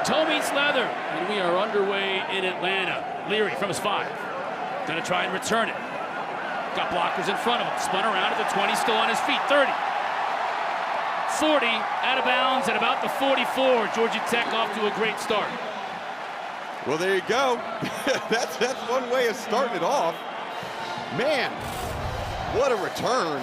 Toe meets leather, and we are underway in Atlanta. Leary from his 5. Gonna try and return it. Got blockers in front of him. Spun around at the 20, still on his feet. 30. 40, out of bounds at about the 44. Georgia Tech off to a great start. Well, there you go. that's one way of starting it off. Man, what a return.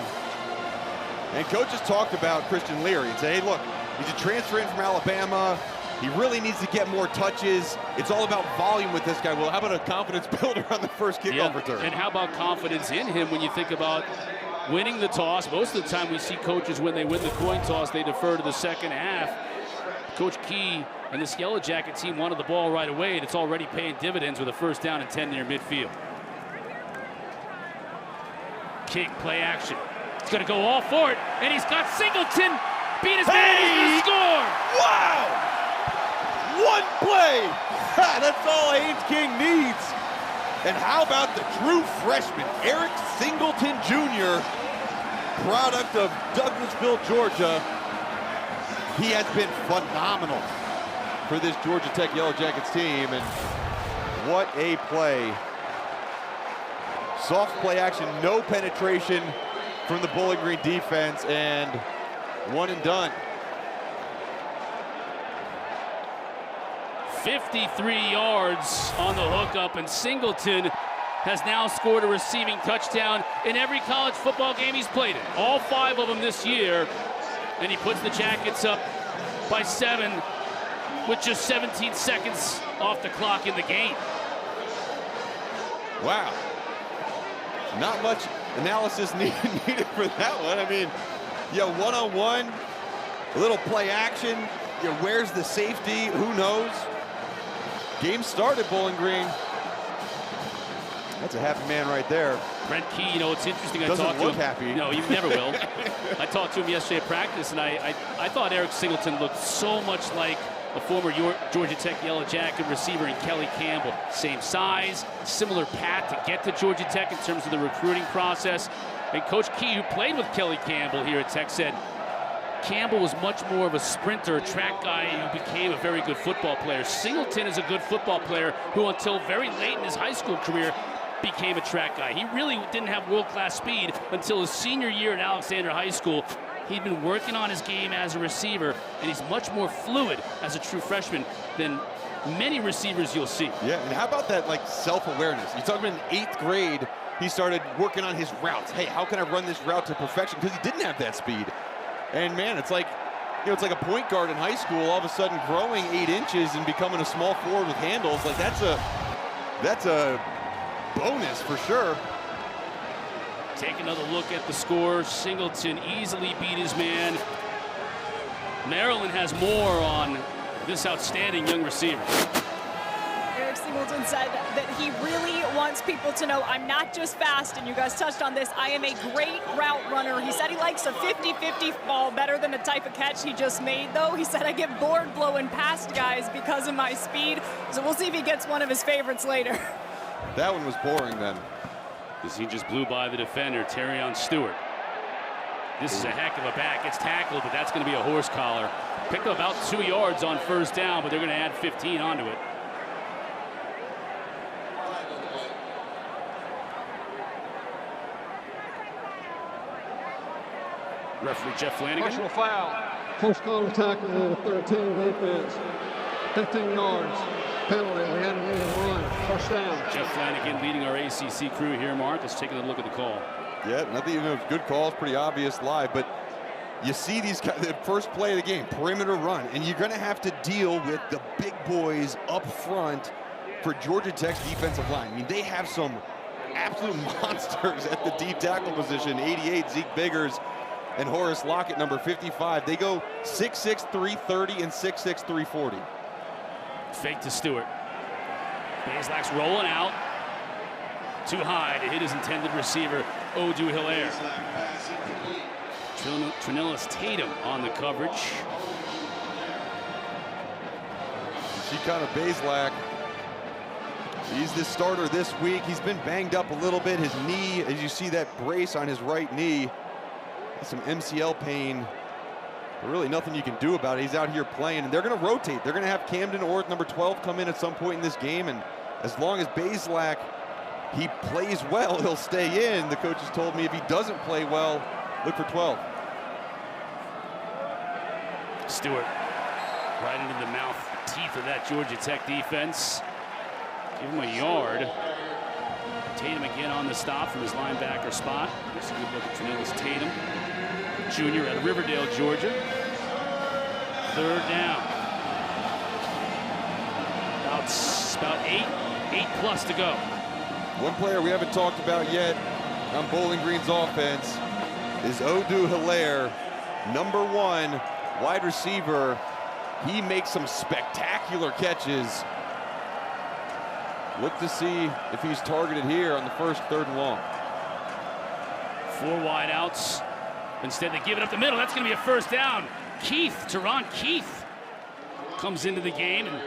And coaches talked about Christian Leary and say, hey, look, he's a transfer in from Alabama. He really needs to get more touches. It's all about volume with this guy. Well, how about a confidence builder on the first kickoff return? And how about confidence in him when you think about winning the toss? Most of the time we see coaches, when they win the coin toss, they defer to the second half. Coach Key and this Yellow Jacket team wanted the ball right away, and it's already paying dividends with a first down and 10 near midfield. King, play action. He's going to go all for it, and he's got Singleton. Beat his man, he's going to score. Wow! One play. That's all Haynes King needs. And how about the true freshman, Eric Singleton Jr., product of Douglasville, Georgia. He has been phenomenal for this Georgia Tech Yellow Jackets team, and what a play. Soft play action, no penetration from the Bowling Green defense, and one and done. 53 yards on the hookup, and Singleton has now scored a receiving touchdown in every college football game he's played in. All 5 of them this year, and he puts the Jackets up by 7 with just 17 seconds off the clock in the game. Wow. Not much analysis needed for that one. I mean, one-on-one, a little play action. Where's the safety? Who knows? Game started, Bowling Green. That's a happy man right there. Brent Key, it's interesting. Doesn't look happy. No, you never will. I talked to him yesterday at practice, and I thought Eric Singleton looked so much like a former Georgia Tech Yellow Jacket receiver in Kelly Campbell. Same size, similar path to get to Georgia Tech in terms of the recruiting process. And Coach Key, who played with Kelly Campbell here at Tech, said Campbell was much more of a sprinter, a track guy who became a very good football player. Singleton is a good football player who, until very late in his high school career, became a track guy. He really didn't have world-class speed until his senior year at Alexander High School. He'd been working on his game as a receiver, and he's much more fluid as a true freshman than many receivers you'll see. Yeah, and how about that, self-awareness? You talk about in 8th grade, he started working on his routes. Hey, how can I run this route to perfection? Because he didn't have that speed. And man, it's like, it's like a point guard in high school, all of a sudden growing 8 inches and becoming a small forward with handles. Like, that's a bonus for sure. Take another look at the score. Singleton easily beat his man. Maryland has more on this outstanding young receiver. Eric Singleton said that he really wants people to know, I'm not just fast, and you guys touched on this, I am a great route runner. He said he likes a 50-50 ball better than the type of catch he just made, though. He said, I get bored blowing past guys because of my speed. So we'll see if he gets one of his favorites later. That one was boring then. As he just blew by the defender, Tarion Stewart. This is a heck of a back. It's tackled, but that's going to be a horse collar. Picked up about 2 yards on first down, but they're going to add 15 onto it. Referee Jeff Flanagan. Personal foul. Close contact on the 13 defense. 15 yards. Penalty. We had a run. First down. Jeff Flanagan leading our ACC crew here, Mark. Let's take a look at the call. Yeah, nothing even a good call. It's pretty obvious live, but you see these guys, the first play of the game, perimeter run, and you're going to have to deal with the big boys up front for Georgia Tech's defensive line. I mean, they have some absolute monsters at the deep tackle position. 88, Zeke Biggers, and Horace Lockett, number 55. They go 6'6", 330 and 6'6", 340. Fake to Stewart. Blaylock's rolling out. Too high to hit his intended receiver, Odu Hilaire. Trinellis Tatum on the coverage. See kind of Blaylock. He's the starter this week. He's been banged up a little bit. His knee, as you see that brace on his right knee, some MCL pain Really nothing you can do about it. He's out here playing, and they're going to rotate. They're going to have Camden or number 12 come in at some point in this game, and as long as Blaylock, he plays well, he'll stay in. The coaches told me if he doesn't play well, look for 12. Stewart right into the mouth, teeth of that Georgia Tech defense. Give him a yard. Tatum again on the stop from his linebacker spot. Here's a good look at Cornelius Tatum, junior out of Riverdale, Georgia. Third down. About eight plus to go. One player we haven't talked about yet on Bowling Green's offense is Odu Hilaire, number 1 wide receiver. He makes some spectacular catches. Look to see if he's targeted here on the first 3rd and long. 4 wide outs. Instead, they give it up the middle. That's going to be a first down. Tarion Keith comes into the game and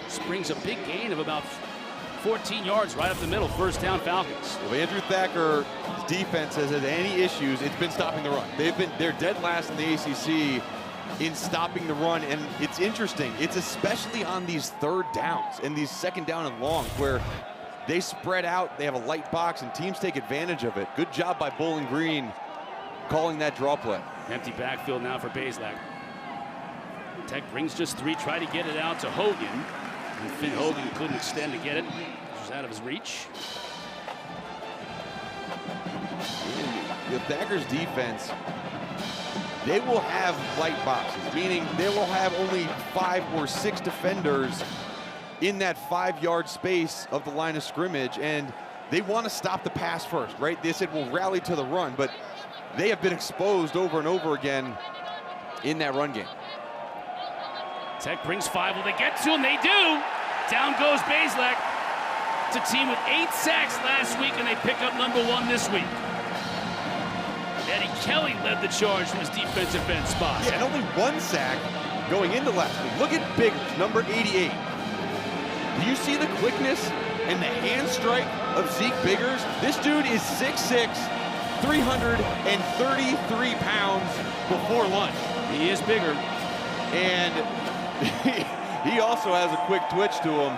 springs a big gain of about 14 yards right up the middle. First down, Falcons. Well, Andrew Thacker's defense has had any issues, it's been stopping the run. They're dead last in the ACC in stopping the run, and it's interesting. It's especially on these 3rd downs and these 2nd down and longs where they spread out, they have a light box, and teams take advantage of it. Good job by Bowling Green calling that draw play. Empty backfield now for Blaylock. Tech brings just 3, try to get it out to Hogan. And Finn Hogan couldn't extend to get it. It was out of his reach. The Thacker's defense, they will have light boxes, meaning they will have only 5 or 6 defenders in that 5-yard space of the line of scrimmage, and they want to stop the pass first, right? They said we'll rally to the run, but they have been exposed over and over again in that run game. Tech brings 5. Will they get to him? They do. Down goes Blaylock. It's a team with 8 sacks last week, and they pick up number 1 this week. Eddie Kelly led the charge from his defensive end spot. Yeah, and only 1 sack going into last week. Look at Biggers, number 88. Do you see the quickness and the hand strike of Zeke Biggers? This dude is 6'6", 333 pounds before lunch. He is bigger. And he also has a quick twitch to him.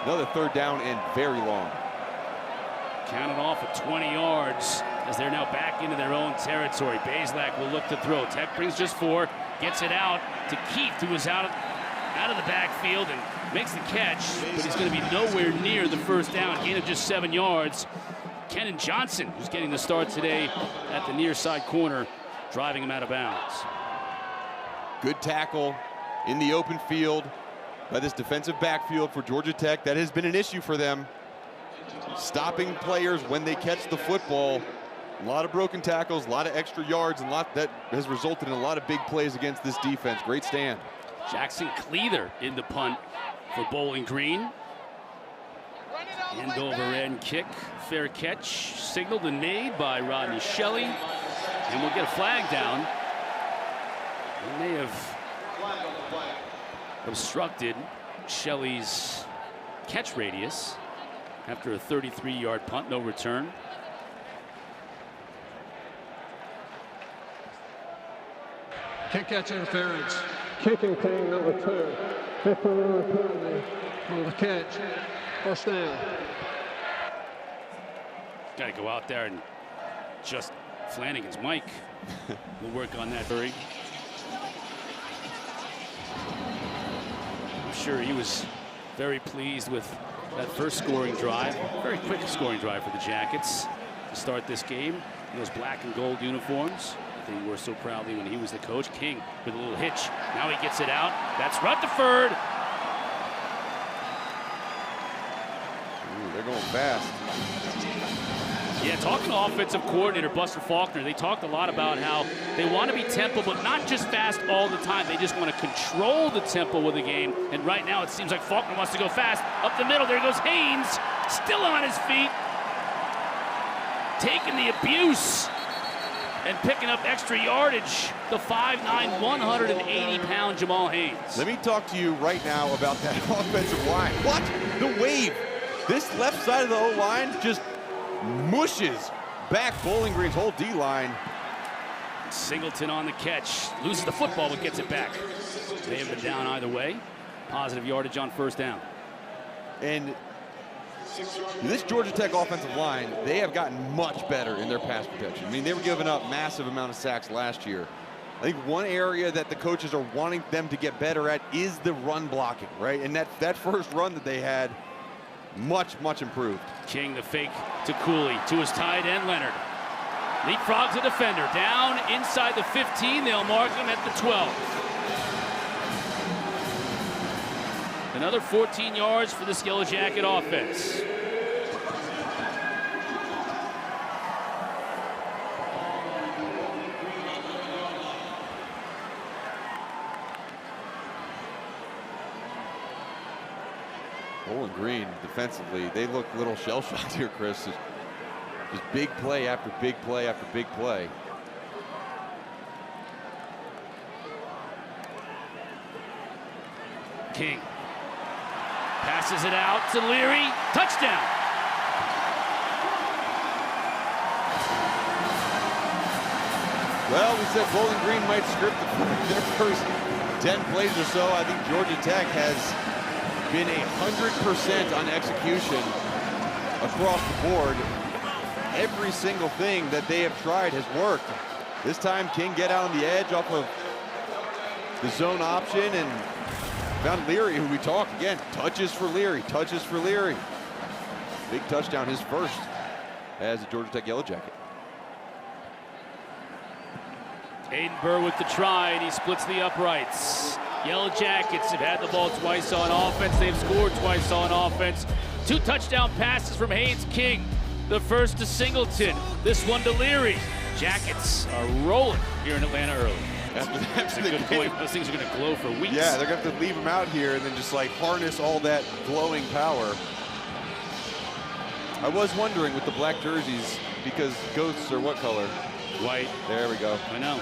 Another 3rd down and very long. Counted off at 20 yards as they're now back into their own territory. Blaylock will look to throw. Tech brings just 4, gets it out to Keith, who was out of the backfield and makes the catch, but he's going to be nowhere near the first down. Gain of just 7 yards. Kenan Johnson, who's getting the start today at the near side corner, driving him out of bounds. Good tackle in the open field by this defensive backfield for Georgia Tech. That has been an issue for them. Stopping players when they catch the football. A lot of broken tackles, a lot of extra yards, and that has resulted in a lot of big plays against this defense. Great stand. Jackson Cleather in the punt for Bowling Green. End over end kick, fair catch, signaled and made by Rodney Shelley. And we'll get a flag down. They may have obstructed Shelley's catch radius after a 33-yard punt, no return. Kick catch interference. Kicking team number 2. 15-yard penalty for the catch. First down. Got to go out there and just Flanagan's Mike. We'll work on that. I'm sure he was very pleased with that first scoring drive. Very quick scoring drive for the Jackets to start this game. In those black and gold uniforms they wore so proudly when he was the coach. King with a little hitch. Now he gets it out. That's Rutherford. Ooh, they're going fast. Yeah, talking to offensive coordinator Buster Faulkner, they talked a lot about how they want to be tempo, but not just fast all the time. They just want to control the tempo of the game. And right now it seems like Faulkner wants to go fast. Up the middle, there goes Haynes, still on his feet. Taking the abuse and picking up extra yardage. The 5'9", 180-pound Jamal Haynes. Let me talk to you right now about that offensive line. What? The wave. This left side of the O-line just mushes back Bowling Green's whole D-line. Singleton on the catch. Loses the football, but gets it back. They have been down either way. Positive yardage on first down. And this Georgia Tech offensive line, they have gotten much better in their pass protection. I mean, they were giving up massive amount of sacks last year. I think one area that the coaches are wanting them to get better at is the run blocking, right? And that first run that they had, much improved. King the fake to Cooley, to his tight end Leonard. Leapfrogs the defender, down inside the 15. They'll mark him at the 12. Another 14 yards for this Yellow Jacket offense. Bowling Green defensively, they look a little shell-shocked here, Chris. Just big play after big play after big play. King passes it out to Leary. Touchdown. Well, we said Bowling Green might script their first 10 plays or so. I think Georgia Tech has been 100% on execution across the board. Every single thing that they have tried has worked. This time, King get out on the edge off of the zone option and found Leary, who we talked again. Touches for Leary, touches for Leary. Big touchdown, his first as a Georgia Tech Yellow Jacket. Aiden Burr with the try, and he splits the uprights. Yellow Jackets have had the ball twice on offense. They've scored twice on offense. 2 touchdown passes from Haynes King. The first to Singleton, this one to Leary. Jackets are rolling here in Atlanta early. That's a good point. Those things are going to glow for weeks. Yeah, they're going to have to leave him out here and then just like harness all that glowing power. I was wondering with the black jerseys, because ghosts are what color? White. There we go. I know.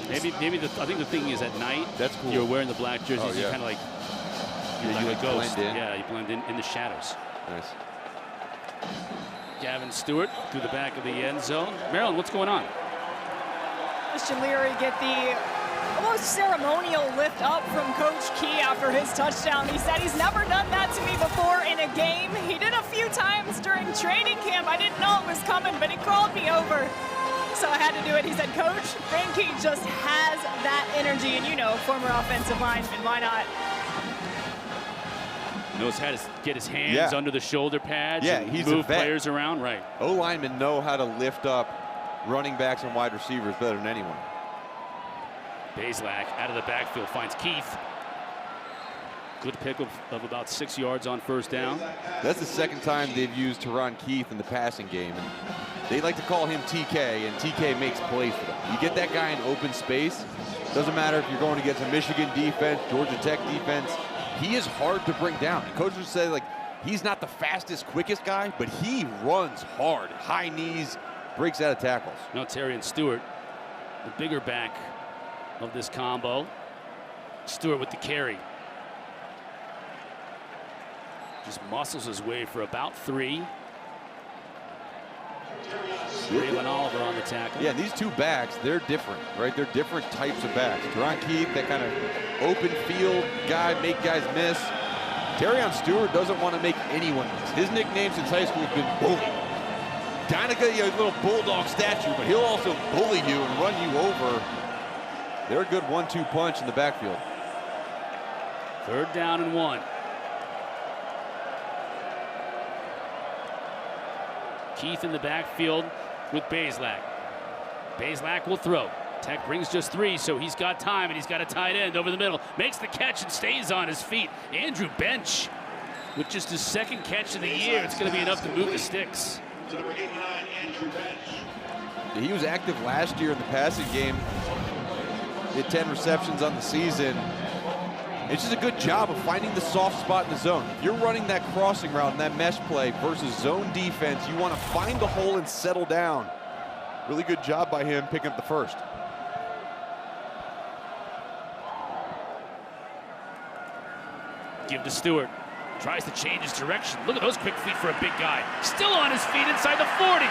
Maybe I think the thing is at night. That's cool. You're wearing the black jerseys. Oh, yeah. You kind of like you like a ghost. blend in. Yeah, you blend in the shadows. Nice. Gavin Stewart through the back of the end zone. Maryland, what's going on? Christian Leary get the almost ceremonial lift up from Coach Key after his touchdown. He said he's never done that to me before in a game. He did a few times during training camp. I didn't know it was coming, but he called me over, so I had to do it. He said, Coach, Frankie just has that energy, and you know, former offensive lineman, why not? Knows how to get his hands under the shoulder pads and he's move players around. Right. O-linemen know how to lift up running backs and wide receivers better than anyone. Blaylock out of the backfield finds Keith. Good pick of about 6 yards on first down. That's the second time they've used Tarion Keith in the passing game. And they like to call him TK, and TK makes plays for them. You get that guy in open space, doesn't matter if you're going against a Michigan defense, Georgia Tech defense, he is hard to bring down. And coaches say, like, he's not the fastest, quickest guy, but he runs hard. High knees, breaks out of tackles. Now Tarion Stewart, the bigger back of this combo. Stewart with the carry. Just muscles his way for about 3. Raylan Oliver on the tackle. Yeah, these two backs, they're different, right? They're different types of backs. Tarion Keith, that kind of open field guy, make guys miss. Tarion Stewart doesn't want to make anyone miss. His nickname since high school has been Bully. Kind of got a little bulldog stature, but he'll also bully you and run you over. They're a good 1-2 punch in the backfield. 3rd down and 1. Keith in the backfield with Blaylock. Blaylock will throw. Tech brings just 3, so he's got time, and he's got a tight end over the middle. Makes the catch and stays on his feet. Andrew Bench with just his 2nd catch of the year. It's going to be enough to move the sticks. He was active last year in the passing game. He had 10 receptions on the season. It's just a good job of finding the soft spot in the zone. If you're running that crossing route and that mesh play versus zone defense, you want to find the hole and settle down. Really good job by him picking up the first. Give to Stewart. Tries to change his direction. Look at those quick feet for a big guy. Still on his feet inside the 40.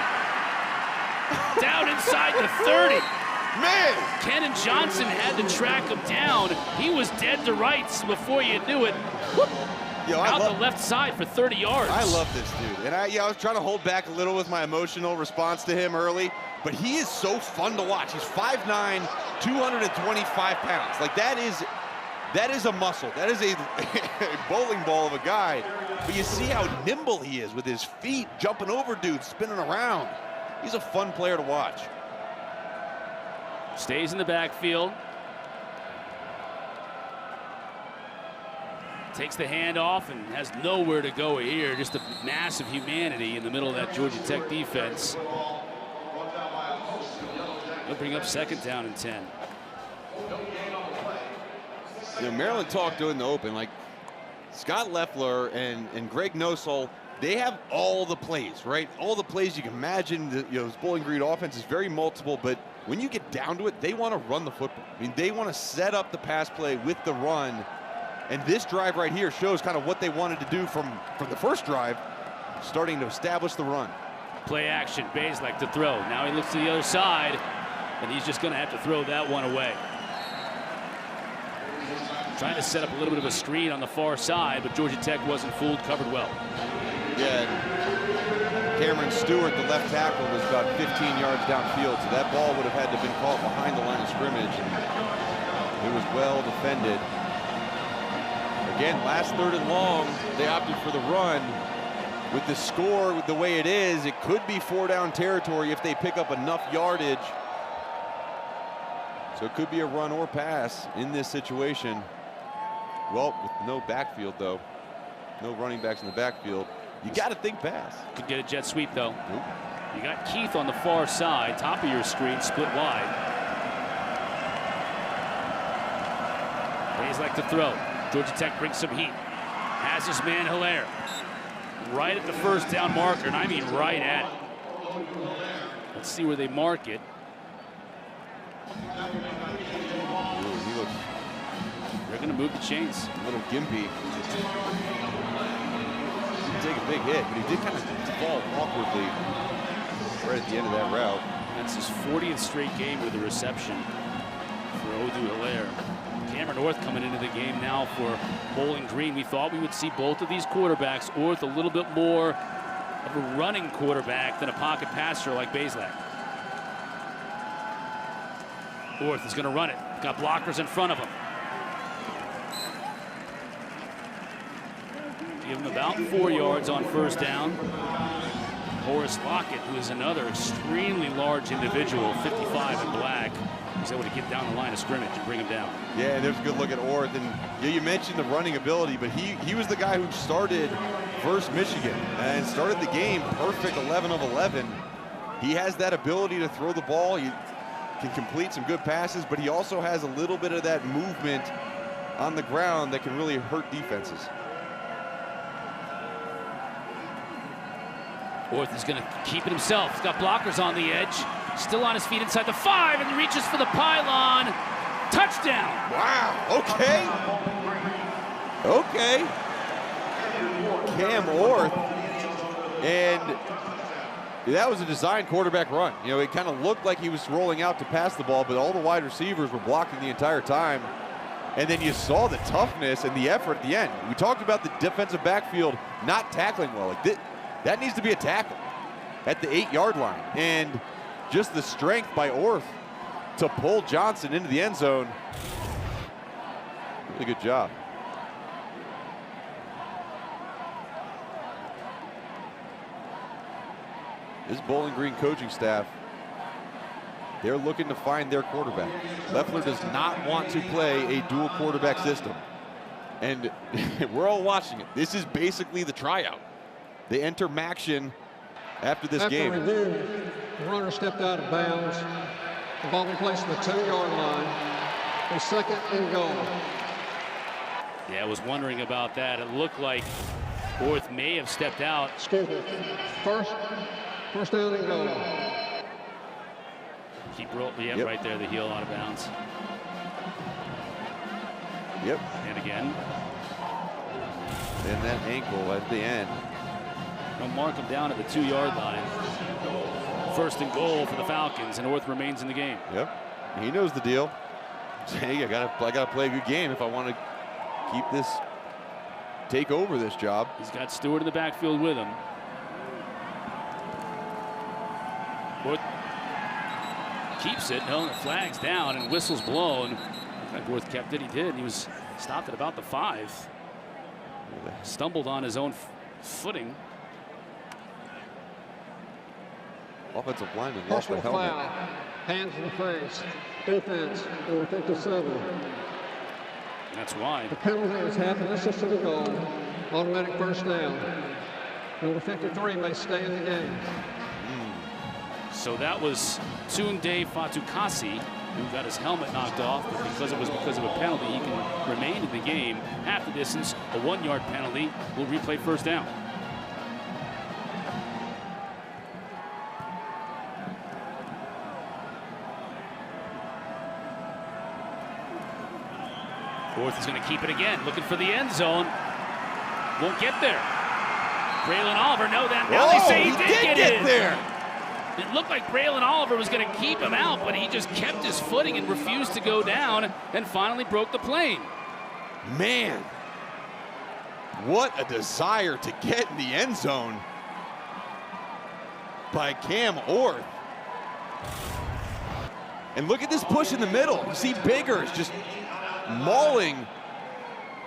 Down inside the 30. Man! Kenan Johnson had to track him down. He was dead to rights before you knew it. Whoop. Yo, Out the left side for 30 yards. I love this dude. And I was trying to hold back a little with my emotional response to him early, but he is so fun to watch. He's 5'9", 225 pounds. Like, that is a muscle. That is a bowling ball of a guy. But you see how nimble he is with his feet, jumping over dudes, spinning around. He's a fun player to watch. Stays in the backfield. Takes the handoff and has nowhere to go here. Just a massive humanity in the middle of that Georgia Tech defense. They'll bring up 2nd down and 10. You know, Maryland talked in the open, like Scott Loeffler and Greg Nosal, they have all the plays, right? All the plays you can imagine. This Bowling Green offense is very multiple, but when you get down to it, they want to run the football. I mean, they want to set up the pass play with the run. And this drive right here shows kind of what they wanted to do from the first drive, starting to establish the run. Play action, Blaylock to throw. Now he looks to the other side, and he's just going to have to throw that one away. Trying to set up a little bit of a screen on the far side, but Georgia Tech wasn't fooled, covered well. Yeah, Cameron Stewart, the left tackle, was about 15 yards downfield, so that ball would have had to have been caught behind the line of scrimmage. And it was well defended. Again, last 3rd and long, they opted for the run. With the score, with the way it is, it could be 4-down territory if they pick up enough yardage. So it could be a run or pass in this situation. Well, with no backfield, though. No running backs in the backfield. You got to think pass. Could get a jet sweep, though. Nope. You got Keith on the far side, top of your screen, split wide. Blaylock to throw. Georgia Tech brings some heat. Has his man Hilaire right at the 1st down marker, and I mean right at it. Let's see where they mark it. Ooh, he looks They're going to move the chains. a little gimpy. He didn't take a big hit, but he did kind of fall awkwardly right at the end of that route. That's his 40th straight game with a reception for Odu Hilaire. Cameron Orth coming into the game now for Bowling Green. We thought we would see both of these quarterbacks. Orth a little bit more of a running quarterback than a pocket passer like Blaylock. Orth is going to run it. Got blockers in front of him. Give him about 4 yards on 1st down. Horace Lockett, who is another extremely large individual, 55 in black, was able to get down the line of scrimmage and bring him down. Yeah, and there's a good look at Orth. And yeah, you mentioned the running ability, but he was the guy who started versus Michigan and started the game perfect, 11 of 11. He has that ability to throw the ball. He can complete some good passes, but he also has a little bit of that movement on the ground that can really hurt defenses. Orth is going to keep it himself. He's got blockers on the edge. Still on his feet inside the 5, and reaches for the pylon. Touchdown. Wow, okay. Okay. Cam Orth. And that was a designed quarterback run. You know, it kind of looked like he was rolling out to pass the ball, but all the wide receivers were blocking the entire time. And then you saw the toughness and the effort at the end. We talked about the defensive backfield not tackling well. Like that needs to be a tackle at the 8-yard line. And just the strength by Orth to pull Johnson into the end zone. Really good job. This Bowling Green coaching staff, they're looking to find their quarterback. Loeffler does not want to play a dual quarterback system. And we're all watching it. This is basically the tryout. They enter Maction after this game. After review, the runner stepped out of bounds. The ball was placed on the 10-yard line. A 2nd and goal. Yeah, I was wondering about that. It looked like Orth may have stepped out. Excuse me. First down and goal. Keep rolling. Yeah, yep. Right there, the heel out of bounds. Yep. And again. And that ankle at the end. They'll mark him down at the 2-yard line. First and goal for the Falcons, and Orth remains in the game. Yep, he knows the deal. Hey, I gotta play a good game if I want to take over this job. He's got Stewart in the backfield with him. Orth keeps it. No, the flag's down and whistle's blown. Like Orth kept it. He did. He was stopped at about the 5. Stumbled on his own footing. Offensive lineman lost the helmet. Foul. Hands in the face. Defense, number 57. That's why. The penalty is half an assist to the goal. Automatic first down. Number 53 may stay in the game. So that was Tunde Fatukasi, who got his helmet knocked off, but because of a penalty, he can remain in the game. Half the distance, a 1-yard penalty will replay first down. Orth is going to keep it again, looking for the end zone. Won't get there. Braylon Oliver, no, now they say he did get in. There. It looked like Braylon Oliver was going to keep him out, but he just kept his footing and refused to go down and finally broke the plane. Man, what a desire to get in the end zone by Cam Orth. And look at this push in the middle. You see Biggers just mauling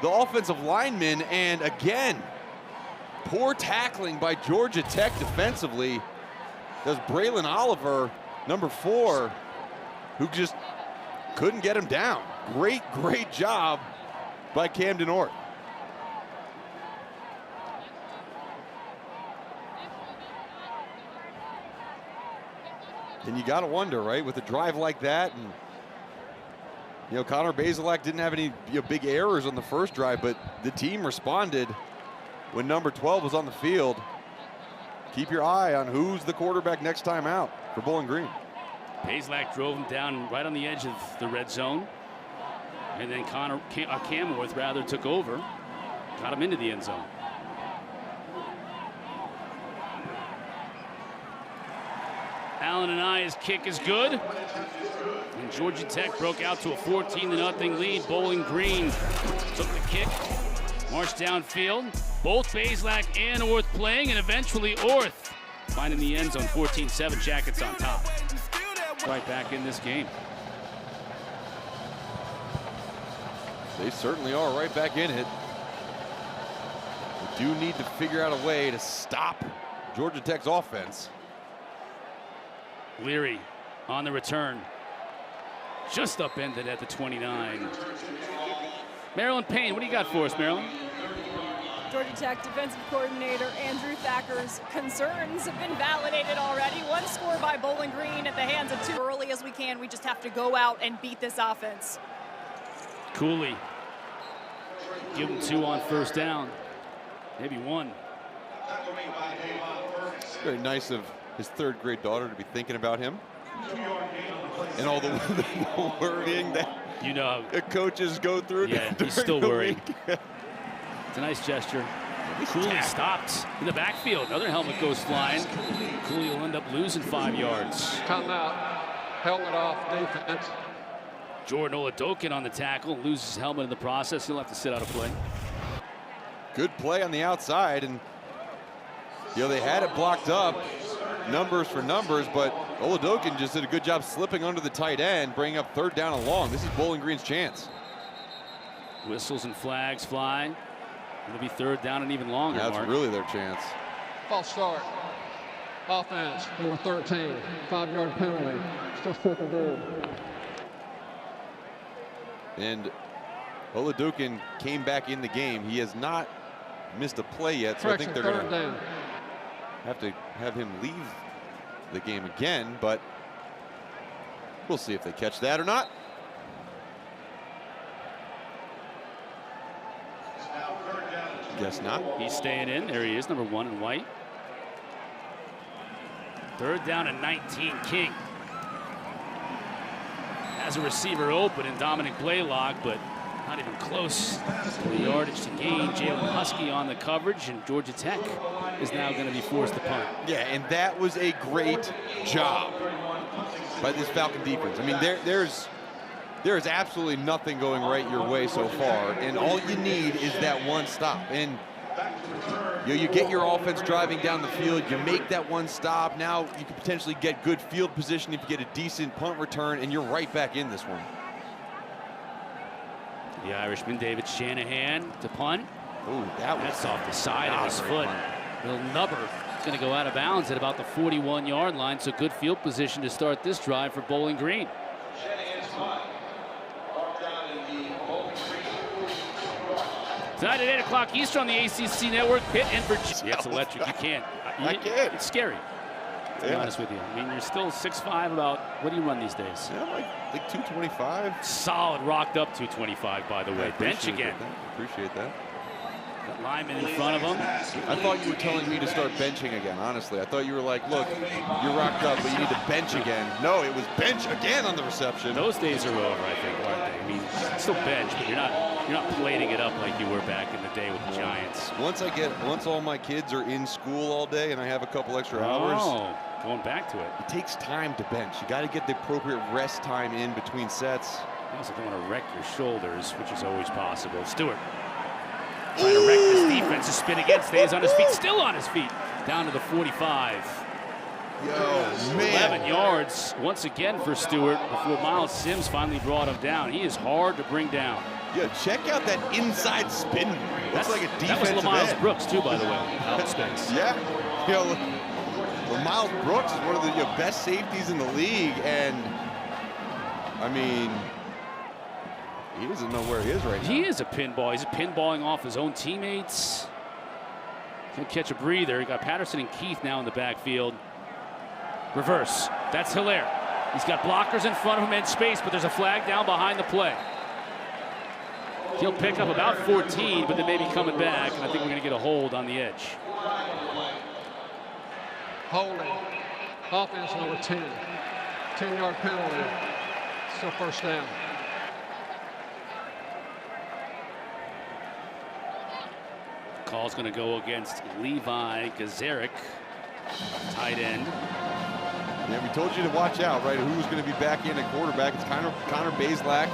the offensive lineman, and again, poor tackling by Georgia Tech defensively. There's Braylon Oliver, number 4, who just couldn't get him down. Great job by Camden Orth. And you got to wonder, right, with a drive like that, and Connor Bazelak didn't have any big errors on the first drive, but the team responded when number 12 was on the field. Keep your eye on who's the quarterback next time out for Bowling Green. Bazelak drove him down right on the edge of the red zone, and then Cam Orth rather took over, got him into the end zone. Allen and I's kick is good. And Georgia Tech broke out to a 14-0 lead. Bowling Green took the kick, marched downfield. Both Bazelak and Orth playing, and eventually Orth finding the end zone. 14-7, Jackets on top. Right back in this game. They certainly are right back in it. We do need to figure out a way to stop Georgia Tech's offense. Leary on the return. Just upended at the 29. Marilyn Payne, what do you got for us, Marilyn? Georgia Tech defensive coordinator Andrew Thacker's concerns have been validated already. One score by Bowling Green at the hands of 2. Early as we can, we just have to go out and beat this offense. Cooley. Give him 2 on first down. Maybe 1. Very nice of his 3rd grade daughter to be thinking about him. And all the worrying that the coaches go through. Yeah, he's still worried. It's a nice gesture. Cooley stopped in the backfield. Another helmet goes flying. Cooley will end up losing 5 yards. Timeout. Helmet off, defense. Jordan Oladokin on the tackle, loses his helmet in the process. He'll have to sit out a play. Good play on the outside, and they had it blocked up, numbers for numbers, but Oladokin just did a good job slipping under the tight end, bringing up 3rd down and long. This is Bowling Green's chance. Whistles and flags fly. It'll be 3rd down and even longer. That's Mark. really their chance. False start. Offense, number 13. 5-yard penalty. Still 2nd down. And Oladokin came back in the game. He has not missed a play yet, so I think they're going to have to have him leave the game again, but we'll see if they catch that or not. Guess not. He's staying in. There he is, number 1 in white. 3rd down and 19. King has a receiver open in Dominick Blaylock, but Not even close to the yardage to gain. Jalen Husky on the coverage, and Georgia Tech is now going to be forced to punt. Yeah, and that was a great job by this Falcon defense. I mean, there is absolutely nothing going right your way so far, and all you need is that one stop. And you get your offense driving down the field, you make that one stop. Now you can potentially get good field position if you get a decent punt return, and you're right back in this one. The Irishman, David Shanahan, to punt. Ooh, that's off the side of his foot. Little nubber is going to go out of bounds at about the 41-yard line, so good field position to start this drive for Bowling Green. Tonight at 8 o'clock Eastern on the ACC Network, Pitt and Virginia. It's electric. You can't. I can't. It's scary, to be honest with you. I mean, you're still 6'5", about, what do you run these days? Yeah, like 225. Solid, rocked up 225, by the way. Bench again. Appreciate that. Got lineman in front of him. I thought you were telling me to start benching again, honestly. I thought you were like, look, you're rocked up, but you need to bench again. No, it was bench again on the reception. Those days are over, I think, aren't they? I mean, still bench, but you're not plating it up like you were back in the day with the Giants. Once all my kids are in school all day and I have a couple extra hours. Oh, going back to it. It takes time to bench. You got to get the appropriate rest time in between sets. You also don't want to wreck your shoulders, which is always possible. Stewart trying to wreck this defense. To spin again, stays on his feet, still on his feet. Down to the 45. Yo, man. 11 yards once again for Stewart before Miles Sims finally brought him down. He is hard to bring down. Yeah, check out that inside spin. Looks like a defensive That was Miles end. Brooks too, by the way, out in space. Yeah. Miles Brooks is one of the best safeties in the league, and I mean, he doesn't know where he is right now. He is a pinball. He's pinballing off his own teammates. He'll catch a breather. He got Patterson and Keith now in the backfield. Reverse. That's Hilaire. He's got blockers in front of him in space, but there's a flag down behind the play. He'll pick up about 14, but then maybe coming back, and I think we're going to get a hold on the edge. Holding. Offense number 10. 10-yard penalty. Still first down. Call's going to go against Levi Gazaric, tight end. Yeah, we told you to watch out, right? Who's going to be back in at quarterback? It's Connor Blaylock,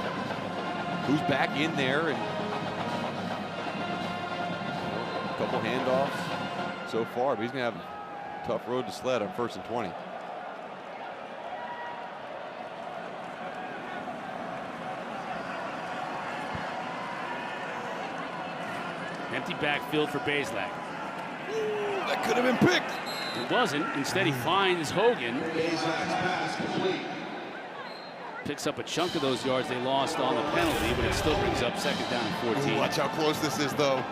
who's back in there, and a couple handoffs so far, but he's going to have a tough road to sled on 1st and 20. Empty backfield for Blaylock. That could have been picked. It wasn't. Instead, he finds Hogan. Picks up a chunk of those yards they lost on the penalty, but it still brings up 2nd down and 14. Ooh, watch how close this is, though.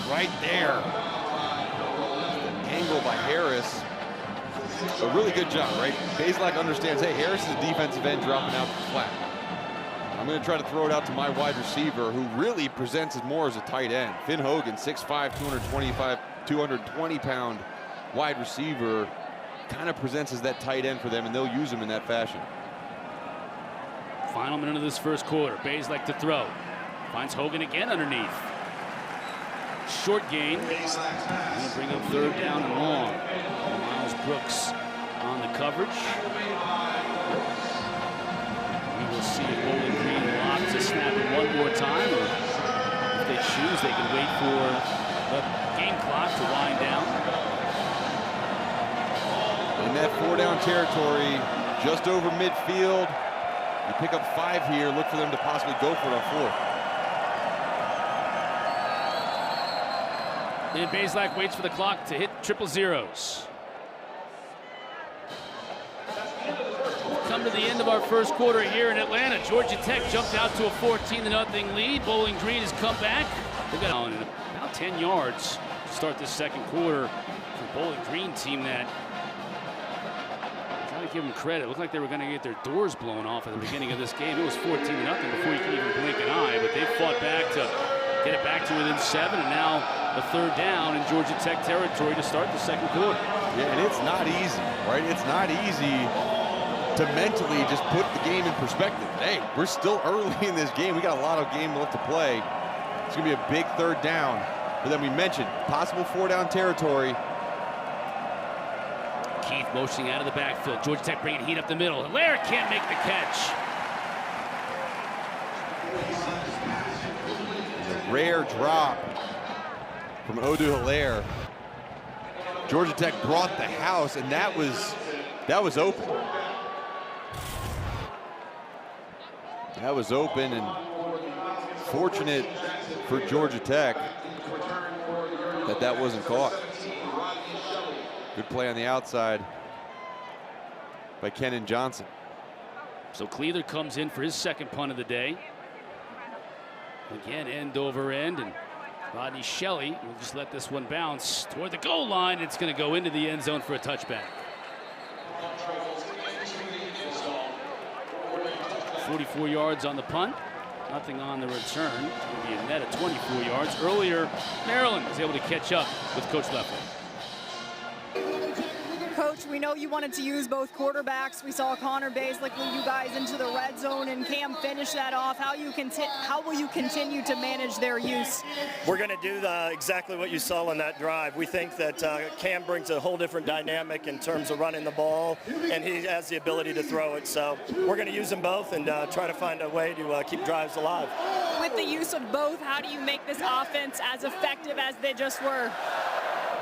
Right there. Angle by Harris. A really good job, right? Blaylock understands, hey, Harris is a defensive end dropping out the flat. I'm going to try to throw it out to my wide receiver, who really presents it more as a tight end. Finn Hogan, 6'5", 220-pound wide receiver, kind of presents as that tight end for them, and they'll use him in that fashion. Final minute of this first quarter. Blaylock to throw. Finds Hogan again underneath. Short gain. Going to bring up 3rd down and long. Miles Brooks on the coverage. We will see if Bowling Green will opt to snap it one more time, or if they choose, they can wait for the game clock to wind down. In that 4-down territory, just over midfield. You pick up 5 here, look for them to possibly go for it on 4th. And Blaylock waits for the clock to hit triple zeros. Come to the end of our first quarter here in Atlanta. Georgia Tech jumped out to a 14-0 lead. Bowling Green has come back. They've got about 10 yards to start this second quarter for Bowling Green team that, gotta give them credit, looked like they were going to get their doors blown off at the beginning of this game. It was 14-0 before you could even blink an eye, but they fought back to get it back to within 7, and now a 3rd down in Georgia Tech territory to start the second quarter. Yeah, and it's not easy, right? It's not easy to mentally just put the game in perspective. Hey, we're still early in this game. We got a lot of game left to play. It's going to be a big third down. But then we mentioned possible 4-down territory. Keith motioning out of the backfield. Georgia Tech bringing heat up the middle. Hilaire can't make the catch. And a rare drop from Odu Hilaire. Georgia Tech brought the house, and that was open. That was open, and fortunate for Georgia Tech that wasn't caught. Good play on the outside by Kenan Johnson. So Cleather comes in for his second punt of the day. Again, end over end, and Rodney Shelley will just let this one bounce toward the goal line. It's going to go into the end zone for a touchback. 44 yards on the punt. Nothing on the return. It'll be a net of 24 yards. Earlier, Maryland was able to catch up with Coach Leffler. Coach, we know you wanted to use both quarterbacks. We saw Connor Bazelak lead you guys into the red zone, and Cam finish that off. How will you continue to manage their use? We're going to do exactly what you saw in that drive. We think that Cam brings a whole different dynamic in terms of running the ball, and he has the ability to throw it. So we're going to use them both and try to find a way to keep drives alive. With the use of both, how do you make this offense as effective as they just were?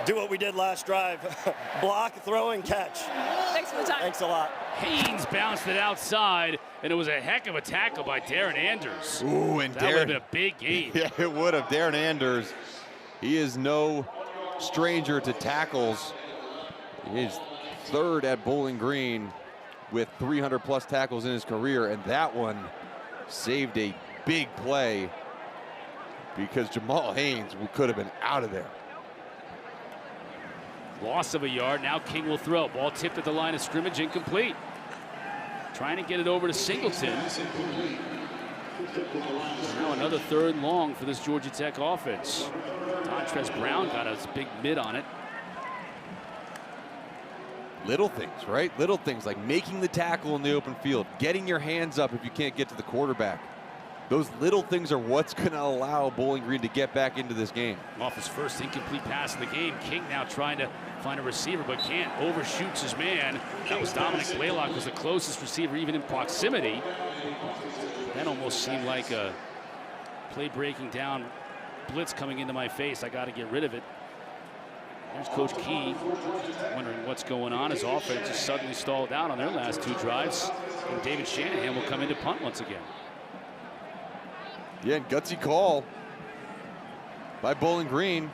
Do what we did last drive. Block, throw, and catch. Thanks for the time. Thanks a lot. Haynes bounced it outside, and it was a heck of a tackle by Darren Anders. Ooh, and that would have been a big game. Yeah, it would have. Darren Anders, he is no stranger to tackles. He's third at Bowling Green with 300+ tackles in his career, and that one saved a big play because Jamal Haynes could have been out of there. Loss of a yard. Now King will throw. Ball tipped at the line of scrimmage, incomplete. Trying to get it over to Singleton. Now another third and long for this Georgia Tech offense. Dontrez Brown got a big mid on it. Little things, right? Little things like making the tackle in the open field, getting your hands up if you can't get to the quarterback. Those little things are what's going to allow Bowling Green to get back into this game. Off his first incomplete pass of the game. King now trying to find a receiver, but can't. Overshoots his man. That was Dominick Blaylock, was the closest receiver even in proximity. That almost seemed like a play breaking down blitz coming into my face. I got to get rid of it. There's Coach Key wondering what's going on. His offense just suddenly stalled out on their last two drives. And David Shanahan will come into punt once again. Yeah, and gutsy call by Bowling Green.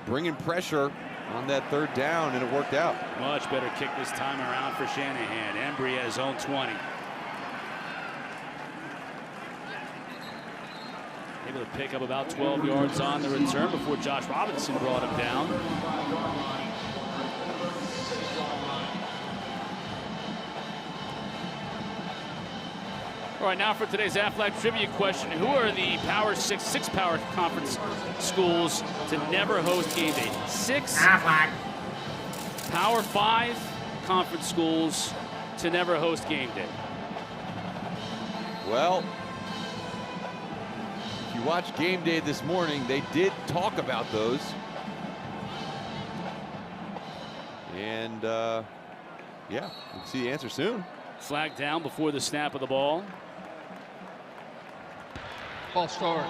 Bringing pressure on that third down, and it worked out. Much better kick this time around for Shanahan. Embry at his own 20. Able to pick up about 12 yards on the return before Josh Robinson brought him down. All right, now for today's Aflac trivia question. Who are the six power conference schools to never host game day? 6 Aflac Power 5 conference schools to never host game day. Well, if you watch game day this morning, they did talk about those. And yeah, we'll see the answer soon. Flag down before the snap of the ball. Ball start.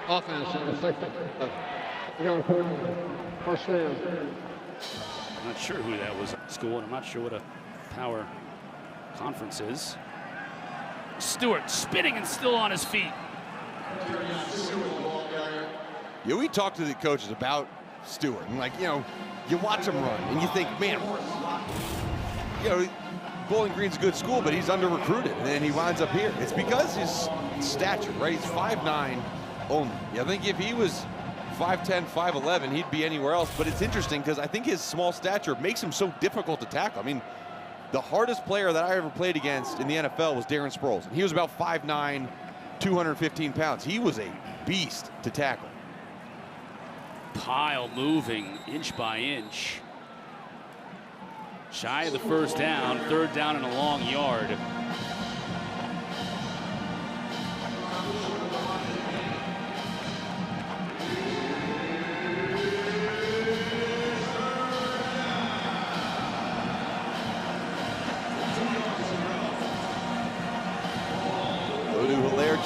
Offense in the second. First down. I'm not sure who that was at school, and I'm not sure what a power conference is. Stewart spinning and still on his feet. Yeah, we talked to the coaches about Stewart, and you watch him run, and you think, man, Bowling Green's a good school, but he's under-recruited, and then he winds up here. It's because his stature, right? He's 5'9" only. I think if he was 5'10", 5'11", he'd be anywhere else, but it's interesting because I think his small stature makes him so difficult to tackle. I mean, the hardest player that I ever played against in the NFL was Darren Sproles, and he was about 5'9", 215 pounds. He was a beast to tackle. Pile moving inch by inch. Shy of the first down, 3rd down and a long yard.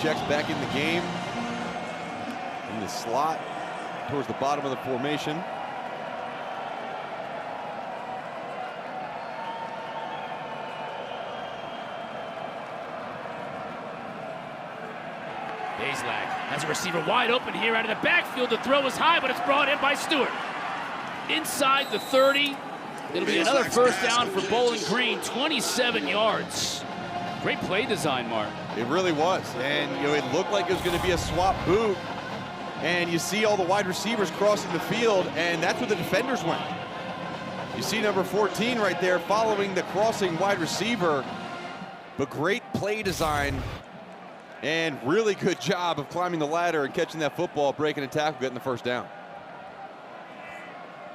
Checks back in the game in the slot towards the bottom of the formation. Blaylock has a receiver wide open here out of the backfield. The throw is high, but it's brought in by Stewart. Inside the 30. It'll be another first down for Bowling Green, 27 yards. Great play design, Mark. It really was, and it looked like it was going to be a swap boot, and you see all the wide receivers crossing the field, and that's where the defenders went. You see number 14 right there following the crossing wide receiver, but great play design and really good job of climbing the ladder and catching that football, breaking a tackle, getting the first down.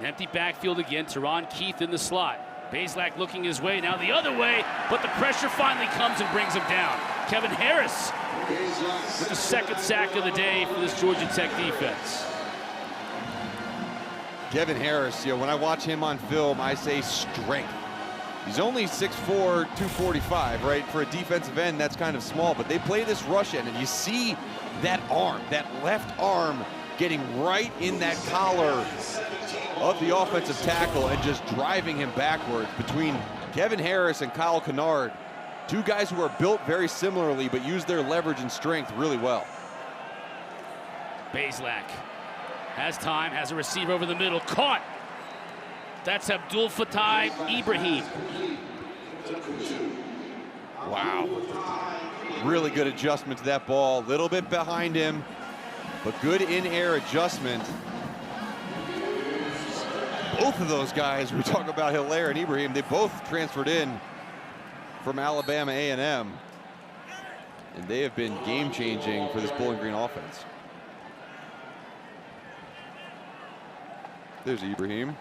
Empty backfield again. Teron Keith in the slot. Blaylock looking his way, now the other way, but the pressure finally comes and brings him down. Kevin Harris with the 2nd sack of the day for this Georgia Tech defense. Kevin Harris, when I watch him on film, I say strength. He's only 6'4", 245, right? For a defensive end, that's kind of small, but they play this rush end, and you see that arm, that left arm getting right in that collar of the offensive tackle and just driving him backwards. Between Kevin Harris and Kyle Kennard, two guys who are built very similarly but use their leverage and strength really well. Blaylock has time, has a receiver over the middle, caught. That's Abdul Fattah Ibrahim. Wow. Really good adjustment to that ball. A little bit behind him, but good in-air adjustment. Both of those guys, we talk about Hilaire and Ibrahim, they both transferred in from Alabama A&M. And they have been game-changing for this Bowling Green offense. There's Ibrahim.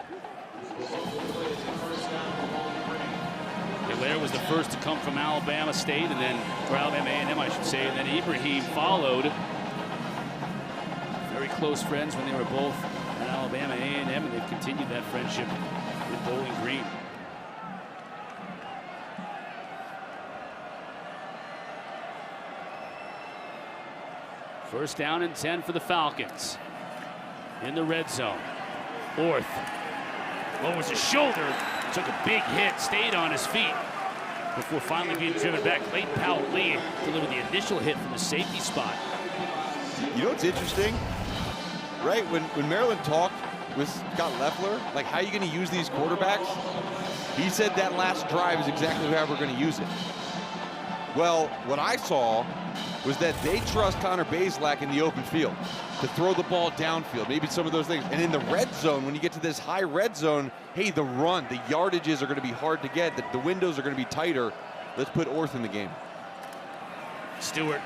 Hilaire was the first to come from Alabama State, and then, or Alabama A&M, I should say, and then Ibrahim followed. Very close friends when they were both at Alabama A&M, and they've continued that friendship with Bowling Green. First down and 10 for the Falcons. In the red zone. Orth lowers his shoulder, took a big hit, stayed on his feet before finally being driven back. Clayton Powell-Lee delivered the initial hit from the safety spot. You know what's interesting? Right, when Maryland talked with Scott Leffler, like, how are you going to use these quarterbacks? He said that last drive is exactly how we're going to use it. Well, what I saw was that they trust Connor Blaylock in the open field to throw the ball downfield, maybe some of those things. And in the red zone, when you get to this high red zone, hey, the run, the yardages are going to be hard to get. The windows are going to be tighter. Let's put Orth in the game. Stewart,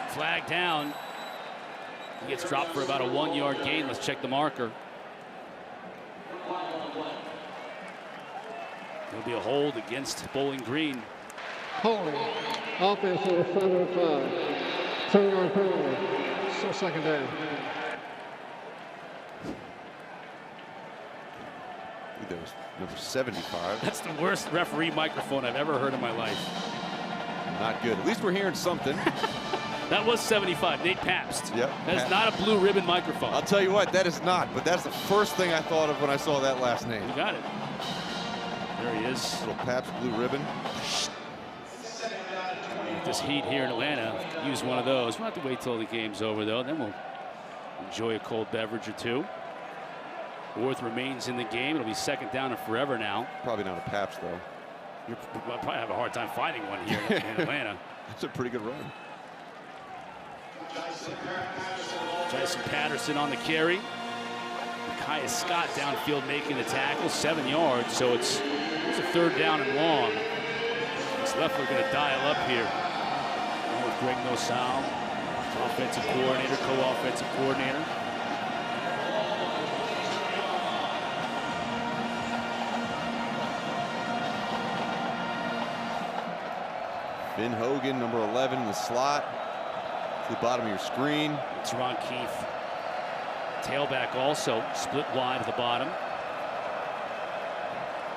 flag down. He gets dropped for about a 1-yard gain. Let's check the marker. There'll be a hold against Bowling Green. Holding. Offense over 7-5. 10-yard penalty. So second down. That was number 75. That's the worst referee microphone I've ever heard in my life. Not good. At least we're hearing something. That was 75, Nate Pabst. Yep. That is not a blue ribbon microphone. I'll tell you what, that is not, but that's the first thing I thought of when I saw that last name. You got it. There he is. Little Pabst blue ribbon. With this heat here in Atlanta, use one of those. We'll have to wait till the game's over, though. Then we'll enjoy a cold beverage or two. Orth remains in the game. It'll be second down and forever now. Probably not a Pabst, though. You'll probably have a hard time finding one here in Atlanta. That's a pretty good run. Tyson Patterson on the carry. Micaiah Scott downfield making the tackle, 7 yards, so it's a third down and long. It's Leffler going to dial up here. Along with Greg Nosal, offensive coordinator, co-offensive coordinator. Finn Hogan, number 11 in the slot. To the bottom of your screen. It's Ron Keefe. Tailback also split wide at the bottom.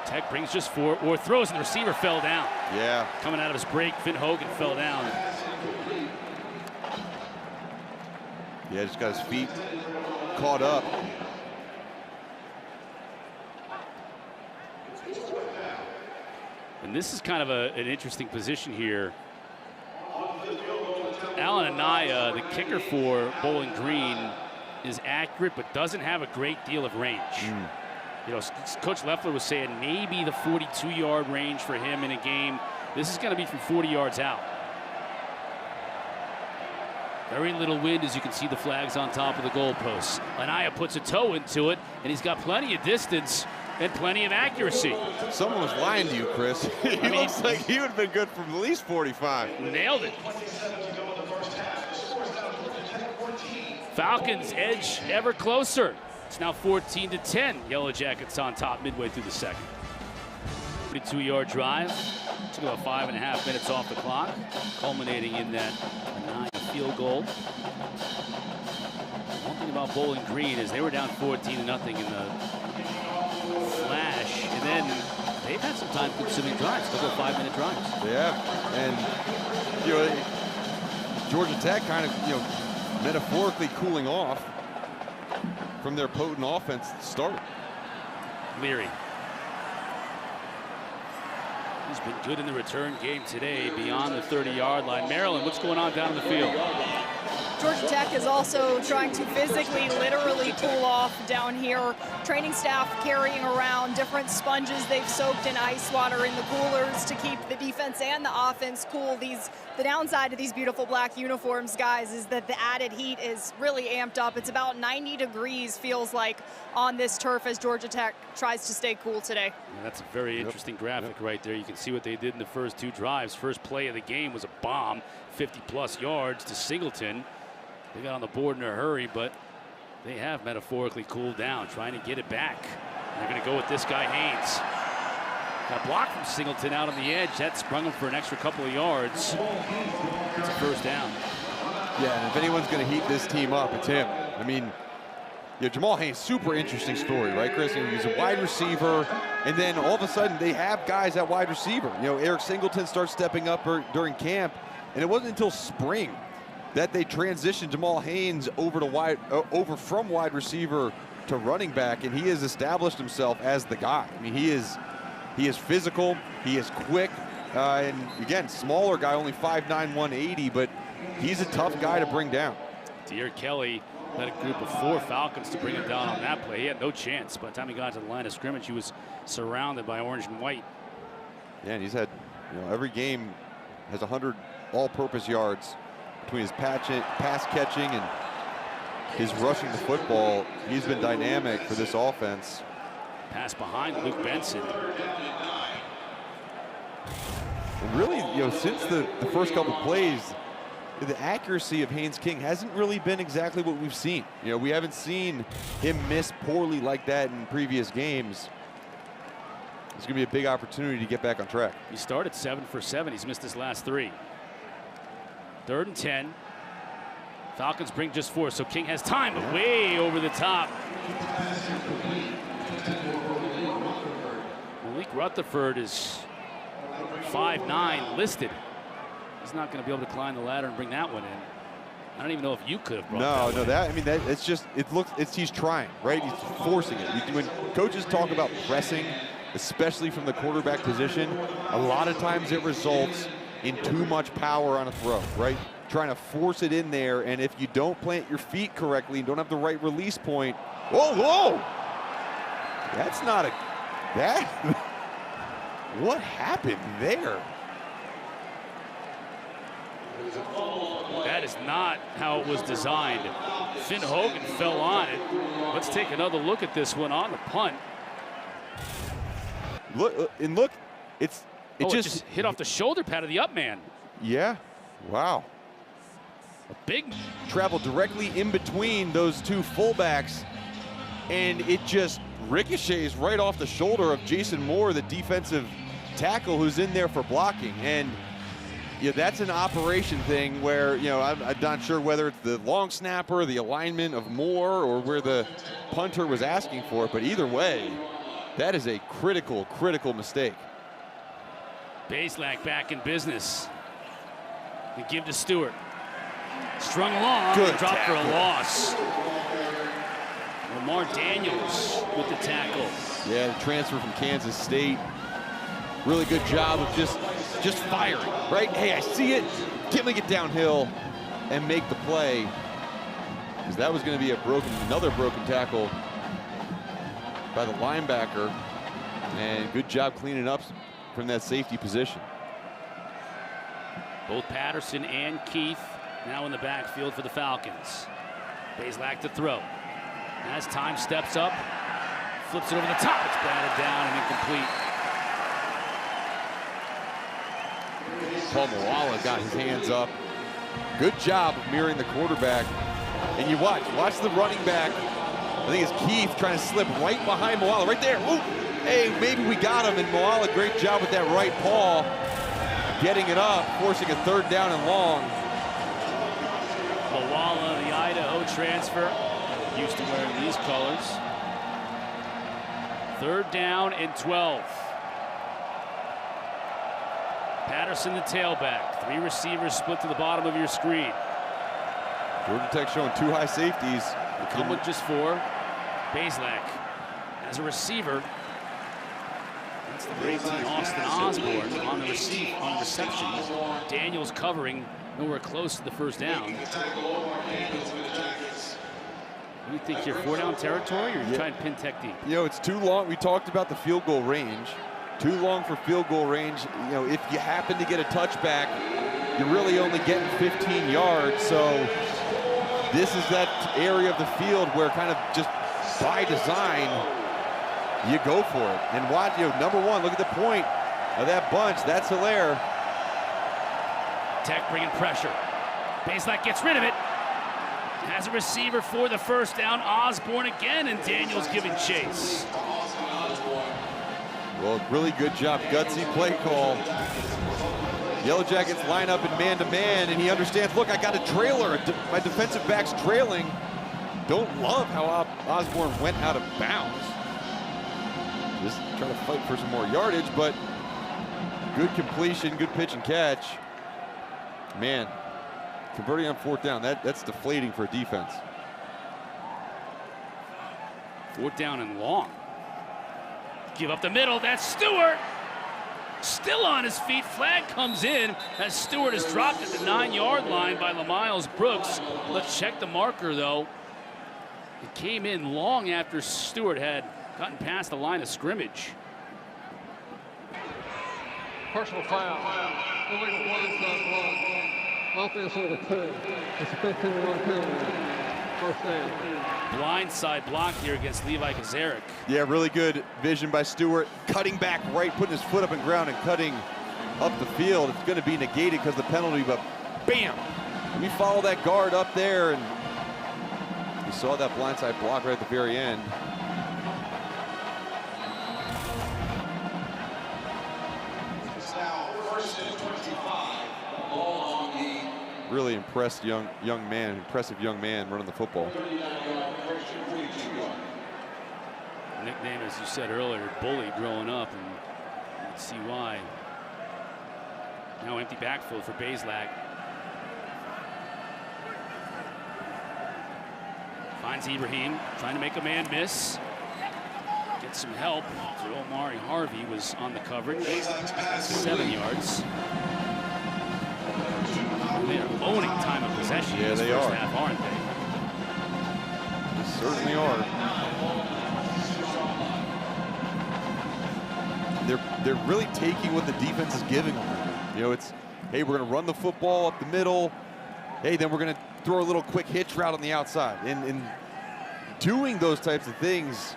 Tech brings just 4 or throws, and the receiver fell down. Yeah. Coming out of his break, Finn Hogan fell down. Yeah, just got his feet caught up. And this is kind of an interesting position here. Alan Anaya, the kicker for Bowling Green, is accurate but doesn't have a great deal of range. You know, Coach Leffler was saying maybe the 42-yard range for him in a game. This is going to be from 40 yards out. Very little wind, as you can see the flags on top of the goalposts. Anaya puts a toe into it, and he's got plenty of distance and plenty of accuracy. Someone was lying to you, Chris. He looks like he would have been good from at least 45. Nailed it. Falcons edge ever closer. It's now 14-10. Yellow Jackets on top midway through the second. 42-yard drive. Took about 5.5 minutes off the clock, culminating in that Anaya field goal. One thing about Bowling Green is they were down 14-0 in the flash, and then they've had some time-consuming drives. They'll go 5-minute drives. Yeah, and you know, Georgia Tech kind of, you know, metaphorically cooling off from their potent offense to start. Leary. He's been good in the return game today beyond the 30-yard line. Maryland, what's going on down in the field? Georgia Tech is also trying to physically, literally cool off down here. Training staff carrying around different sponges they've soaked in ice water in the coolers to keep the defense and the offense cool. The downside of these beautiful black uniforms, guys, is that the added heat is really amped up. It's about 90 degrees, feels like, on this turf as Georgia Tech tries to stay cool today. Yeah, that's a very interesting graphic right there. You can see what they did in the first 2 drives. First play of the game was a bomb, 50-plus yards to Singleton. They got on the board in a hurry, but they have metaphorically cooled down, trying to get it back. And they're going to go with this guy, Haynes. Got blocked from Singleton out on the edge. That sprung him for an extra couple of yards. It's a first down. Yeah, and if anyone's going to heat this team up, it's him. I mean, yeah, Jamal Haynes, super interesting story, right, Chris? He's a wide receiver, and then all of a sudden they have guys at wide receiver. You know, Eric Singleton starts stepping up during camp, and it wasn't until spring that they transitioned Jamal Haynes over to from wide receiver to running back, and he has established himself as the guy. I mean, he is physical, he is quick, and again, smaller guy, only 5'9", 180, but he's a tough guy to bring down. Deere Kelly led a group of 4 Falcons to bring him down on that play. He had no chance. By the time he got to the line of scrimmage, he was surrounded by orange and white. Yeah, and he's had, you know, every game has 100 all-purpose yards. Between his pass catching and his rushing the football, he's been dynamic for this offense. Pass behind Luke Benson. And really, you know, since the first couple plays, the accuracy of Haynes King hasn't really been exactly what we've seen. You know, we haven't seen him miss poorly like that in previous games. It's going to be a big opportunity to get back on track. He started 7 for 7. He's missed his last 3. 3rd and 10. Falcons bring just 4, so King has time, but way over the top. Malik Rutherford is 5'9", listed. He's not going to be able to climb the ladder and bring that one in. I don't even know if you could have brought that. I mean, it's just, he's trying, right? He's forcing it. When coaches talk about pressing, especially from the quarterback position, a lot of times it results in too much power on a throw, right? Trying to force it in there, and if you don't plant your feet correctly and don't have the right release point, whoa! That's not what happened there? That is not how it was designed. Finn Hogan fell on it. Let's take another look at this one on the punt. Look, it just hit off the shoulder pad of the up man. Yeah, wow. A big travel directly in between those 2 fullbacks, and it just ricochets right off the shoulder of Jason Moore, the defensive tackle who's in there for blocking. And Yeah, that's an operation thing where, you know, I'm not sure whether it's the long snapper, the alignment of Moore, or where the punter was asking for it, but either way, that is a critical, critical mistake. Blaylock back in business. They give to Stewart. Strung along, Good dropped tackle. for a loss. Lamar Daniels with the tackle. Yeah, the transfer from Kansas State. Really good job of just firing, right? Hey, I see it. Get me get downhill and make the play. Because that was going to be another broken tackle by the linebacker. And good job cleaning up from that safety position. Both Patterson and Keith now in the backfield for the Falcons. Blaylock to throw. As time steps up, flips it over the top. It's batted down and incomplete. Paul Moala got his hands up. Good job of mirroring the quarterback. And you watch the running back. I think it's Keith trying to slip right behind Moala, right there. Ooh. Hey, maybe we got him. And Moala, great job with that right paw, getting it up, forcing a 3rd down and long. Moala, the Idaho transfer, used to wearing these colors. 3rd down and 12. Patterson, the tailback. 3 receivers split to the bottom of your screen. Georgia Tech showing 2 high safeties. They come with just 4. Blaylock as a receiver. That's the great team, Austin Osborne on the reception. Daniels covering, nowhere close to the 1st down. What do you think here, 4-down territory, or you trying to pin Tech deep? You know, it's too long. We talked about the field goal range. Too long for field goal range. You know, if you happen to get a touchback, you're really only getting 15 yards. So this is that area of the field where kind of just by design, you go for it. And watch, you know, number 1, look at the point of that bunch. That's Hilaire. Tech bringing pressure. Blaylock gets rid of it. Has a receiver for the 1st down. Osborne again, and Daniels giving chase. Well, really good job, gutsy play call. Yellow Jackets line up in man-to-man, and he understands, look, I got a trailer. My defensive back's trailing. Don't love how Osborne went out of bounds. Just trying to fight for some more yardage, but good completion, good pitch and catch. Man, converting on 4th down, that's deflating for a defense. 4th down and long. Give up the middle, that's Stewart. Still on his feet, flag comes in as Stewart is dropped at the 9-yard line by LaMiles Brooks. Let's check the marker though. It came in long after Stewart had gotten past the line of scrimmage. Personal foul. Illegal blindside block. Offense over 2. It's a 15-yard penalty. 1st down. Blindside block here against Levi Kazarick. Yeah, really good vision by Stewart. Cutting back right, putting his foot up in ground and cutting up the field. It's going to be negated because of the penalty, but bam! Let me follow that guard up there, and you saw that blindside block right at the very end. Really impressive young man running the football. Nickname, as you said earlier, bully growing up, and you can see why. Now empty backfield for Blaylock. Finds Ibrahim, trying to make a man miss. Gets some help. Omari Harvey was on the coverage. 7 yards. They are owning time of possession in this first half, aren't they? They certainly are. They're really taking what the defense is giving them. You know, it's, hey, we're going to run the football up the middle. Hey, then we're going to throw a little quick hitch route on the outside. And doing those types of things,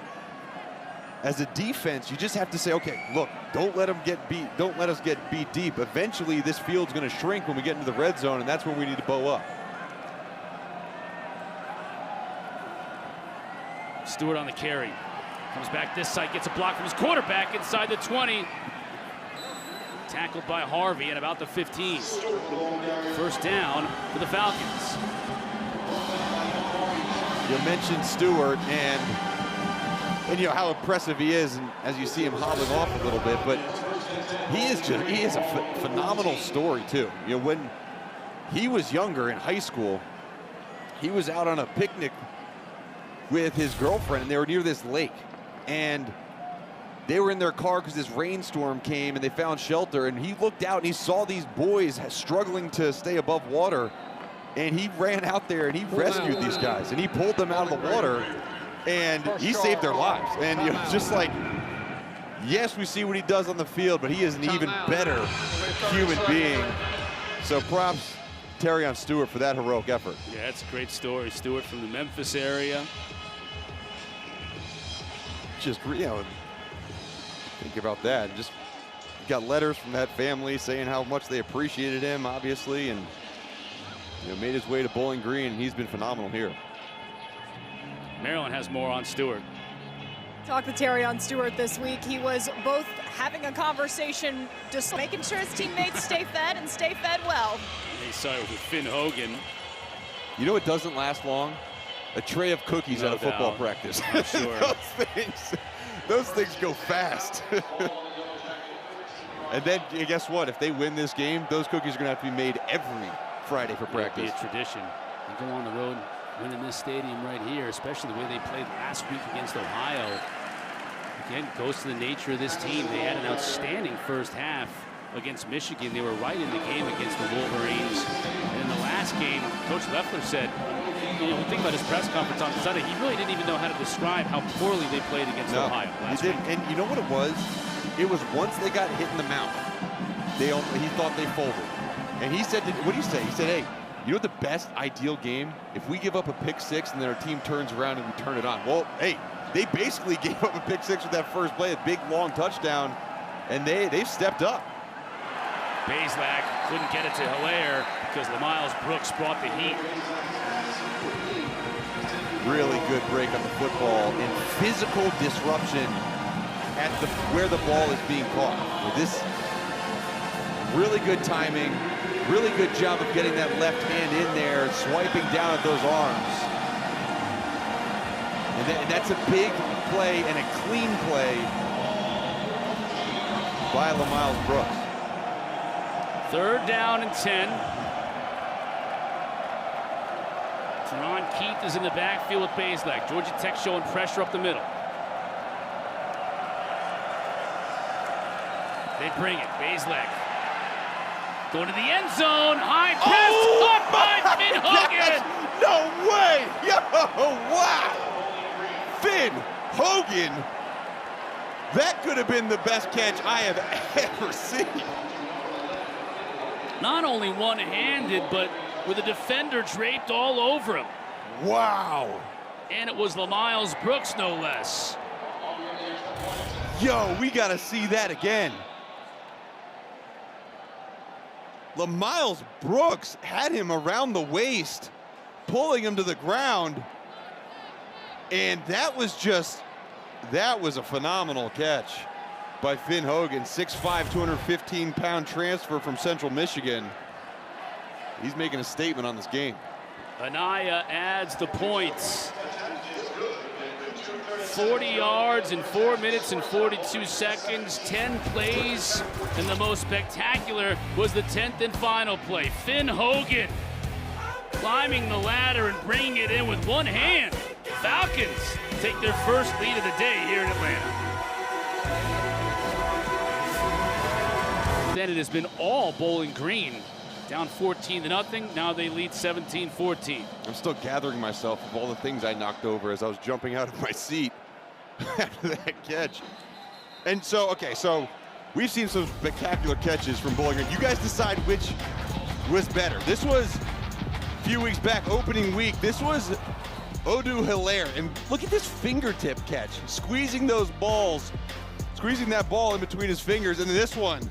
as a defense, you just have to say, okay, look, don't let them get beat. Don't let us get beat deep. Eventually, this field's going to shrink when we get into the red zone, and that's when we need to bow up. Stewart on the carry. Comes back this side, gets a block from his quarterback inside the 20. tackled by Harvey at about the 15. First down for the Falcons. You mentioned Stewart and you know how impressive he is, and as you see him hobbling off a little bit, but he is a phenomenal story too. You know, when he was younger in high school, he was out on a picnic with his girlfriend, and they were near this lake, and they were in their car because this rainstorm came, and they found shelter, and he looked out and he saw these boys struggling to stay above water, and he ran out there and he rescued these guys, and he pulled them out of the water, and he saved their lives. And you know, just like, yes, we see what he does on the field, but he is an even better human being. So props Tarion Stewart for that heroic effort. Yeah, that's a great story. Stewart from the Memphis area. Just, you know, think about that. Just got letters from that family saying how much they appreciated him, obviously, and you know, made his way to Bowling Green, and he's been phenomenal here. Maryland has more on Stewart. Talked with Tarion Stewart this week. He was both having a conversation, just making sure his teammates stay fed and stay fed well. He started with Finn Hogan. You know what doesn't last long? A tray of cookies No at a football doubt. practice. I'm sure. those things go fast. And then guess what? If they win this game, those cookies are going to have to be made every Friday for practice. It'll be a tradition. They go on the road, winning this stadium right here, especially the way they played last week against Ohio. Again, goes to the nature of this team. They had an outstanding first half against Michigan. They were right in the game against the Wolverines. And in the last game, Coach Leffler said, you know, think about his press conference on Sunday, he really didn't even know how to describe how poorly they played against Ohio last week. And you know what it was? It was once they got hit in the mouth, he thought they folded. And he said, what did he say? He said, hey, you know the best ideal game? If we give up a pick six and then our team turns around and we turn it on. Well, hey, they basically gave up a pick six with that first play, a big long touchdown, and they've stepped up. Blaylock couldn't get it to Hilaire because Lamiles Brooks brought the heat. Really good break on the football and physical disruption at where the ball is being caught. With this really good timing, really good job of getting that left hand in there, swiping down at those arms. And that's a big play and a clean play by Lamiles Brooks. 3rd down and 10. Teron Keith is in the backfield with Blaylock. Georgia Tech showing pressure up the middle. They bring it. Blaylock going to the end zone. High press. Caught by Finn Hogan. No way! Yo, wow! Finn Hogan. That could have been the best catch I have ever seen. Not only one-handed, but with a defender draped all over him. Wow. And it was Lamiles Brooks, no less. Yo, we got to see that again. Lamiles Brooks had him around the waist, pulling him to the ground. And that was a phenomenal catch by Finn Hogan, 6'5", 215-pound transfer from Central Michigan. He's making a statement on this game. Anaya adds the points. 40 yards in 4 minutes and 42 seconds, 10 plays, and the most spectacular was the 10th and final play. Finn Hogan climbing the ladder and bringing it in with one hand. Falcons take their first lead of the day here in Atlanta. Then it has been all Bowling Green. Down 14-0. Now they lead 17-14. I'm still gathering myself of all the things I knocked over as I was jumping out of my seat after that catch. And so, okay, so we've seen some spectacular catches from Bowling Green. You guys decide which was better. This was a few weeks back, opening week. This was Odu Hilaire. And look at this fingertip catch. Squeezing those balls, squeezing that ball in between his fingers. And this one,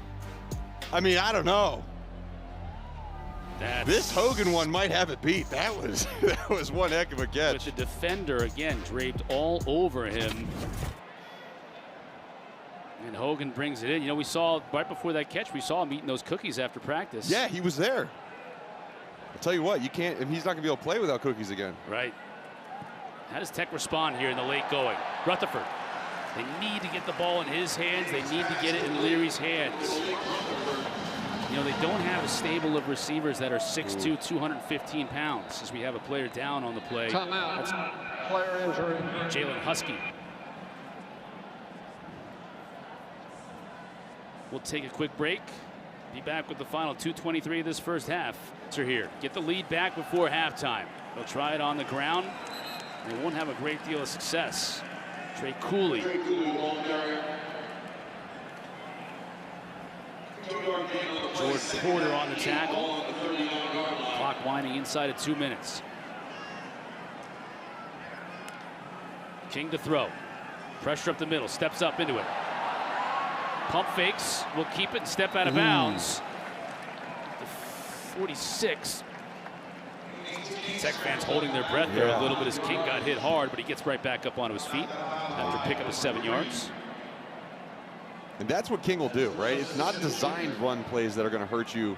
I mean, I don't know. This Hogan one might have it beat. That was one heck of a catch. With the defender again draped all over him. And Hogan brings it in. You know, we saw right before that catch, we saw him eating those cookies after practice. Yeah, he was there. I'll tell you what, you can't, he's not going to be able to play without cookies again. Right. How does Tech respond here in the late going? Rutherford. They need to get the ball in his hands. They need to get it in Leary's hands. You know, they don't have a stable of receivers that are 6'2", 215 pounds, as we have a player down on the play. Timeout. That's Player injury. Jalen Husky. We'll take a quick break. Be back with the final 2:23 of this first half. So here, get the lead back before halftime. They'll try it on the ground. They won't have a great deal of success. Trey Cooley. George Porter on the tackle. Clock winding inside of 2 minutes. King to throw. Pressure up the middle. Steps up into it. Pump fakes. Will keep it and step out of bounds. The 46. Tech fans holding their breath there a little bit as King got hit hard, but he gets right back up onto his feet after picking up 7 yards. And that's what King will do, right? It's not designed run plays that are going to hurt you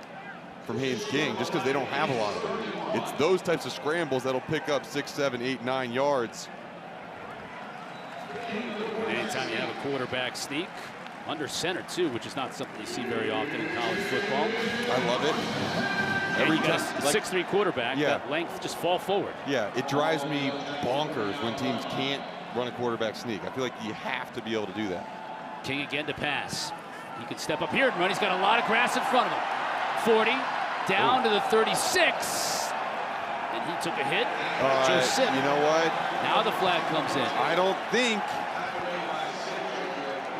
from Haynes King just because they don't have a lot of them. It's those types of scrambles that'll pick up 6, 7, 8, 9 yards. And anytime you have a quarterback sneak, under center too, which is not something you see very often in college football. I love it. Every time, 6'3" quarterback, that length just fall forward. Yeah, it drives me bonkers when teams can't run a quarterback sneak. I feel like you have to be able to do that. King again to pass. He can step up here and run. He's got a lot of grass in front of him. 40, down to the 36. And he took a hit. You know what? Now the flag comes in. I don't think.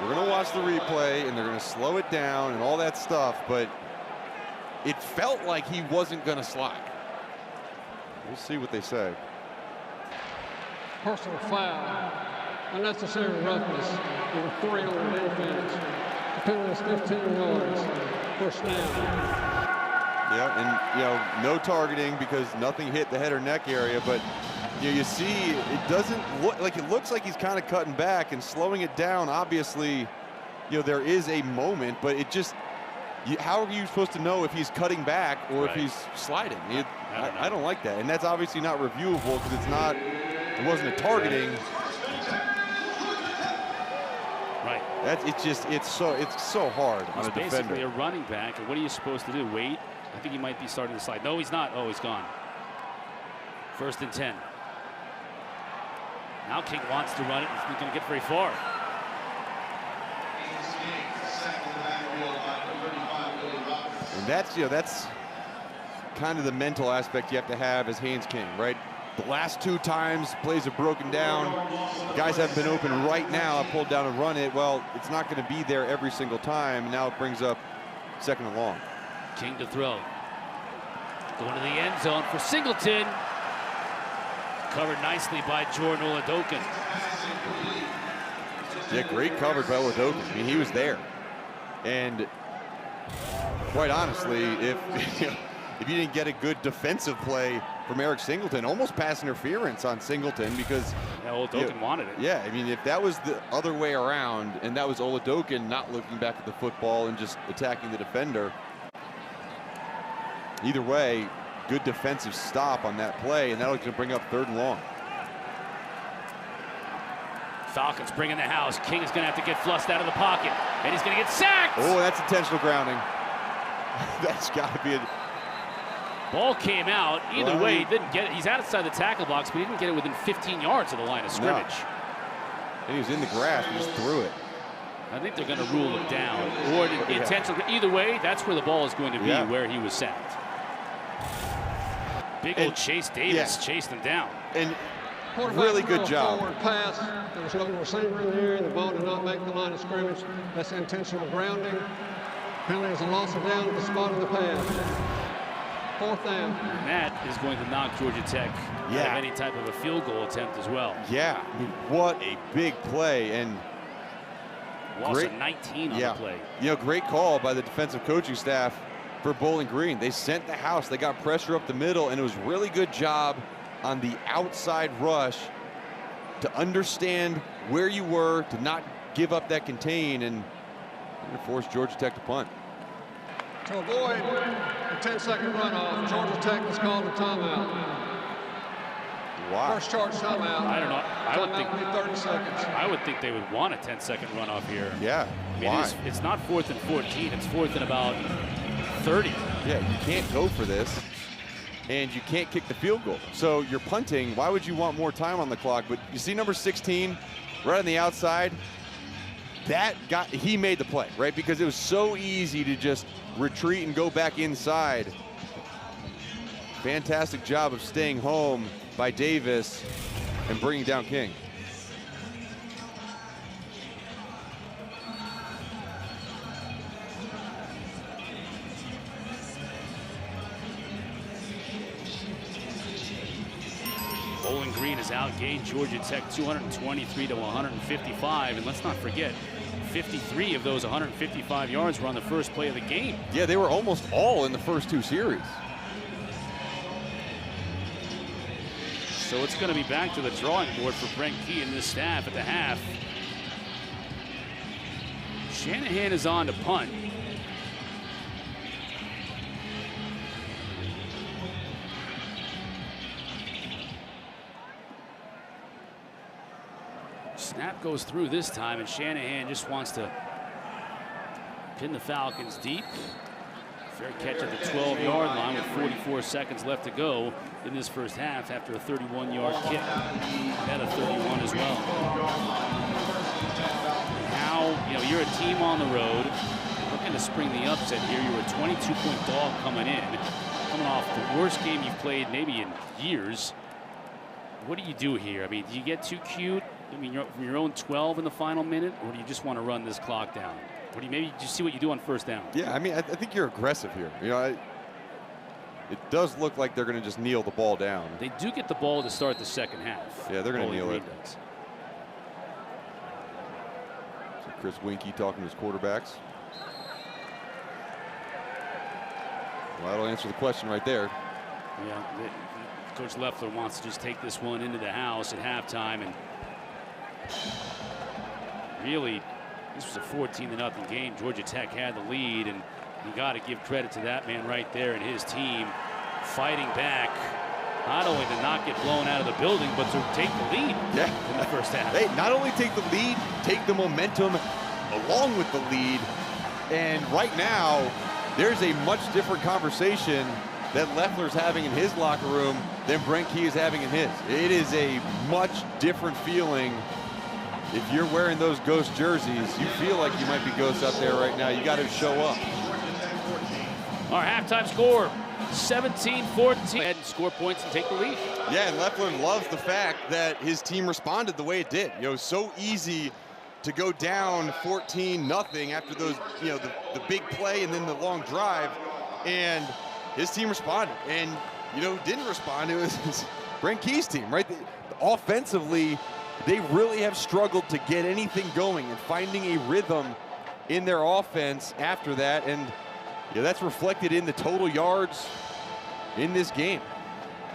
We're going to watch the replay, and they're going to slow it down and all that stuff, but it felt like he wasn't going to slide. We'll see what they say. Personal foul. Unnecessary roughness. Number 3 on the defense. The penalty is 15 yards. First down. Yeah, and no targeting because nothing hit the head or neck area, but you see it doesn't look like, it looks like he's kind of cutting back and slowing it down. Obviously, there is a moment, but it just, how are you supposed to know if he's cutting back or if he's sliding? I don't like that, and that's obviously not reviewable because it wasn't a targeting. Right. It's so hard on a defender. He's basically a running back, and what are you supposed to do? Wait? I think he might be starting to slide. No, he's not. Oh, he's gone. 1st and 10. Now King wants to run it. He's not going to get very far. And that's kind of the mental aspect you have to have as Haynes King, right? The last 2 times plays have broken down. Guys haven't been open right now. I pulled down and run it. Well, it's not going to be there every single time. Now it brings up 2nd and long. King to throw. Going to the end zone for Singleton. Covered nicely by Jordan Oladokin. Yeah, great coverage by Oladokin. I mean, he was there. And quite honestly, if you didn't get a good defensive play from Eric Singleton, almost pass interference on Singleton because Oladokin wanted it. Yeah, I mean, if that was the other way around and that was Oladokin not looking back at the football and just attacking the defender, either way, good defensive stop on that play, and that'll going to bring up 3rd and long. Falcons bringing the house. King is going to have to get flushed out of the pocket, and he's going to get sacked. Oh, that's intentional grounding. That's got to be a... Ball came out. Either way, he didn't get it. He's outside the tackle box, but he didn't get it within 15 yards of the line of scrimmage. No. And he was in the grass and just threw it. I think they're going to rule it down. Or intentional. Either way, that's where the ball is going to be, where he was sacked. Big old Chase Davis chased him down. And really good job. Forward pass. There was no receiver in the area. The ball did not make the line of scrimmage. That's intentional grounding. Penalty is a loss of down at the spot of the pass. 4th down. And that is going to knock Georgia Tech out of any type of a field goal attempt as well. Yeah, I mean, what a big play. And loss of 19 on the play. Great call by the defensive coaching staff for Bowling Green. They sent the house. They got pressure up the middle, and it was really good job on the outside rush to understand where you were, to not give up that contain and force Georgia Tech to punt. To avoid a 10-second runoff, Georgia Tech has called a timeout. Wow. First charge timeout. I don't know. I would think Timeout will be 30 seconds. I would think they would want a 10-second runoff here. Yeah. I mean, Why? it's not 4th and 14. It's 4th and about 30. Yeah, you can't go for this, and you can't kick the field goal. So you're punting. Why would you want more time on the clock? But you see number 16 right on the outside. He made the play, right? Because it was so easy to just retreat and go back inside. Fantastic job of staying home by Davis and bringing down King. Bowling Green has outgained Georgia Tech 223 to 155, and let's not forget, 53 of those 155 yards were on the first play of the game. Yeah, they were almost all in the first 2 series. So it's going to be back to the drawing board for Brent Key and this staff at the half. Shanahan is on to punt. Snap goes through this time, and Shanahan just wants to pin the Falcons deep. Fair catch at the 12-yard line with 44 seconds left to go in this first half after a 31-yard kick and a 31 as well. Now, you're a team on the road looking to spring the upset here. You're a 22-point dog coming off the worst game you've played maybe in years. What do you do here? I mean, do you get too cute? I mean, you're your own 12 in the final minute, or do you just want to run this clock down? Or do you maybe just see what you do on first down? Yeah, I mean, I think you're aggressive here. It does look like they're going to just kneel the ball down. They do get the ball to start the second half. Yeah, they're going to kneel it. Does. So Chris Winkie talking to his quarterbacks. Well, that'll answer the question right there. Yeah, Coach Leffler wants to just take this one into the house at halftime, and really, this was a 14-0 game. Georgia Tech had the lead, and you got to give credit to that man right there and his team fighting back, not only to not get blown out of the building, but to take the lead in the first half. They not only take the lead, take the momentum along with the lead. And right now, there's a much different conversation that Leffler's having in his locker room than Brent Key is having in his. It is a much different feeling. If you're wearing those Ghost jerseys, you feel like you might be Ghost out there right now. You got to show up. Our halftime score, 17-14. And score points and take the lead. Yeah, and Leffler loves the fact that his team responded the way it did. So easy to go down 14-0 after those, the big play and then the long drive. And his team responded. And, didn't respond. It was Brent Key's team, right? Offensively, they really have struggled to get anything going and finding a rhythm in their offense after that. And that's reflected in the total yards in this game.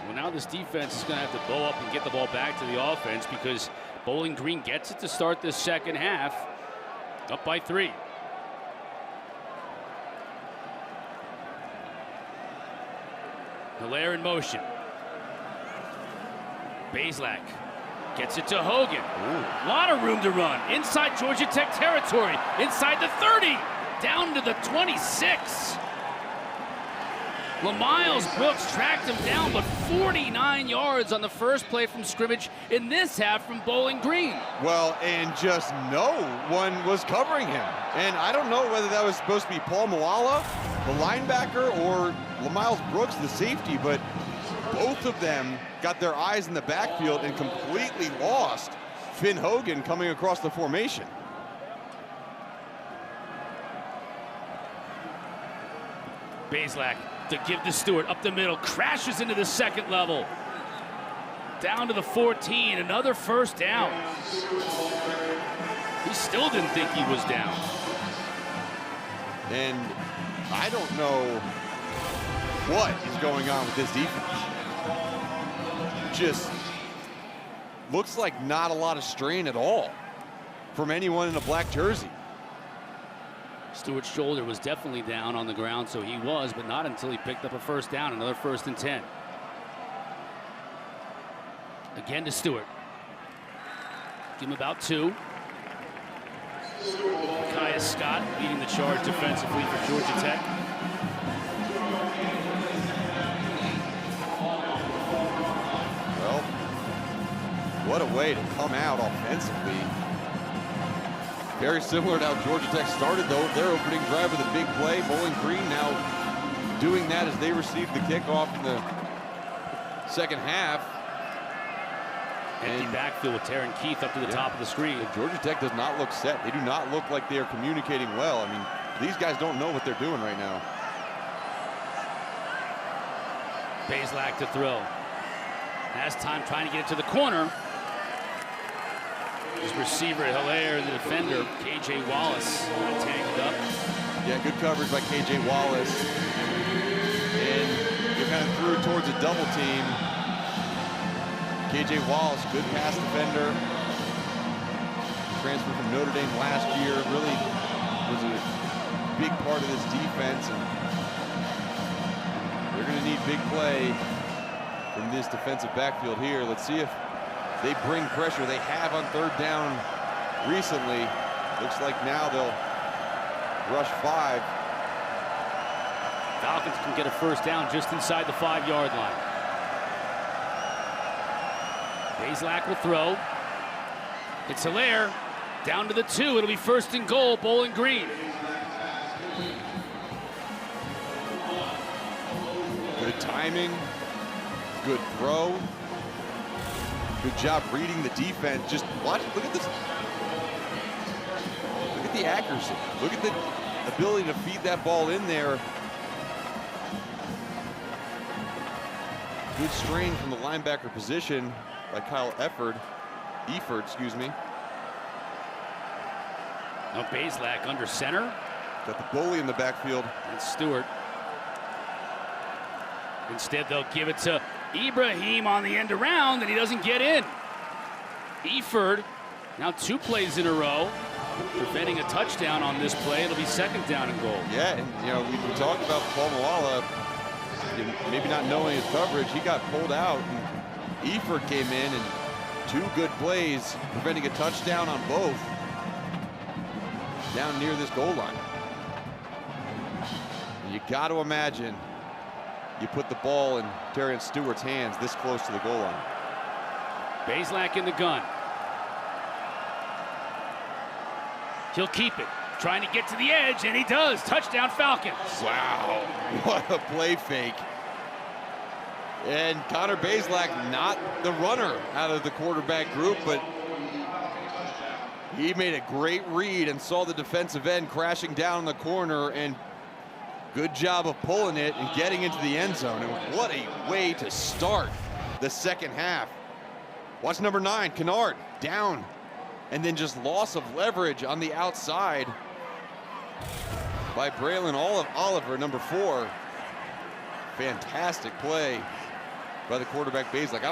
Well, now this defense is going to have to bow up and get the ball back to the offense, because Bowling Green gets it to start this second half, up by 3. Hilaire in motion. Blaylock gets it to Hogan. A lot of room to run. Inside Georgia Tech territory. Inside the 30. Down to the 26. LaMiles Brooks tracked him down, but 49 yards on the first play from scrimmage in this half from Bowling Green. Well, and just no one was covering him. And I don't know whether that was supposed to be Paul Moala, the linebacker, or LaMiles Brooks, the safety, but both of them got their eyes in the backfield and completely lost Finn Hogan coming across the formation. Blaylock to give to Stewart up the middle, crashes into the second level. Down to the 14, another first down. He still didn't think he was down. And I don't know what is going on with this defense. Just looks like not a lot of strain at all. from anyone in a black jersey. Stewart's shoulder was definitely down on the ground, so he was, but not until he picked up a first down, another 1st and 10. Again to Stewart. Give him about 2. Kaya Scott leading the charge defensively for Georgia Tech. Well, what a way to come out offensively. Very similar to how Georgia Tech started, though. Their opening drive with a big play. Bowling Green now doing that as they received the kickoff in the second half. Empty backfield with Taryn Keith up to the top of the screen. Georgia Tech does not look set. They do not look like they are communicating well. I mean, these guys don't know what they're doing right now. Blaylock to throw. Has time trying to get it to the corner. His receiver Hilaire, the defender, KJ Wallace, tangled up. Yeah, good coverage by KJ Wallace. And you kind of threw it towards a double team. KJ Wallace, good pass defender. Transferred from Notre Dame last year. Really was a big part of this defense. And they're going to need big play from this defensive backfield here. Let's see if they bring pressure. They have on 3rd down recently. Looks like now they'll rush 5. Falcons can get a first down just inside the 5-yard line. Blaylock will throw. It's Hilaire down to the 2. It'll be 1st and goal, Bowling Green. Good timing, good throw. Good job reading the defense. Just watch, look at this. Look at the accuracy. Look at the ability to feed that ball in there. Good strain from the linebacker position by Kyle Efford, excuse me. Now Blaylock under center. Got the bully in the backfield. That's Stewart. Instead, they'll give it to Ibrahim on the end around, and he doesn't get in. Efford, now 2 plays in a row, preventing a touchdown on this play. It'll be 2nd down and goal. Yeah, and you know, we talked about Paul Malala, maybe not knowing his coverage. He got pulled out, and Efford came in, and 2 good plays, preventing a touchdown on both down near this goal line. And you got to imagine you put the ball in Tarion Stewart's hands this close to the goal line. Blaylock in the gun. He'll keep it, trying to get to the edge, and he does. Touchdown Falcons. Wow, what a play fake. And Connor Blaylock, not the runner out of the quarterback group, but he made a great read and saw the defensive end crashing down in the corner, and good job of pulling it and getting into the end zone. And what a way to start the second half. Watch number 9, Kennard, down. And then just loss of leverage on the outside by Braylon Oliver, number 4. Fantastic play by the quarterback Blaylock. I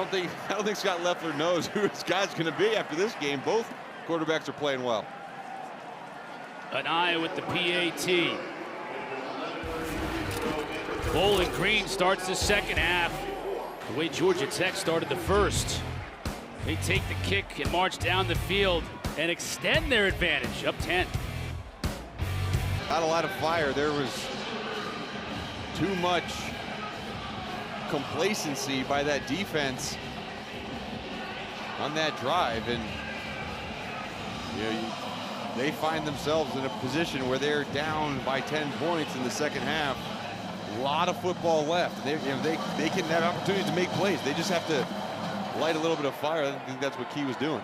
don't think Scott Loeffler knows who his guy's going to be after this game. Both quarterbacks are playing well. An eye with the PAT. Bowling Green starts the second half the way Georgia Tech started the first. They take the kick and march down the field and extend their advantage, up 10. Not a lot of fire. There was too much complacency by that defense on that drive, and you know, they find themselves in a position where they're down by 10 points in the second half. A lot of football left. They can have opportunities to make plays. They just have to light a little bit of fire. I think that's what Key was doing.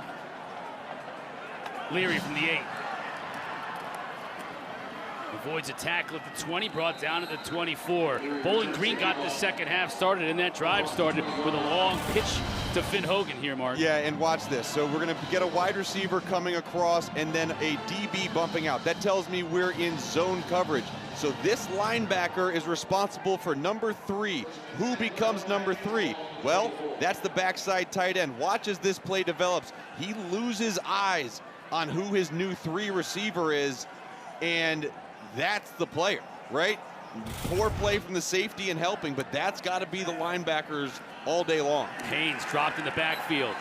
Leary from the 8. Avoids a tackle at the 20, brought down at the 24. Bowling Green got the second half started, and that drive started with a long pitch to Finn Hogan here, Mark. Yeah, and watch this. So we're going to get a wide receiver coming across and then a DB bumping out. That tells me we're in zone coverage. So this linebacker is responsible for number 3. Who becomes number 3? Well, that's the backside tight end. Watch as this play develops. He loses eyes on who his new 3 receiver is, and that's the player, right? Poor play from the safety and helping, but that's got to be the linebackers all day long. Haynes dropped in the backfield.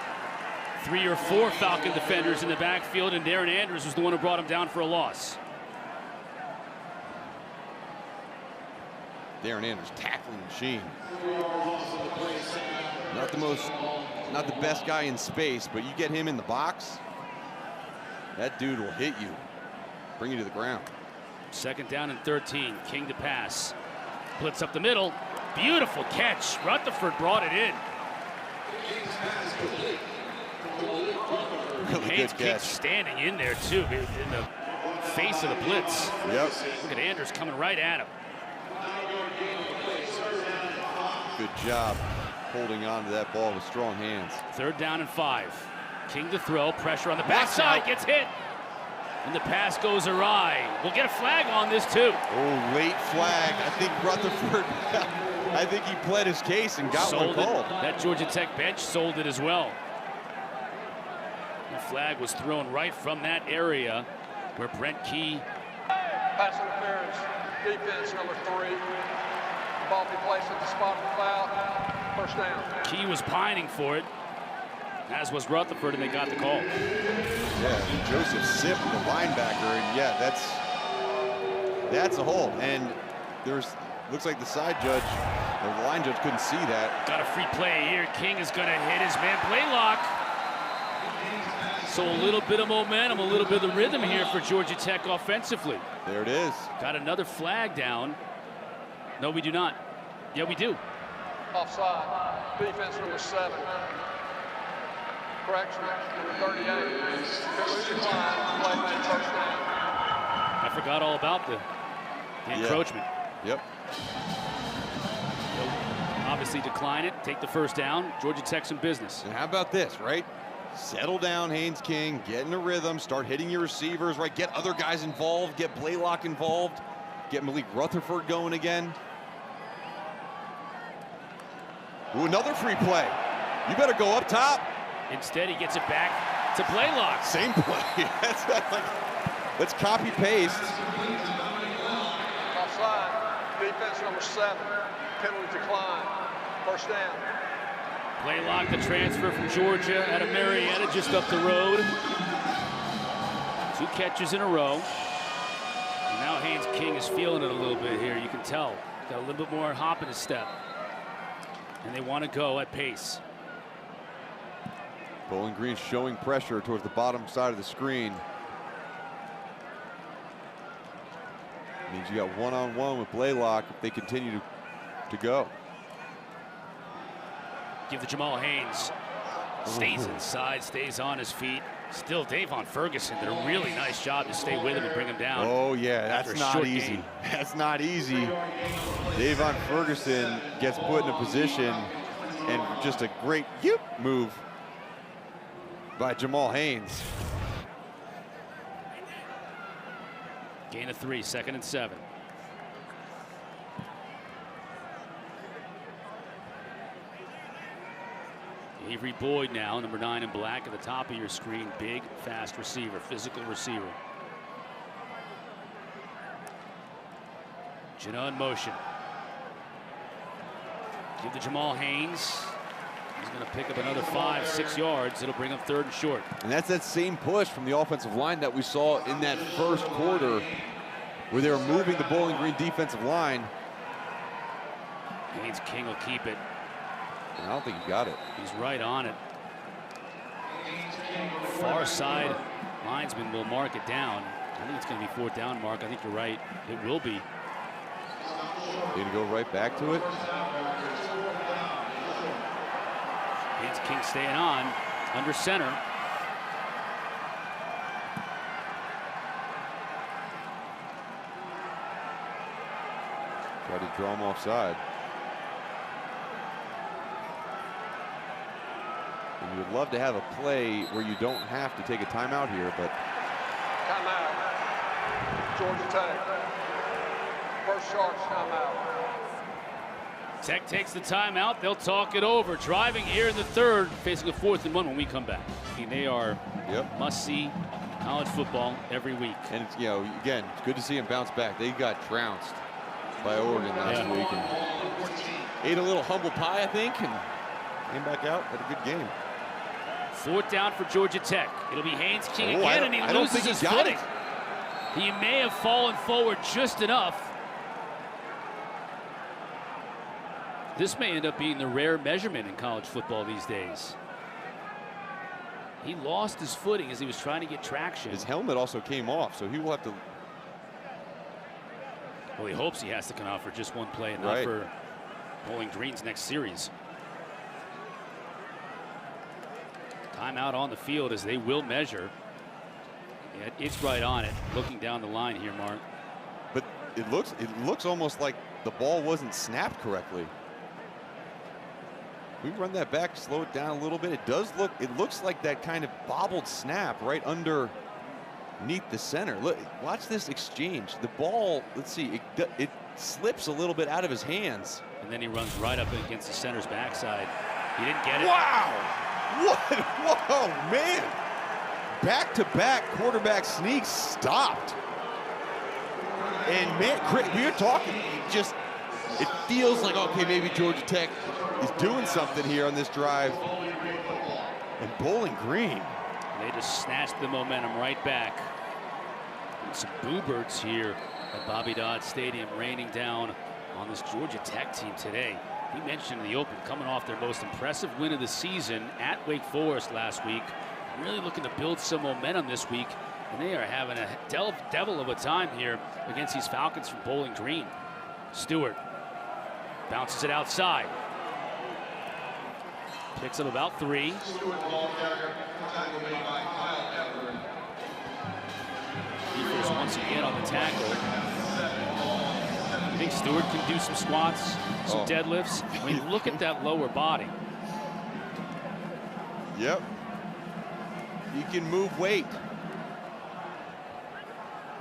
3 or 4 Falcon defenders in the backfield, and Darren Andrews was the one who brought him down for a loss. Darren Andrews, tackling machine. Not the best guy in space, but you get him in the box, that dude will hit you, bring you to the ground. 2nd down and 13. King to pass. Blitz up the middle. Beautiful catch. Rutherford brought it in. Really Haynes good King catch. standing in there too, in the face of the blitz. Yep. Look at Andrews coming right at him. Good job holding on to that ball with strong hands. 3rd down and 5. King to throw. Pressure on the backside. Gets hit. And the pass goes awry. We'll get a flag on this too. Oh, late flag. I think Rutherford, I think he pled his case and got one called. That Georgia Tech bench sold it as well. The flag was thrown right from that area where Brent Key. Pass interference, defense number 3. The ball be placed at the spot of the foul. First down. Key was pining for it, as was Rutherford, and they got the call. Yeah, Joseph Sipp, the linebacker, and yeah, that's a hold. And looks like the side judge, or the line judge, couldn't see that. Got a free play here. King is going to hit his man Blaylock. So a little bit of momentum, a little bit of rhythm here for Georgia Tech offensively. There it is. Got another flag down. No, we do not. Yeah, we do. Offside. Defense number 7. Correction, number 38. Penalty decline. Play made first down. I forgot all about the encroachment. Yep. They'll obviously decline it, take the first down. Georgia Tech's in business. And how about this, right? Settle down, Haynes King, get in a rhythm, start hitting your receivers, right? Get other guys involved, get Blaylock involved, get Malik Rutherford going again. Ooh, another free play. You better go up top. Instead, he gets it back to Blaylock. Same play. Let's copy paste. Offside. Defense number 7. Penalty decline. First down. Blaylock, the transfer from Georgia out of Marietta, just up the road. 2 catches in a row. And now Haynes King is feeling it a little bit here. You can tell. Got a little bit more hop in his step. And they want to go at pace. Bowling Green showing pressure towards the bottom side of the screen. Means you got one-on-one with Blaylock if they continue to go. Give the Jamal Haynes. Stays inside, stays on his feet. Still Davon Ferguson did a really nice job to stay with him and bring him down. Oh yeah, that's not easy. Game. That's not easy. Davon Ferguson gets put in a position, and just a great move by Jamal Haynes. Gain of 3, 2nd and 7. Avery Boyd now, number 9 in black at the top of your screen. Big, fast receiver, physical receiver. Jenna in motion. Give to Jamal Haynes. He's going to pick up another 5-6 yards. It'll bring up 3rd and short. And that's that same push from the offensive line that we saw in that first quarter, where they were moving the Bowling Green defensive line. Haynes King will keep it. I don't think he got it. He's right on it. Far side linesman will mark it down. I think it's going to be 4th down, Mark. I think you're right. It will be. They're going to go right back to it. Haynes King staying on under center. Try to draw him offside. And you would love to have a play where you don't have to take a timeout here, but. Timeout. Georgia Tech. First Sharks timeout. Tech takes the timeout. They'll talk it over. Driving here in the 3rd, facing a 4th and 1 when we come back. I mean, they are must-see College football every week. And it's, you know, again, it's good to see him bounce back. They got trounced by Oregon last week and ate a little humble pie, I think, and came back out, had a good game. 4th down for Georgia Tech. It'll be Haynes King again, and he loses his footing. He may have fallen forward just enough. This may end up being the rare measurement in college football these days. He lost his footing as he was trying to get traction. His helmet also came off, so he will have to. Well, he hopes he has to come out for just one play and not for Bowling Green's next series. Timeout on the field as they will measure. Yeah, it's right on it. Looking down the line here, Mark. But it looks almost like the ball wasn't snapped correctly. We run that back, slow it down a little bit. It looks like that kind of bobbled snap right underneath the center. Look, watch this exchange. The ball, let's see, it slips a little bit out of his hands. And then he runs right up against the center's backside. He didn't get it. Wow! What? Whoa, man! Back-to-back quarterback sneaks stopped. And man, we were talking, it feels like, okay, maybe Georgia Tech is doing something here on this drive. And Bowling Green. They just snatched the momentum right back. And some boo-birds here at Bobby Dodd Stadium raining down on this Georgia Tech team today. We mentioned in the open, coming off their most impressive win of the season at Wake Forest last week. Really looking to build some momentum this week. And they are having a devil of a time here against these Falcons from Bowling Green. Stewart bounces it outside. Picks up about 3. Defense once again on the tackle. I think Stewart can do some squats, some deadlifts. I mean, look at that lower body. Yep. He can move weight.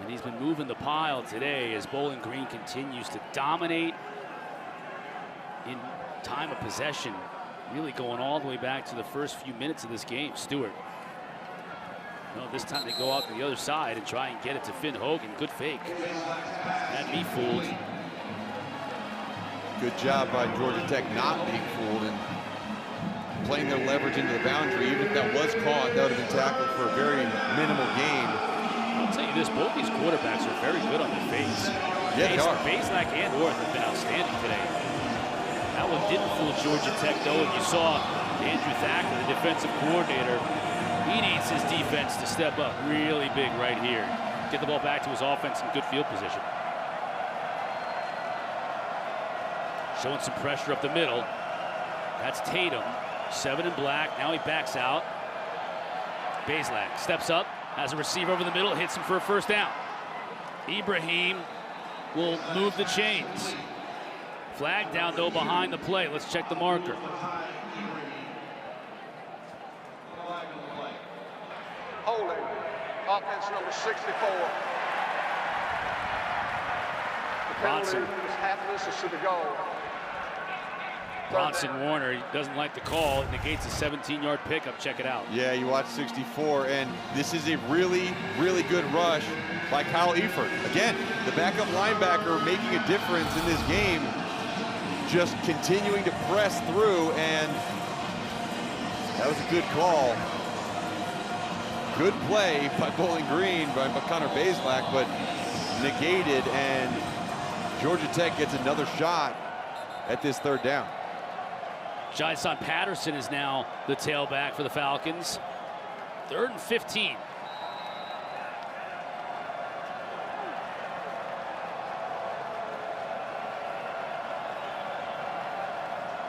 And he's been moving the pile today as Bowling Green continues to dominate in time of possession, really going all the way back to the first few minutes of this game. Stewart. No, this time they go out to the other side and try and get it to Finn Hogan. Good fake. Had me fooled. Good job by Georgia Tech not being fooled and playing their leverage into the boundary. Even if that was caught, that would have been tackled for a very minimal gain. I'll tell you this, both these quarterbacks are very good on their face. Yeah, they are. Blaylock and Orth have been outstanding today. That one didn't fool Georgia Tech, though, and you saw Andrew Thacker, the defensive coordinator. He needs his defense to step up really big right here. Get the ball back to his offense in good field position. Showing some pressure up the middle. That's Tatum. 7 in black. Now he backs out. Blaylock steps up, has a receiver over the middle, hits him for a first down. Ibrahim will move the chains. Flag down, though, behind the play. Let's check the marker. Holding, offense number 64. The penalty is half distance to the goal. Bronson Warner, he doesn't like the call. It negates a 17-yard pickup. Check it out. Yeah, you watch 64, and this is a really, really good rush by Kyle Eifert. Again, the backup linebacker making a difference in this game, just continuing to press through, and that was a good call. Good play by Bowling Green, by Connor Blaylock, but negated, and Georgia Tech gets another shot at this 3rd down. Jason Patterson is now the tailback for the Falcons. 3rd and 15.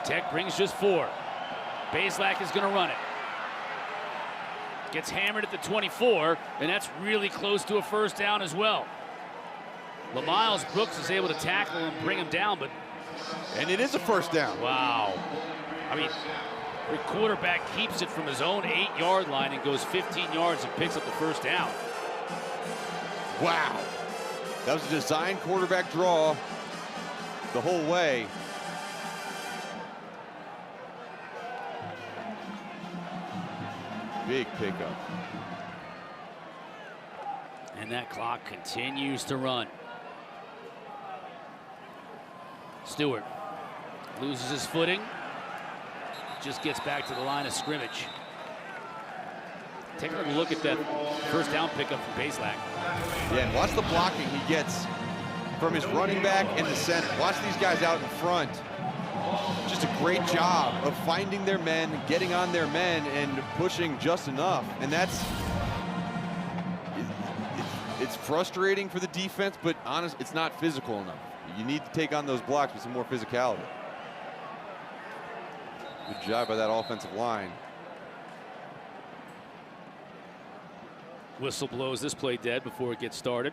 Tech brings just 4. Blaylock is going to run it. Gets hammered at the 24, and that's really close to a first down as well. LaMiles Brooks is able to tackle and bring him down, but... And it is a first down. Wow. I mean, the quarterback keeps it from his own 8-yard line and goes 15 yards and picks up the first down. Wow. That was a design quarterback draw the whole way. Big pickup. And that clock continues to run. Stewart loses his footing. Just gets back to the line of scrimmage. Take a look at that first down pickup from Blaylock. Yeah, and watch the blocking he gets from his running back and the center. Watch these guys out in front. Just a great job of finding their men, getting on their men, and pushing just enough. And that's, it's frustrating for the defense, but honest, it's not physical enough. You need to take on those blocks with some more physicality. Good job by that offensive line. Whistle blows this play dead before it gets started.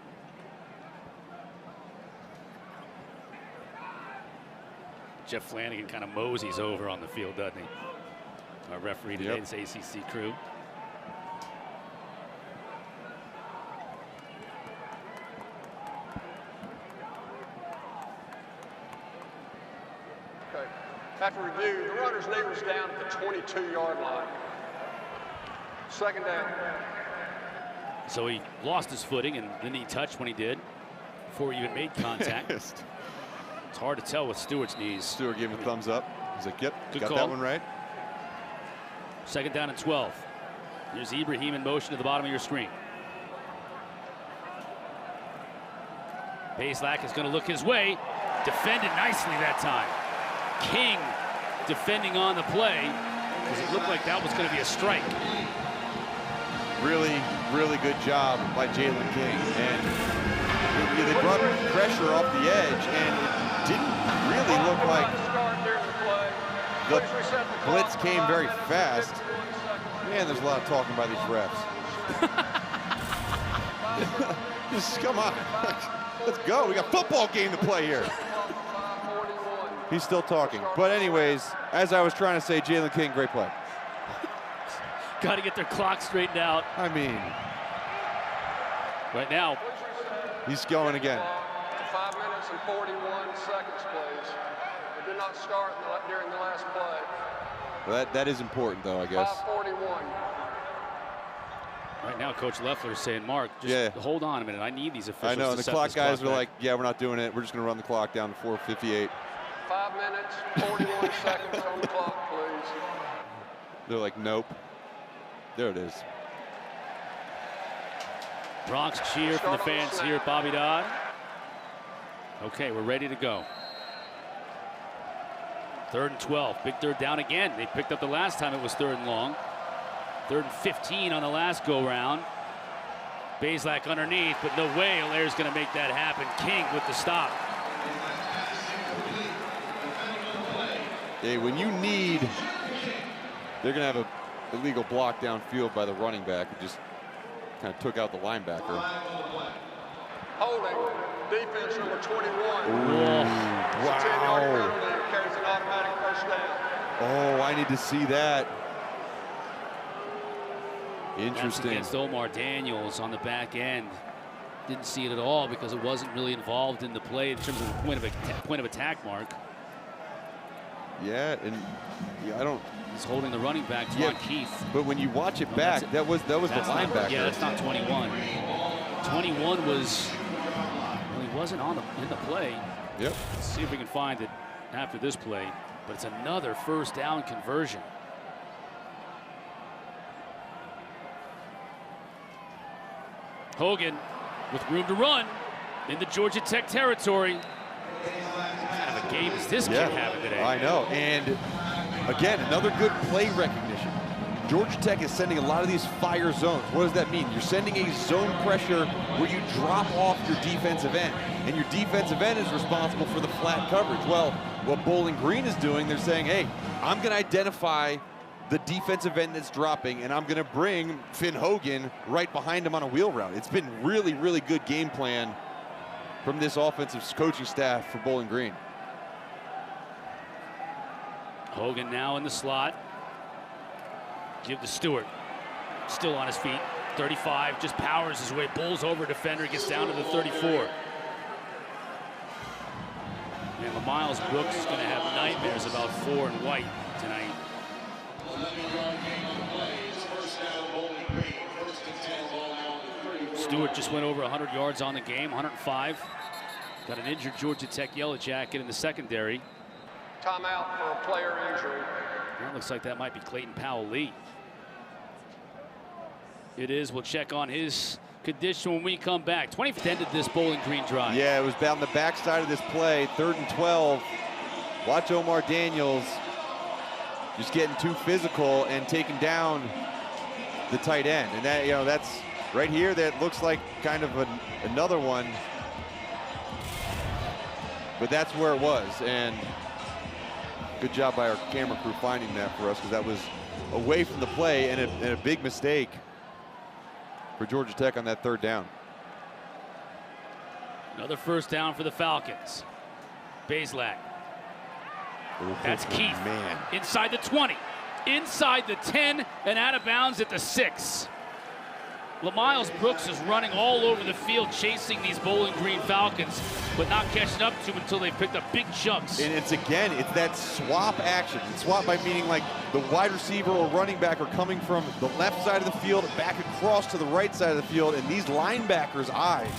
Jeff Flanagan kind of moseys over on the field, doesn't he? Our referee today, this ACC crew. Okay. After review, the runner's knee was down at the 22-yard line. Second down. So he lost his footing, and the knee touched when he did, before he even made contact. It's hard to tell with Stewart's knees. Stewart gave him a thumbs up. He's like, yep, good got call. that one right. Second down and 12. Here's Ibrahim in motion to the bottom of your screen. Blaylock is going to look his way. Defended nicely that time. King defending on the play, because it looked like that was going to be a strike. Really, really good job by Jalen King. And they brought pressure off the edge, and it didn't really look like the blitz came very fast. Man, there's a lot of talking by these refs. Just come on. Let's go. We got a football game to play here. He's still talking. But anyways, as I was trying to say, Jalen King, great play. Got to get their clock straightened out. I mean, right now, he's going again. 5 minutes and 41 seconds, please. It did not start during the last play. Well, that is important, though, I guess. 5:41. right now, Coach Leffler is saying, Mark, just hold on a minute. I need these officials. I know, and to the set clock this guys clock were back. like, yeah, we're not doing it. We're just going to run the clock down to 4:58. 5 minutes, 41 seconds on the clock, please. They're like, nope. There it is. Bronx cheer from the fans here at Bobby Dodd. Okay, we're ready to go. 3rd and 12, big third down again. They picked up the last time it was 3rd and long. 3rd and 15 on the last go round. Blaylock underneath, but no way Allaire's going to make that happen. King with the stop. Hey, when you need, they're going to have a illegal block downfield by the running back who just kind of took out the linebacker. Holding, defense number 21. Wow. 10-yard penalty, carries an automatic first down. Oh, I need to see that. That's Interesting. against Omar Daniels on the back end. Didn't see it at all because it wasn't really involved in the play in terms of the point of attack mark. Yeah, and I don't. He's holding the running back, Twan Keith. But when you watch it back, that was the linebacker. Yeah, that's not 21. 21 was, well, he wasn't in the play. Yep. Let's see if we can find it after this play. But it's another first down conversion. Hogan with room to run into Georgia Tech territory. What kind of a game is this kid having today? I know. And again, another good play recognition. Georgia Tech is sending a lot of these fire zones. What does that mean? You're sending a zone pressure where you drop off your defensive end, and your defensive end is responsible for the flat coverage. Well, what Bowling Green is doing, they're saying, hey, I'm going to identify the defensive end that's dropping, and I'm going to bring Finn Hogan right behind him on a wheel route. It's been really, really good game plan from this offensive coaching staff for Bowling Green. Hogan now in the slot. Give to Stewart. Still on his feet. 35, just powers his way, bowls over a defender, gets down to the 34. And Miles Brooks is going to have nightmares about 4 and white tonight. Stewart just went over 100 yards on the game, 105. Got an injured Georgia Tech Yellow Jacket in the secondary. Timeout for a player injury. That looks like that might be Clayton Powell-Lee. It is. We'll check on his condition when we come back. 20th ended this Bowling Green drive. Yeah, it was down the backside of this play, 3rd and 12. Watch Omar Daniels just getting too physical and taking down the tight end. And that, that's right here. That looks like kind of another one. But that's where it was. And good job by our camera crew finding that for us, because that was away from the play and a big mistake for Georgia Tech on that 3rd down. Another first down for the Falcons. Blaylock. That's Keith. Man. Inside the 20, inside the 10, and out of bounds at the 6. LaMiles Brooks is running all over the field chasing these Bowling Green Falcons, but not catching up to them until they picked up big chunks. And it's that swap action. Swap by meaning like the wide receiver or running back are coming from the left side of the field back across to the right side of the field, and these linebackers' eyes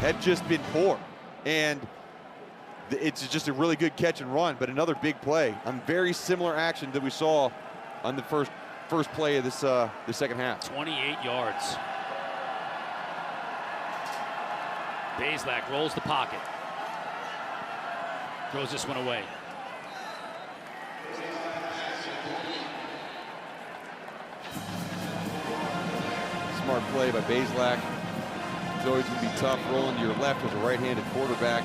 have just been poor. And it's just a really good catch and run, but another big play on very similar action that we saw on the first play of this the second half. 28 yards. Blaylock rolls the pocket. Throws this one away. Smart play by Blaylock. It's always going to be tough rolling to your left as a right-handed quarterback.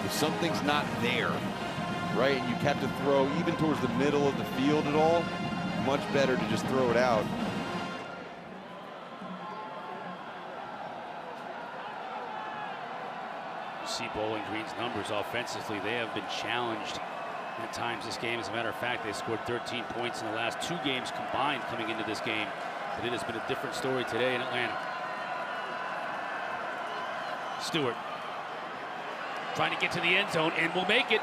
If something's not there, right, and you have to throw even towards the middle of the field at all, much better to just throw it out. You see Bowling Green's numbers offensively. They have been challenged at times this game. As a matter of fact, they scored 13 points in the last 2 games combined coming into this game. But it has been a different story today in Atlanta. Stewart trying to get to the end zone and will make it.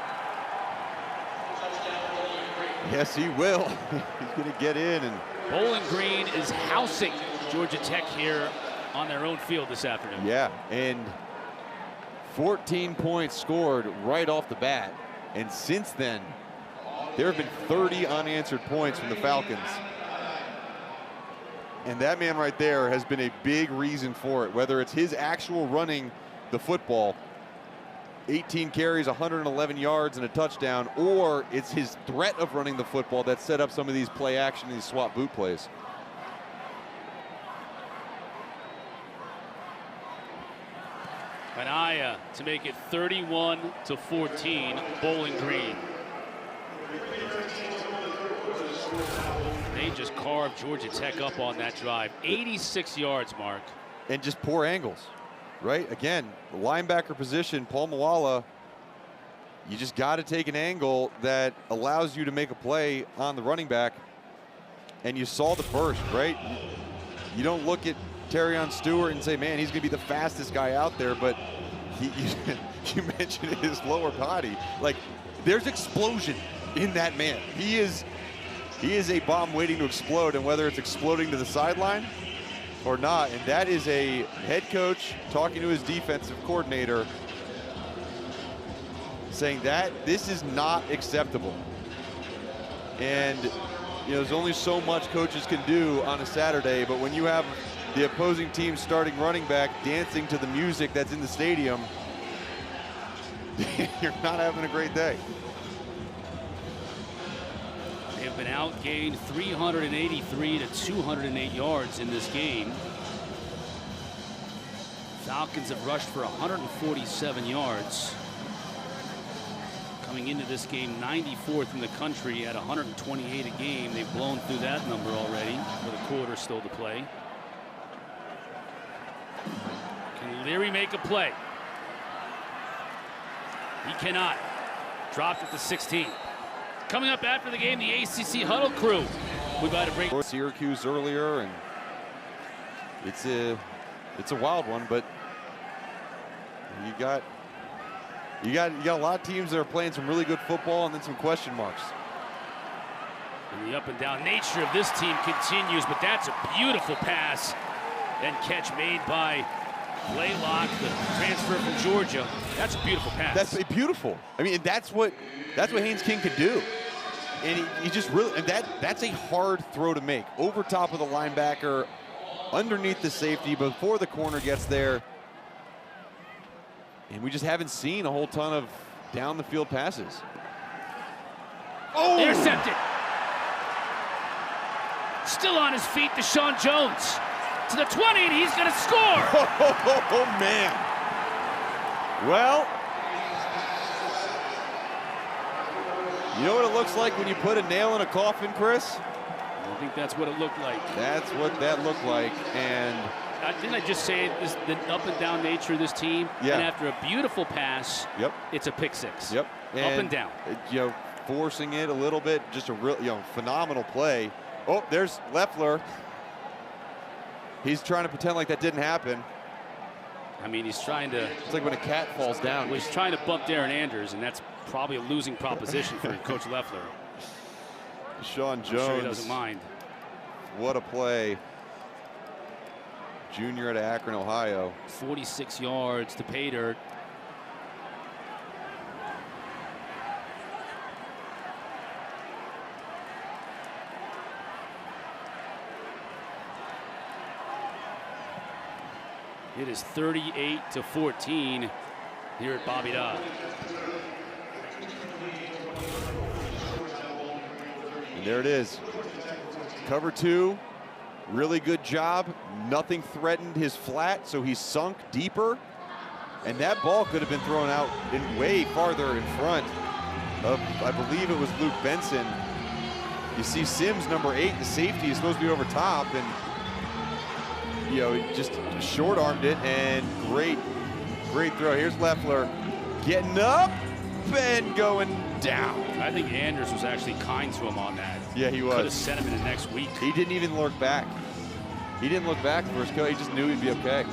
Yes, he will. He's going to get in. And Bowling Green is housing Georgia Tech here on their own field this afternoon. yeah, and 14 points scored right off the bat. And since then, there have been 30 unanswered points from the Falcons. And that man right there has been a big reason for it, whether it's his actual running the football, 18 carries, 111 yards, and a touchdown, or it's his threat of running the football that set up some of these play action, these swap boot plays. Anaya to make it 31-14, Bowling Green. They just carved Georgia Tech up on that drive. 86 yards, Mark. And just poor angles, right? Again, the linebacker position, Paul Moala, you just got to take an angle that allows you to make a play on the running back. And you saw the burst, right? You don't look at Tarion Stewart and say, man, he's going to be the fastest guy out there, but you mentioned his lower body. Like, there's explosion in that man. He is a bomb waiting to explode, and whether it's exploding to the sideline or not, and that is a head coach talking to his defensive coordinator saying that this is not acceptable. And there's only so much coaches can do on a Saturday, but when you have the opposing team starting running back dancing to the music that's in the stadium, you're not having a great day. They have been outgained 383 to 208 yards in this game. Falcons have rushed for 147 yards. Coming into this game, 94th in the country at 128 a game. They've blown through that number already with a quarter still to play. Can Leary make a play? He cannot. Dropped at the 16. Coming up after the game, the ACC huddle crew. We got to break. Syracuse earlier, and it's a wild one, but you got a lot of teams that are playing some really good football and then some question marks. And the up and down nature of this team continues, but that's a beautiful pass And catch made by Blaylock, the transfer from Georgia. That's a beautiful pass. That's beautiful. I mean, that's what Haynes King could do. And he just really, and that's a hard throw to make. Over top of the linebacker, underneath the safety, before the corner gets there. And we just haven't seen a whole ton of down the field passes. Oh! Intercepted. Still on his feet, Deshaun Jones. To the 20, and he's going to score. Oh, man. Well, you know what it looks like when you put a nail in a coffin, Chris? I think that's what it looked like. That's what that looked like. And didn't I just say this, the up and down nature of this team? Yeah. And after a beautiful pass, yep, it's a pick six. Yep. Up and down. You know, forcing it a little bit, just a real, phenomenal play. Oh, there's Leffler. He's trying to pretend like that didn't happen. I mean, he's trying to. It's like when a cat falls down. Well, he's trying to bump Darren Anders, and that's probably a losing proposition for Coach Leffler. Sean Jones. I'm sure he doesn't mind. What a play. Junior out of Akron, Ohio. 46 yards to pay dirt. It is 38-14 here at Bobby Dodd. And there it is. Cover two, really good job. Nothing threatened his flat, so he sunk deeper. And that ball could have been thrown out in way farther in front of, I believe it was Luke Benson. You see Sims, number 8, the safety, is supposed to be over top, and just short-armed it, and great throw. Here's Leffler getting up and going down. I think Anders was actually kind to him on that. Yeah, he was. Could have sent him in the next week. He didn't even look back. He didn't look back for his coach. He just knew he'd be okay.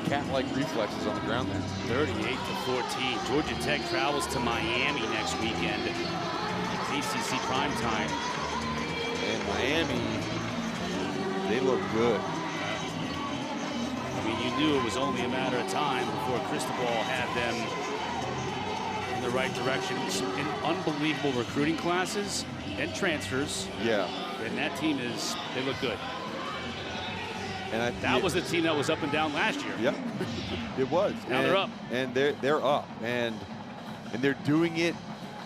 Cat-like reflexes on the ground there. 38-14. Georgia Tech travels to Miami next weekend. ACC primetime. And Miami, they look good. I mean, you knew it was only a matter of time before Cristobal had them in the right direction. In unbelievable recruiting classes and transfers. Yeah. And that team they look good. And that was the team that was up and down last year. Yep, it was. Now they're up. And they're up. And they're doing it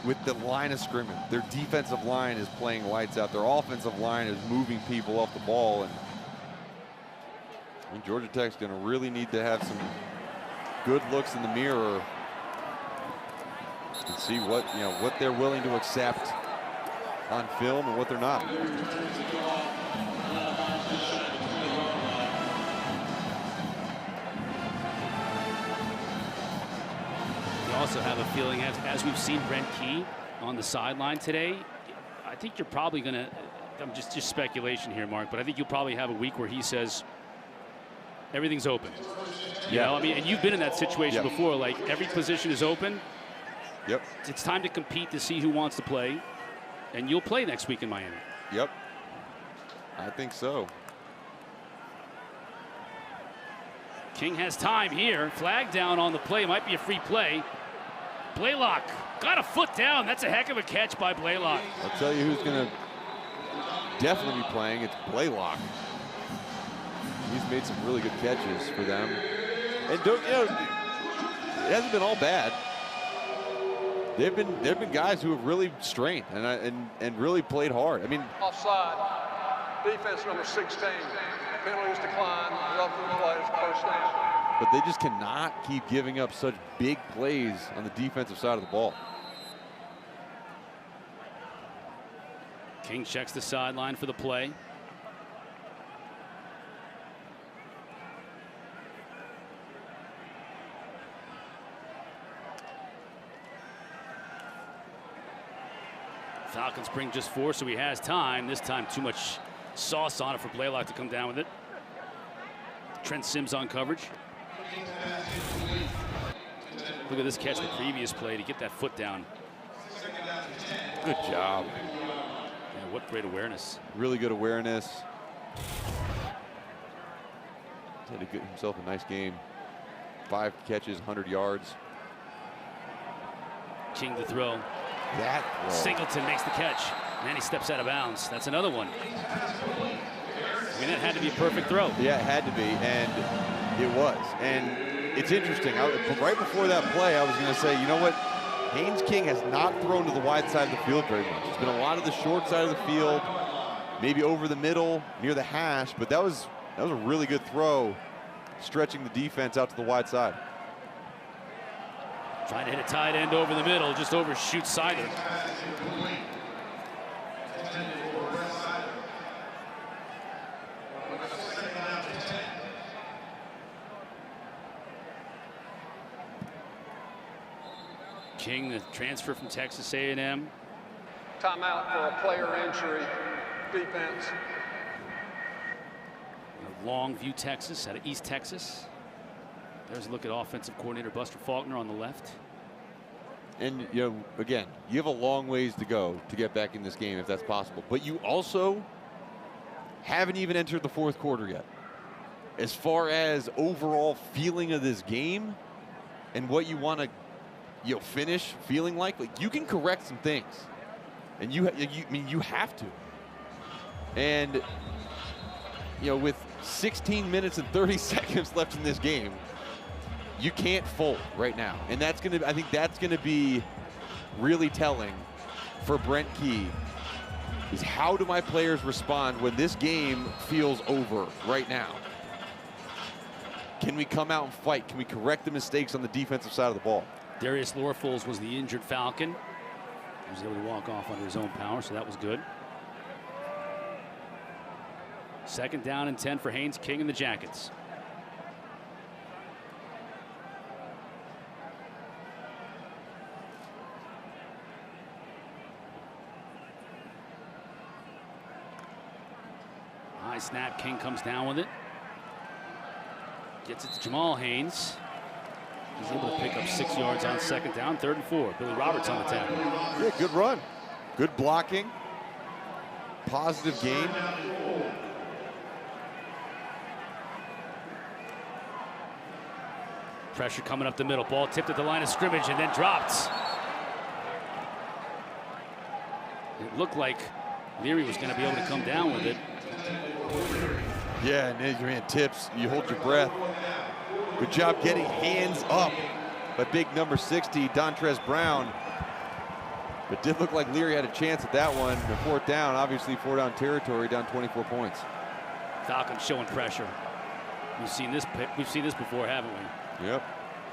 with the line of scrimmage. Their defensive line is playing lights out. Their offensive line is moving people off the ball. And Georgia Tech's going to really need to have some good looks in the mirror and see what they're willing to accept on film and what they're not. You also have a feeling, as we've seen Brent Key on the sideline today, I think you're probably going to, I'm just speculation here, Mark, but I think you'll probably have a week where he says, everything's open. You know, I mean, and you've been in that situation before. Like, every position is open. Yep. It's time to compete to see who wants to play, and you'll play next week in Miami. Yep. I think so. King has time here. Flag down on the play. Might be a free play. Blaylock got a foot down. That's a heck of a catch by Blaylock. I'll tell you who's going to definitely be playing. It's Blaylock. He's made some really good catches for them. And it hasn't been all bad. There've been guys who have really strained and really played hard. I mean, offside. Defense number 16. Penalties decline. Roughing plays. First down. But they just cannot keep giving up such big plays on the defensive side of the ball. King checks the sideline for the play. Falcons bring just 4, so he has time. This time too much sauce on it for Blaylock to come down with it. Trent Sims on coverage. Look at this catch, the previous play, to get that foot down. Good job. Yeah, what great awareness. Really good awareness. Had to get himself a nice game. 5 catches, 100 yards. King to throw. That throw. Singleton makes the catch. And then he steps out of bounds. That's another one. I mean, that had to be a perfect throw. Yeah, it had to be, and it was. And it's interesting. Right before that play, I was going to say, you know what? Haynes King has not thrown to the wide side of the field very much. It's been a lot of the short side of the field, maybe over the middle, near the hash, but that was a really good throw, stretching the defense out to the wide side. Trying to hit a tight end over the middle, just overshoots Sider. King, the transfer from Texas A&M. Timeout for a player injury. Defense. Longview, Texas, out of East Texas. There's a look at offensive coordinator Buster Faulkner on the left. And, you know, again, you have a long ways to go to get back in this game if that's possible. But you also haven't even entered the fourth quarter yet. As far as overall feeling of this game and what you want to, you know, finish feeling like you can correct some things. And you have to. And, you know, with 16 minutes and 30 seconds left in this game, you can't fold right now. And that's going to, I think that's going to be really telling for Brent Key, is how do my players respond when this game feels over right now? Can we come out and fight? Can we correct the mistakes on the defensive side of the ball? Darius Lorfols was the injured Falcon. He was able to walk off under his own power, so that was good. 2nd down and 10 for Haynes King and the Jackets. High snap, King comes down with it. Gets it to Jamal Haynes. He's able to pick up 6 yards on 2nd down, 3rd and 4. Billy Roberts on the tackle. Yeah, good run. Good blocking. Positive game. Pressure coming up the middle. Ball tipped at the line of scrimmage and then dropped. It looked like Leary was going to be able to come down with it. Yeah, and as your hand tips, you hold your breath. Good job getting hands up by big number 60, Dontrez Brown. But did look like Leary had a chance at that one. The 4th down, obviously 4-down territory, down 24 points. Falcons showing pressure. We've seen this before, haven't we? Yep.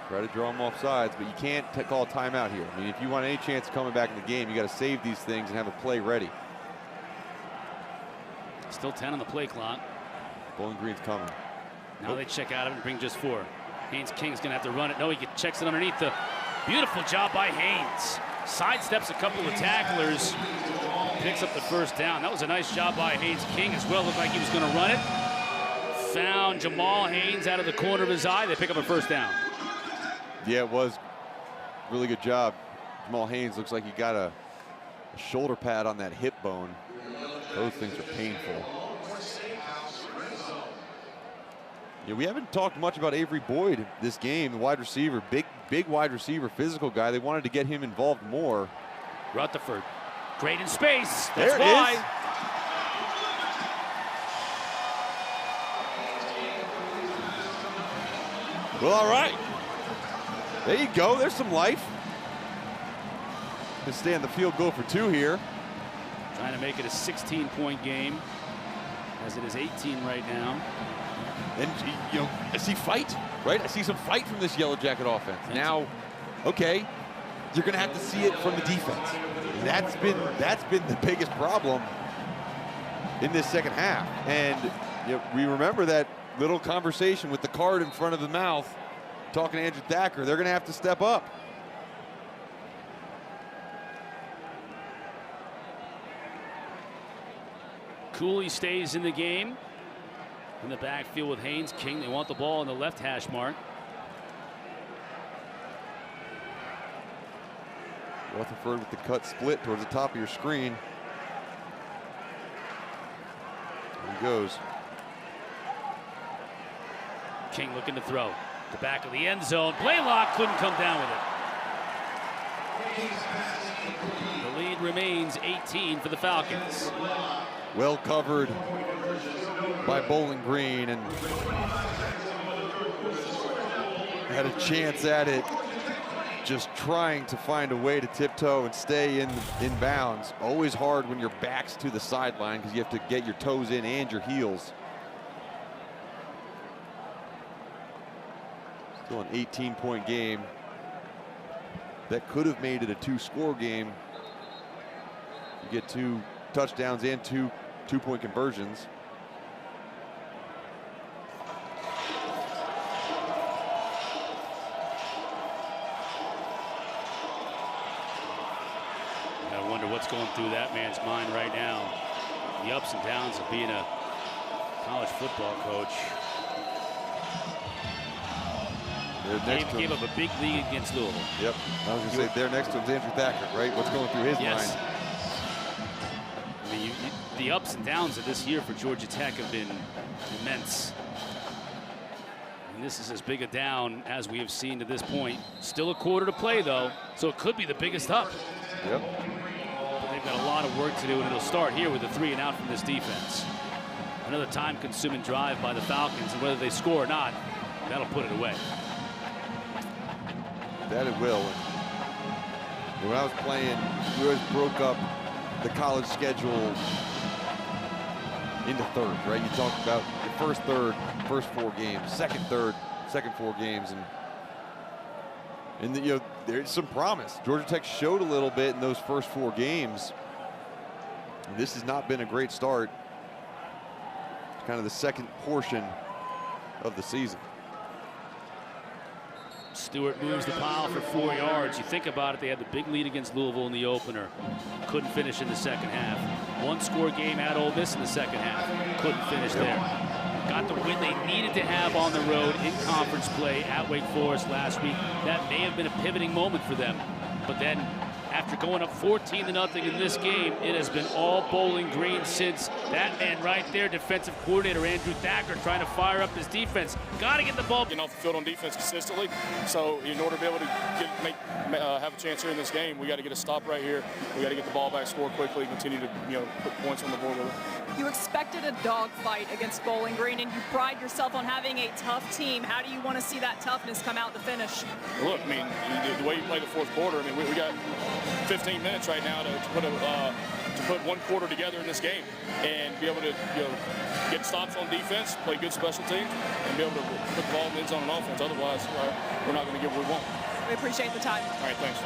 Try to draw them off sides, but you can't call a timeout here. I mean, if you want any chance of coming back in the game, you got to save these things and have a play ready. Still 10 on the play clock. Bowling Green's coming. Now they check out of it and bring just 4. Haynes King's going to have to run it. No, he checks it underneath. The beautiful job by Haynes. Sidesteps a couple of tacklers. Picks up the 1st down. That was a nice job by Haynes King as well. Looked like he was going to run it. Found Jamal Haynes out of the corner of his eye. They pick up a 1st down. Yeah, it was really good job. Jamal Haynes looks like he got a shoulder pad on that hip bone. Those things are painful. Yeah, we haven't talked much about Avery Boyd this game, the wide receiver, big wide receiver, physical guy. They wanted to get him involved more. Rutherford, great in space. That's there it why. Is. Well, all right. There you go. There's some life. Gonna stay on the field, go for 2 here. Trying to make it a 16-point game, as it is 18 right now. And, you know, I see fight, right? I see some fight from this Yellow Jacket offense. Now, okay, you're going to have to see it from the defense. That's been the biggest problem in this 2nd half. And you know, we remember that little conversation with the card in front of the mouth, talking to Andrew Thacker. They're going to have to step up. Cooley stays in the game. In the backfield with Haynes King. They want the ball in the left hash mark. Rutherford with the cut split towards the top of your screen. There he goes. King looking to throw. The back of the end zone. Blaylock couldn't come down with it. The lead remains 18 for the Falcons. Well covered by Bowling Green, and had a chance at it, just trying to find a way to tiptoe and stay in bounds. Always hard when your back's to the sideline because you have to get your toes in and your heels. Still an 18-point game. That could have made it a 2-score game. You get 2 touchdowns and 2 two-point conversions. I wonder what's going through that man's mind right now. The ups and downs of being a college football coach. Gave up a big lead against Louisville. Yep. I was going to say, there next to him is Andrew Thacker, right? What's going through his mind? I mean, the ups and downs of this year for Georgia Tech have been immense. And this is as big a down as we have seen to this point. Still a quarter to play, though, so it could be the biggest up. Yep. But they've got a lot of work to do, and it'll start here with a 3-and-out from this defense. Another time-consuming drive by the Falcons, and whether they score or not, that'll put it away. That it will. And when I was playing, we always broke up the college schedule into thirds, right? You talked about your first third, first 4 games, second third, second 4 games, and you know, there's some promise. Georgia Tech showed a little bit in those first 4 games. And this has not been a great start. Kind of the second portion of the season. Stewart moves the pile for 4 yards. You think about it, they had the big lead against Louisville in the opener. Couldn't finish in the second half. 1-score game at Ole Miss in the second half. Couldn't finish there. Got the win they needed to have on the road in conference play at Wake Forest last week. That may have been a pivoting moment for them. But then, after going up 14-0 in this game, it has been all Bowling Green since. That man right there, defensive coordinator Andrew Thacker, trying to fire up his defense. Got to get the ball. Getting off the field on defense consistently. So in order to be able to have a chance here in this game, we got to get a stop right here. We got to get the ball back, score quickly, continue to put points on the board with it. You expected a dogfight against Bowling Green, and you pride yourself on having a tough team. How do you want to see that toughness come out in the finish? Look, I mean, the way you play the fourth quarter, I mean, we got 15 minutes right now to put one quarter together in this game and be able to get stops on defense, play good special teams, and be able to put the ball in the end zone on offense. Otherwise, we're not going to get what we want. We appreciate the time. All right, thanks.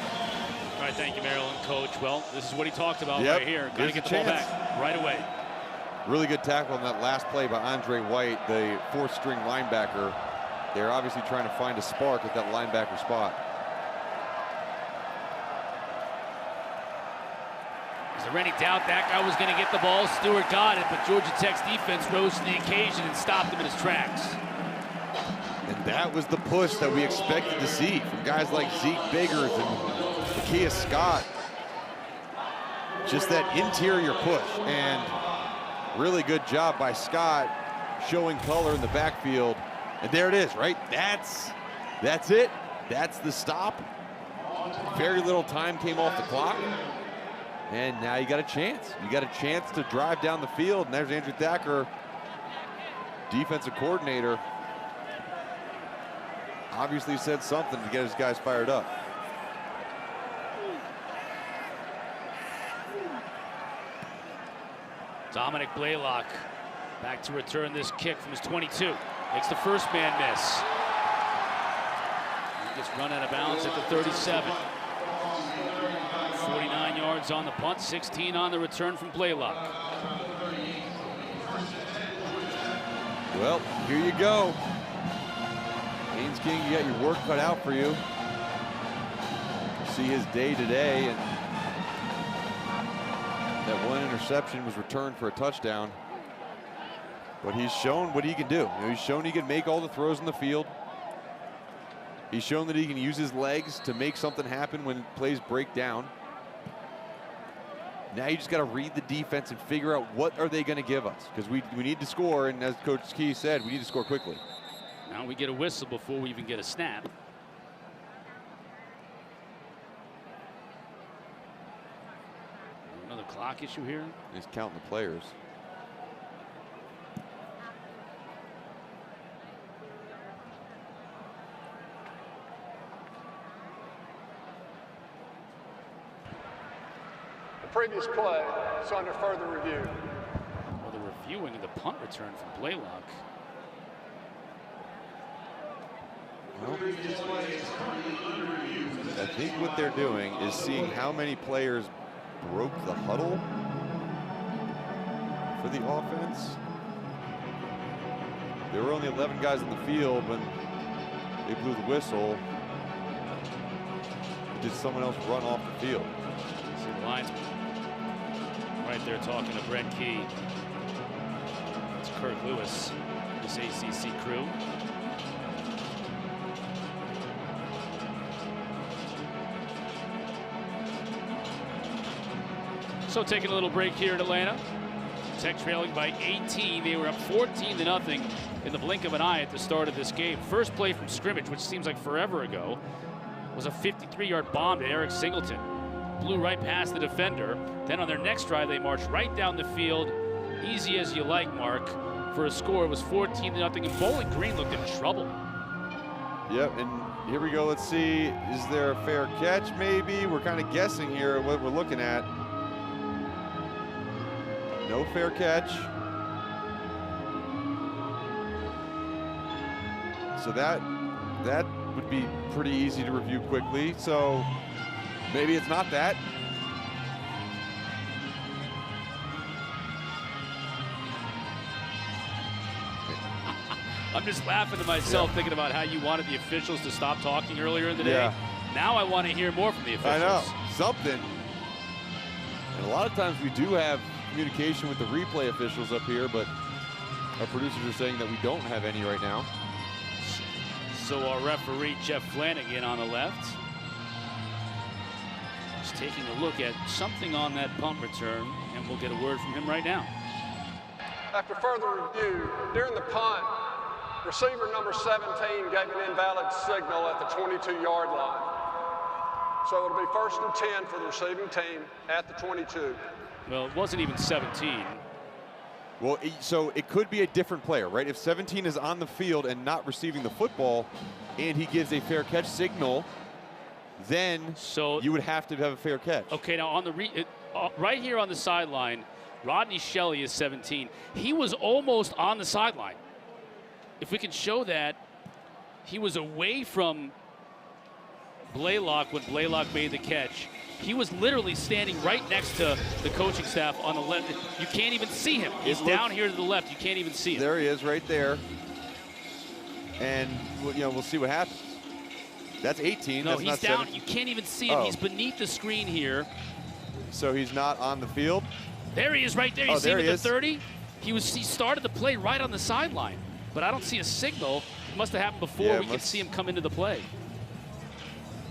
All right, thank you, Maryland coach. Well, this is what he talked about right here. Got to get the ball back right away. Really good tackle on that last play by Andre White, the 4th-string linebacker. They're obviously trying to find a spark at that linebacker spot. Is there any doubt that guy was going to get the ball? Stewart got it, but Georgia Tech's defense rose to the occasion and stopped him in his tracks. And that was the push that we expected to see from guys like Zeke Biggers and Lakia Scott. Just that interior push, and really good job by Scott showing color in the backfield. And there it is, right? That's it. That's the stop. Very little time came off the clock. And now you got a chance. You got a chance to drive down the field. And there's Andrew Thacker, defensive coordinator. Obviously said something to get his guys fired up. Dominick Blaylock back to return this kick from his 22. Makes the first man miss. He gets run out of bounds at the 37. 49 yards on the punt, 16 on the return from Blaylock. Well, here you go. Haynes King, you got your work cut out for you. See his day today, and that 1 interception was returned for a touchdown. But he's shown what he can do. He's shown he can make all the throws in the field. He's shown that he can use his legs to make something happen when plays break down. Now you just got to read the defense and figure out what are they going to give us, because we need to score, and as Coach Key said, we need to score quickly. Now we get a whistle before we even get a snap. Another clock issue here. He's counting the players. The previous play is under further review. Well, they're reviewing the punt return from Blaylock. Well, I think what they're doing is seeing how many players broke the huddle for the offense. There were only 11 guys on the field when they blew the whistle. Did someone else run off the field? See the linesman right there talking to Brett Key. It's Kirk Lewis, this ACC crew. So taking a little break here in Atlanta. Tech trailing by 18. They were up 14-0 in the blink of an eye at the start of this game. First play from scrimmage, which seems like forever ago, was a 53-yard bomb to Eric Singleton. Blew right past the defender. Then on their next drive, they marched right down the field. Easy as you like, Mark. For a score, it was 14-0, and Bowling Green looked in trouble. Yep, and here we go. Let's see, is there a fair catch maybe? We're kind of guessing here what we're looking at. No fair catch. So that would be pretty easy to review quickly. So maybe it's not that. I'm just laughing to myself thinking about how you wanted the officials to stop talking earlier in the day. Yeah. Now I want to hear more from the officials. I know, something. And a lot of times we do have communication with the replay officials up here, but our producers are saying that we don't have any right now. So our referee, Jeff Flanagan, on the left, is taking a look at something on that punt return, and we'll get a word from him right now. After further review, during the punt, receiver number 17 gave an invalid signal at the 22-yard line. So it'll be 1st and 10 for the receiving team at the 22. Well, it wasn't even 17. Well, so it could be a different player, right? If 17 is on the field and not receiving the football, and he gives a fair catch signal, then you would have to have a fair catch. Okay, now on the right here on the sideline, Rodney Shelley is 17. He was almost on the sideline. If we can show that, he was away from Blaylock when Blaylock made the catch. He was literally standing right next to the coaching staff on the left. You can't even see him. He's down here to the left. You can't even see him. There he is right there. And, we'll see what happens. That's 18. No, that's he's not down. 17. You can't even see him. Oh. He's beneath the screen here. So he's not on the field? There he is right there. You see him there at he the 30? He started the play right on the sideline. But I don't see a signal. It must have happened before we could see him come into the play.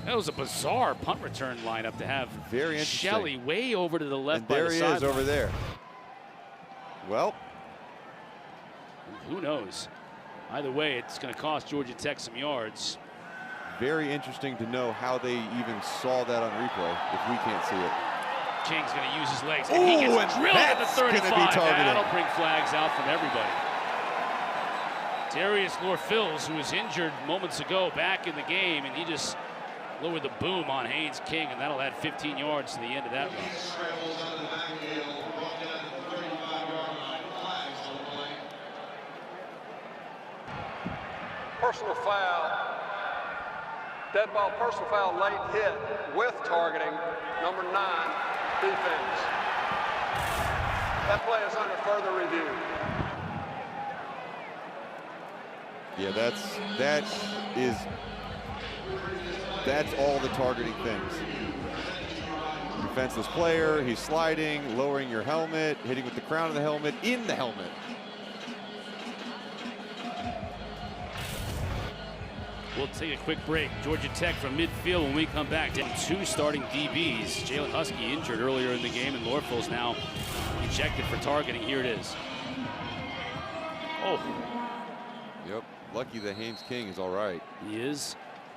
That was a bizarre punt return lineup to have very interesting. Shelley way over to the left and by the there he sideline. is over there. Well, who knows? Either way, it's going to cost Georgia Tech some yards. Very interesting to know how they even saw that on replay if we can't see it. King's going to use his legs. And he gets drilled at the 35. That'll bring flags out from everybody. Darius Lore-Fills, who was injured moments ago, back in the game, and he just lowered the boom on Haynes King, and that'll add 15 yards to the end of that run. Personal foul. Dead ball, personal foul, late hit with targeting, number 9, defense. That play is under further review. Yeah, that's all the targeting things. Defenseless player, he's sliding, lowering your helmet, hitting with the crown of the helmet, in the helmet. We'll take a quick break. Georgia Tech from midfield when we come back. 2 starting DBs. Jalen Husky injured earlier in the game, and Lore-Fills now ejected for targeting. Here it is. Oh. Yep. lucky that Haynes King is all right. He is.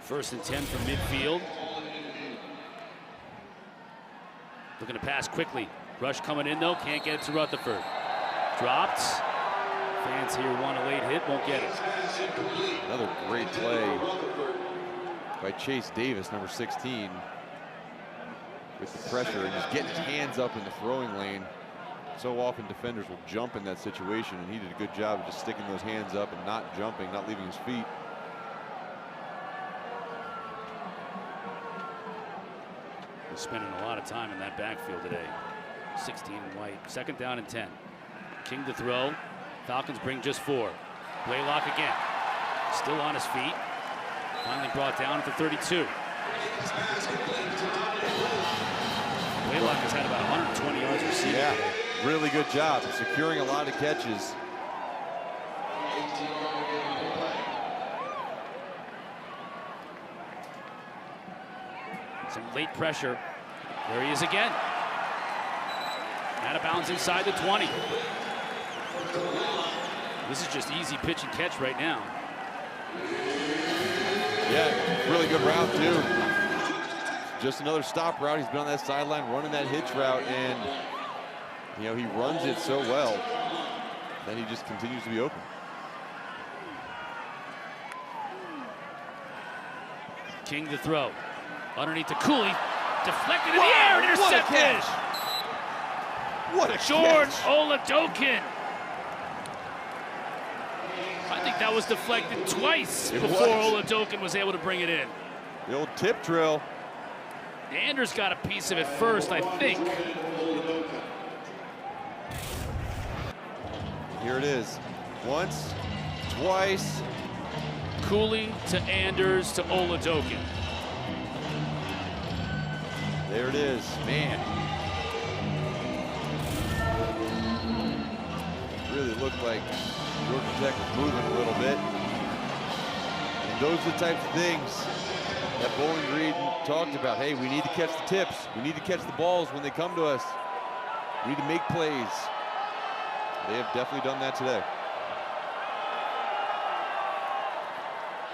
1st and 10 from midfield. Looking to pass quickly. Rush coming in though, can't get it to Rutherford. Dropped. Fans here want a late hit, won't get it. Another great play by Chase Davis, number 16, with the pressure and just getting his hands up in the throwing lane. So often defenders will jump in that situation, and he did a good job of just sticking those hands up and not jumping, not leaving his feet. He's spending a lot of time in that backfield today. 16 White. 2nd down and 10. King to throw. Falcons bring just 4. Blaylock again. Still on his feet. Finally brought down at the 32. Blaylock has had about 120 yards receiving. Yeah, really good job securing a lot of catches. Some late pressure. There he is again. Out of bounds inside the 20. This is just easy pitch and catch right now. Yeah, really good route too. Just another stop route. He's been on that sideline running that hitch route, and you know, he runs it so well that he just continues to be open. King to throw. Underneath to Cooley. Deflected in the air. Intercepted. What a catch. Jordan Oladokin. I think that was deflected twice before Oladokin was able to bring it in. The old tip drill. Anders got a piece of it first, I think. Here it is. Once, twice. Cooley to Anders to Oladokin. There it is, man. Really looked like Georgia Tech was moving a little bit. And those are the types of things that Bowling Green talked about. Hey, we need to catch the tips. We need to catch the balls when they come to us. We need to make plays. They have definitely done that today.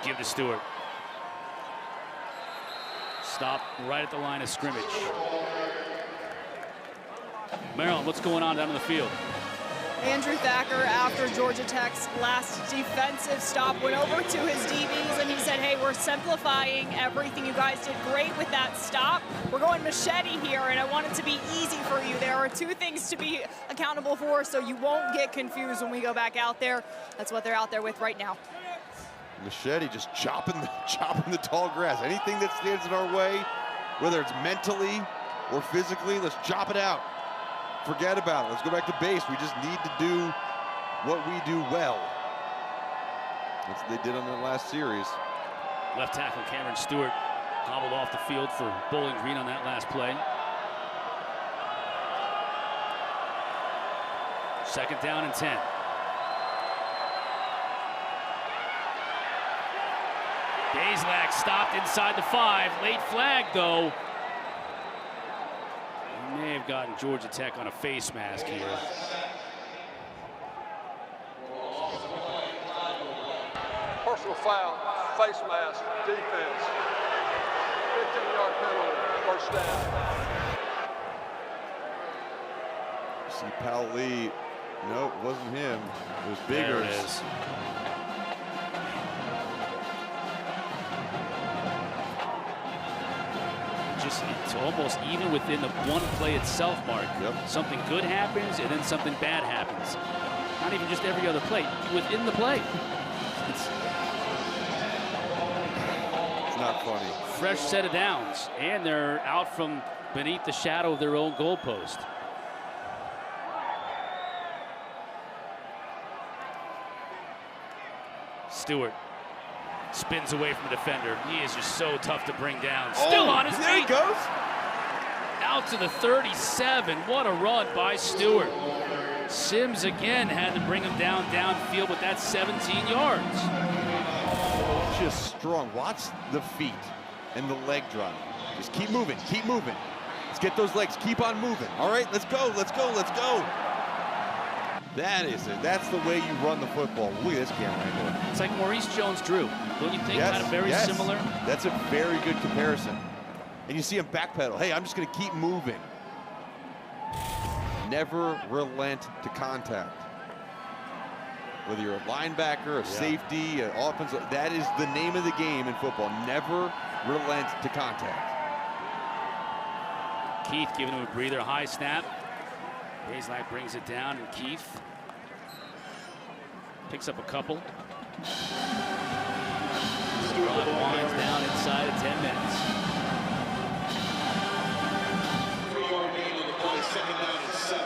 Give to Stewart. Stop right at the line of scrimmage. Maryland, what's going on down in the field? Andrew Thacker, after Georgia Tech's last defensive stop, went over to his DBs and he said, hey, we're simplifying everything. You guys did great with that stop. We're going machete here, and I want it to be easy for you. There are 2 things to be accountable for, so you won't get confused when we go back out there. That's what they're out there with right now. Machete just chopping the tall grass. Anything that stands in our way, whether it's mentally or physically, let's chop it out. Forget about it. Let's go back to base. We just need to do what we do well. That's what they did on that last series. Left tackle Cameron Stewart hobbled off the field for Bowling Green on that last play. 2nd down and 10. Blaylock stopped inside the 5. Late flag, though. He may have gotten Georgia Tech on a face mask here. Personal foul, face mask, defense. 15-yard penalty, 1st down. See Powell Lee. No, it wasn't him. It was Biggers. There it is. It's almost even within the one play itself, Mark. Yep. Something good happens and then something bad happens. Not even just every other play, within the play. It's not funny. Fresh set of downs, and they're out from beneath the shadow of their own goalpost. Stewart spins away from the defender. He is just so tough to bring down. Still on his feet. There he goes. Out to the 37. What a run by Stewart. Sims again had to bring him downfield, but that's 17 yards. Just strong. Watch the feet and the leg drop. Just keep moving. Keep moving. Let's get those legs. Keep on moving. All right, let's go. Let's go. Let's go. That's the way you run the football. Look at this camera angle. It's like Maurice Jones-Drew. Don't you think? Kind of very similar. That's a very good comparison. And you see him backpedal. Hey, I'm just going to keep moving. Never relent to contact. Whether you're a linebacker, a safety, an offensive, that is the name of the game in football. Never relent to contact. Keith giving him a breather, high snap. Blaylock brings it down, and Keith picks up a couple. Drive winds down inside of 10 minutes. 3-yard gain on the play, 2nd down and 7.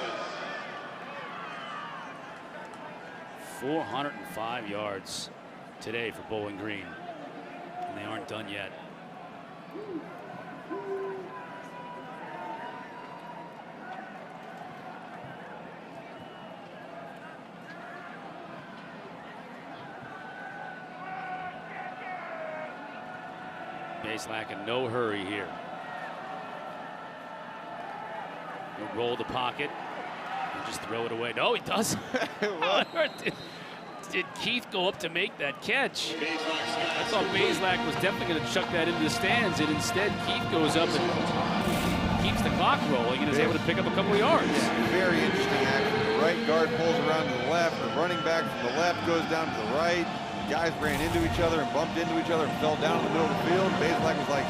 405 yards today for Bowling Green, and they aren't done yet. Blaylock in no hurry here. He'll roll the pocket and just throw it away. No, he doesn't. Did Keith go up to make that catch? I thought Blaylock was definitely going to chuck that into the stands, and instead Keith goes up and keeps the clock rolling and is able to pick up a couple of yards. Very interesting action. The right guard pulls around to the left. The running back from the left goes down to the right. Guys ran into each other and bumped into each other and fell down in the middle of the field. Blaylock was like...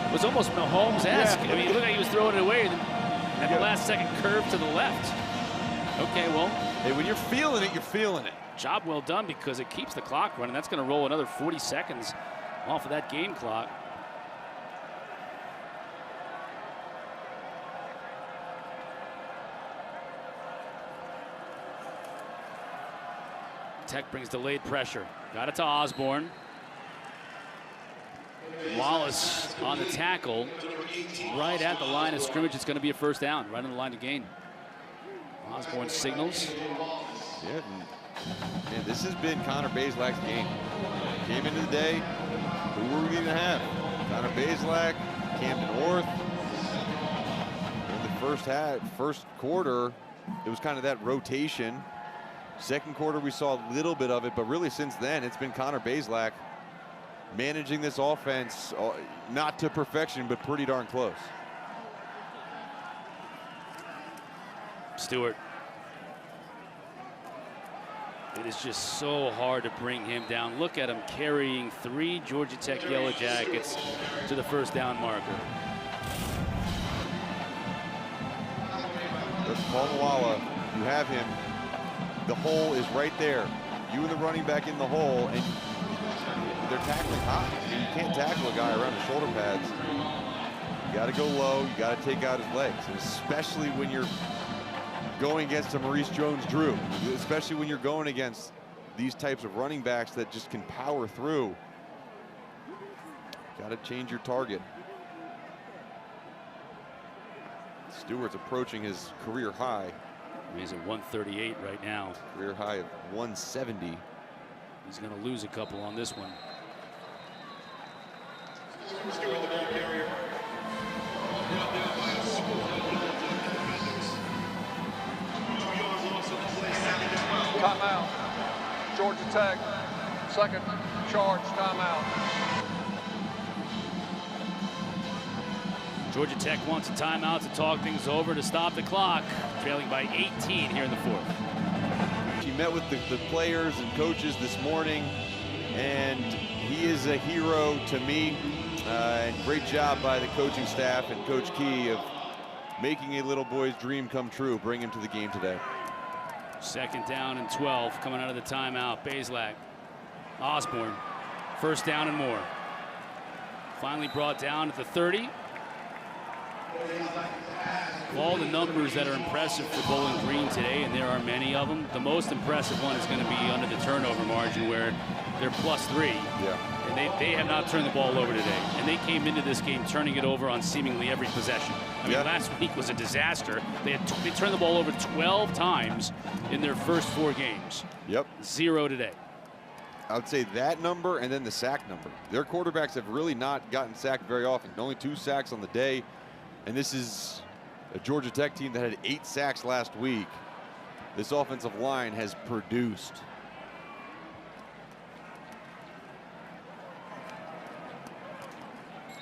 It was almost Mahomes-esque. I mean, it looked like he was throwing it away, and at the last second curve to the left. Okay, well... Hey, when you're feeling it, you're feeling it. Job well done, because it keeps the clock running. That's going to roll another 40 seconds off of that game clock. Tech brings delayed pressure. Got it to Osborne. Wallace on the tackle. Right at the line of scrimmage. It's going to be a first down. Right on the line to gain. Osborne signals. Yeah, man, this has been Connor Blaylock's game. Came into the day, who were we going to have? Connor Blaylock, Camden Orth. In the first quarter, it was kind of that rotation. Second quarter, we saw a little bit of it, but really since then, it's been Connor Blaylock managing this offense, not to perfection, but pretty darn close. Stewart. It is just so hard to bring him down. Look at him carrying 3 Georgia Tech Yellow Jackets to the first down marker. There's Paul Mwala. You have him. The hole is right there. You and the running back in the hole, and they're tackling high. I mean, you can't tackle a guy around the shoulder pads. You got to go low. You got to take out his legs, and especially when you're going against a Maurice Jones-Drew, especially when you're going against these types of running backs that just can power through. Got to change your target. Stewart's approaching his career high. He's at 138 right now. Career high of 170. He's going to lose a couple on this one. Timeout. Georgia Tech, second charge timeout. Georgia Tech wants a timeout to talk things over to stop the clock, trailing by 18 here in the fourth. She met with the players and coaches this morning, and he is a hero to me. And great job by the coaching staff and Coach Key of making a little boy's dream come true, bring him to the game today. Second down and 12 coming out of the timeout. Blaylock, Osborne, first down and more. Finally brought down at the 30. Of all the numbers that are impressive for Bowling Green today, and there are many of them, the most impressive one is going to be under the turnover margin, where they're +3. Yeah. And they have not turned the ball over today. And they came into this game turning it over on seemingly every possession. I mean, last week was a disaster. They turned the ball over 12 times in their first 4 games. Yep. 0 today. I would say that number and then the sack number. Their quarterbacks have really not gotten sacked very often. Only 2 sacks on the day. And this is a Georgia Tech team that had 8 sacks last week. this offensive line has produced.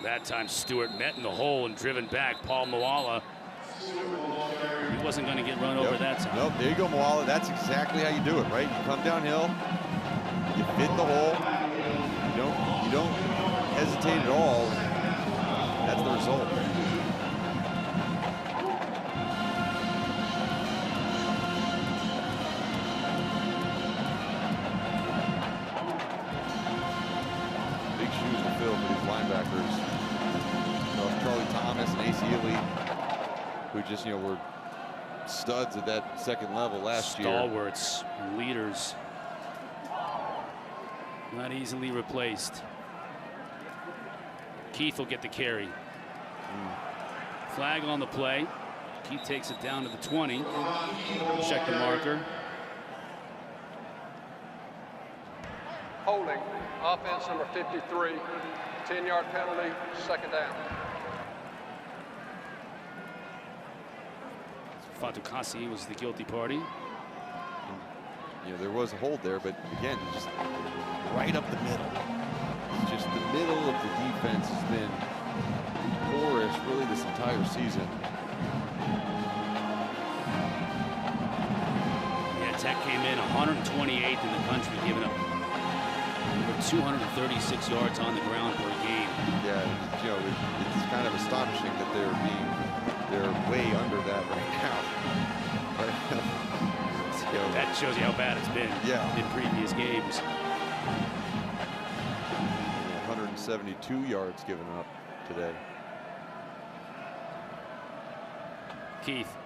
That time Stewart met in the hole and driven back. Paul Moala. He wasn't going to get run over that time. Nope, there you go, Moala. That's exactly how you do it, right? You come downhill, you fit the hole, you don't hesitate at all. That's the result. Big shoes to fill for these linebackers. Charlie Thomas and AC Elite, who just, were studs at that second level last year. Stalwarts, leaders, not easily replaced. Keith will get the carry. Flag on the play. Keith takes it down to the 20. Check the marker. Holding, offense number 53, 10-yard penalty, second down. Fatukasi was the guilty party. There was a hold there, but again, just right up the middle. Just the middle of the defense has been porous really this entire season. Yeah, Tech came in 128th in the country, giving up over 236 yards on the ground per game. Yeah, it's kind of astonishing that they're way under that right now. That shows you how bad it's been in previous games. 172 yards given up today. Keith.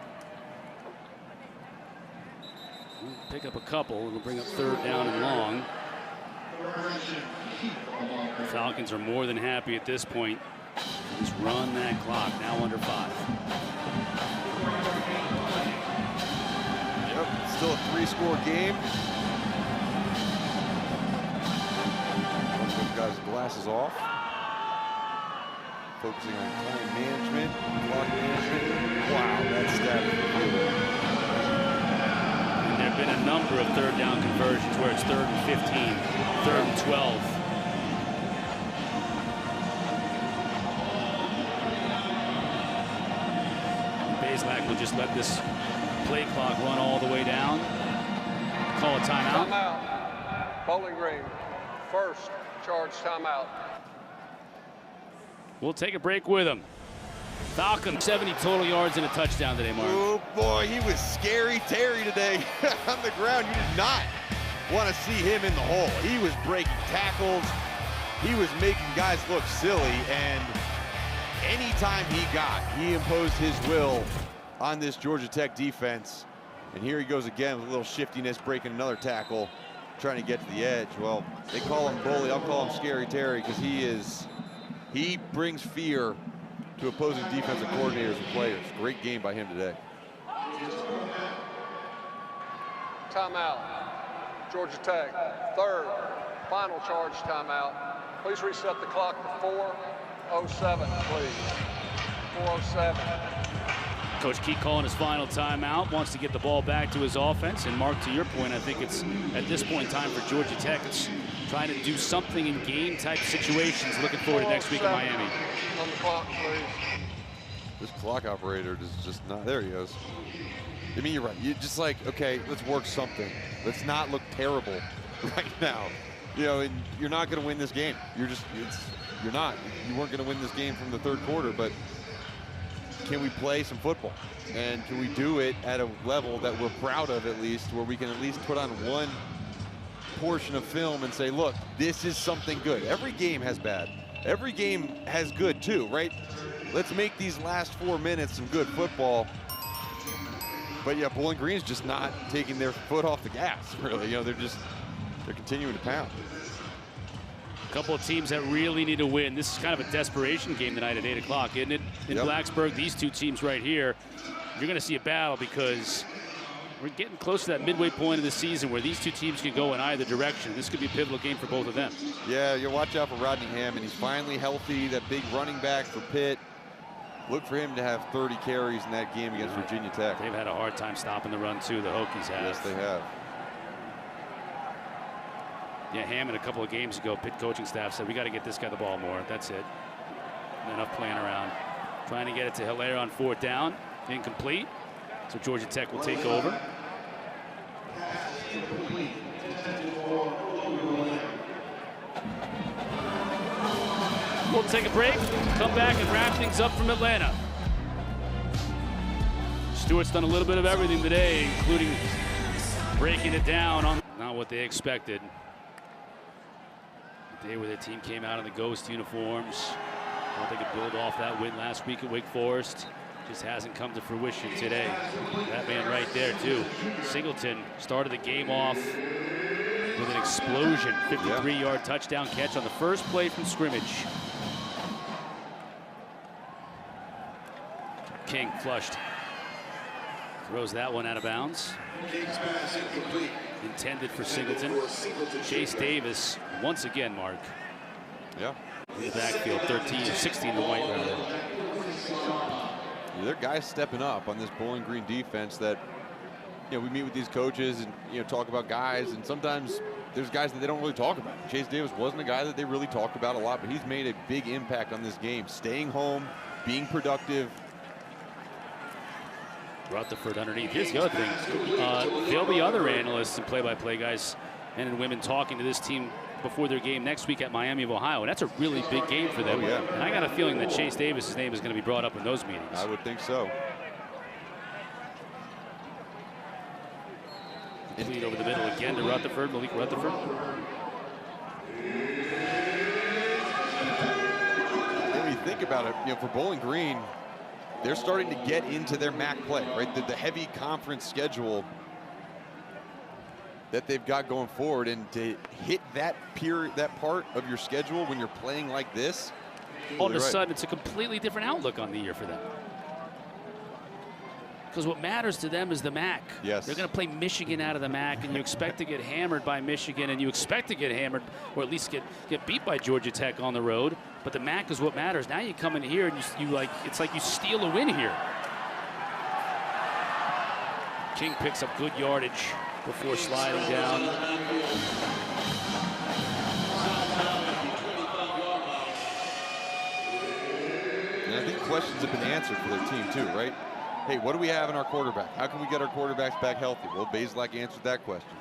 Pick up a couple. It'll bring up third down and long. The Falcons are more than happy at this point. Just run that clock, now under 5. Yep, still a 3-score game. Once those guys' glasses off. Focusing on time management, clock management. Wow, that's static. And there have been a number of third down conversions where it's 3rd and 15, 3rd and 12. Blaylock will just let this play clock run all the way down. Call a timeout. Timeout. Bowling Green, first charge timeout. We'll take a break with him. Falcons 70 total yards and a touchdown today, Mark. Oh boy, he was scary Terry today on the ground. You did not want to see him in the hole. He was breaking tackles. He was making guys look silly, and anytime he imposed his will on this Georgia Tech defense. And here he goes again with a little shiftiness, breaking another tackle, trying to get to the edge. Well, they call him Bully. I'll call him Scary Terry because he brings fear to opposing defensive coordinators and players. Great game by him today. Timeout. Georgia Tech, third, final charge timeout. Please reset the clock to 4:07, please. 4:07. Coach Keith calling his final timeout, wants to get the ball back to his offense. And Mark, to your point, I think it's at this point in time for Georgia Tech, it's trying to do something in game-type situations. Looking forward to next week in Miami. On the clock, please. This clock operator is just not, there he goes. I mean, you're right. You're just like, okay, let's work something. Let's not look terrible right now. And you're not going to win this game. You're not. You weren't going to win this game from the third quarter, but can we play some football? And can we do it at a level that we're proud of, at least, where we can at least put on one portion of film and say, look, this is something good. Every game has bad. Every game has good too, right? Let's make these last 4 minutes some good football. But yeah, Bowling Green's just not taking their foot off the gas, really. They're continuing to pound. A couple of teams that really need to win. This is kind of a desperation game tonight at 8 o'clock, isn't it? In Blacksburg, these two teams right here, you're going to see a battle because we're getting close to that midway point of the season where these two teams can go in either direction. This could be a pivotal game for both of them. Yeah, you watch out for Rodney Hammond. He's finally healthy, that big running back for Pitt. Look for him to have 30 carries in that game against Virginia Tech. They've had a hard time stopping the run, too. The Hokies have. Yes, they have. Yeah, Hammond a couple of games ago, Pitt coaching staff said, we got to get this guy the ball more. That's it. Enough playing around. Trying to get it to Hilaire on 4th down. Incomplete. So Georgia Tech will take over. We'll take a break, come back and wrap things up from Atlanta. Stewart's done a little bit of everything today, including breaking it down on not what they expected. The day where the team came out in the Ghost uniforms. Thought they could build off that win last week at Wake Forest. Just hasn't come to fruition today. That man right there, too. Singleton started the game off with an explosion. 53-yard touchdown catch on the first play from scrimmage. King flushed. Throws that one out of bounds. Intended for Singleton. Chase Davis, once again, Mark. Yeah. In the backfield, 16 to White, rather. There are guys stepping up on this Bowling Green defense that, we meet with these coaches and, talk about guys, and sometimes there's guys that they don't really talk about. Chase Davis wasn't a guy that they really talked about a lot, but he's made a big impact on this game. Staying home, being productive. Rutherford underneath. Here's the other thing. There'll be other analysts and play-by-play guys, men and women, talking to this team before their game next week at Miami of Ohio. And that's a really big game for them. Oh, yeah. And I got a feeling that Chase Davis' name is going to be brought up in those meetings. I would think so. Complete over the middle again to Rutherford, Malik Rutherford. When you think about it, for Bowling Green, they're starting to get into their MAC play, right? The heavy conference schedule that they've got going forward, and to hit that part of your schedule when you're playing like this, All of a sudden, it's a completely different outlook on the year for them. Because what matters to them is the MAC. Yes. They're going to play Michigan out of the MAC, and you expect to get hammered by Michigan, and you expect to get hammered, or at least get beat by Georgia Tech on the road. But the MAC is what matters. Now you come in here and it's like you steal a win here. King picks up good yardage before sliding down. And I think questions have been answered for their team too, right? Hey, what do we have in our quarterback? How can we get our quarterbacks back healthy? Well, Blaylock answered that question.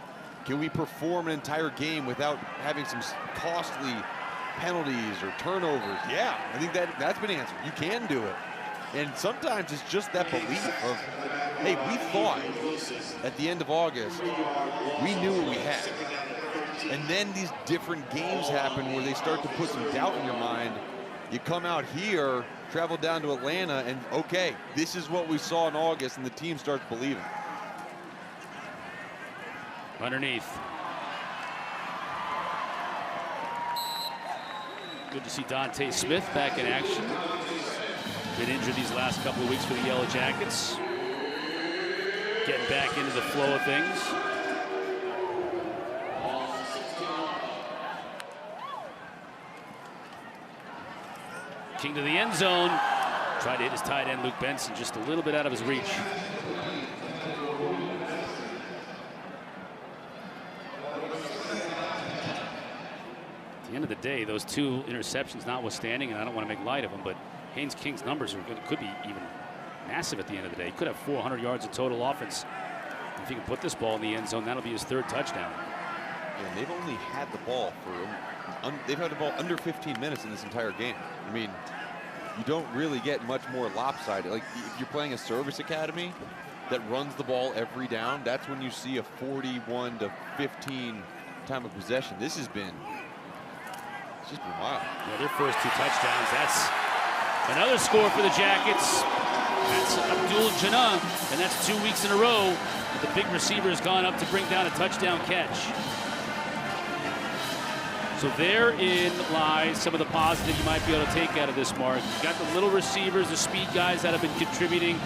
Can we perform an entire game without having some costly penalties or turnovers? Yeah, I think that's been answered. You can do it. And sometimes it's just that belief of, hey, we thought at the end of August, we knew what we had. And then these different games happen where they start to put some doubt in your mind. You come out here, travel down to Atlanta, and okay, this is what we saw in August, and the team starts believing. Underneath. Good to see Dante Smith back in action. Been injured these last couple of weeks for the Yellow Jackets. Getting back into the flow of things. King to the end zone. Tried to hit his tight end, Luke Benson, just a little bit out of his reach. At the end of the day, those 2 interceptions notwithstanding, and I don't want to make light of them, but Haynes King's numbers could be even massive at the end of the day. He could have 400 yards of total offense. If he can put this ball in the end zone, that'll be his 3rd touchdown. And they've only had the ball they've had the ball under 15 minutes in this entire game. I mean, you don't really get much more lopsided. Like, if you're playing a service academy that runs the ball every down, that's when you see a 41 to 15 time of possession. It's just been wild. Yeah, their first 2 touchdowns. That's another score for the Jackets. That's Abdul Jannah, and that's 2 weeks in a row. The big receiver has gone up to bring down a touchdown catch. So therein lies some of the positive you might be able to take out of this, Mark. You've got the little receivers, the speed guys that have been contributing.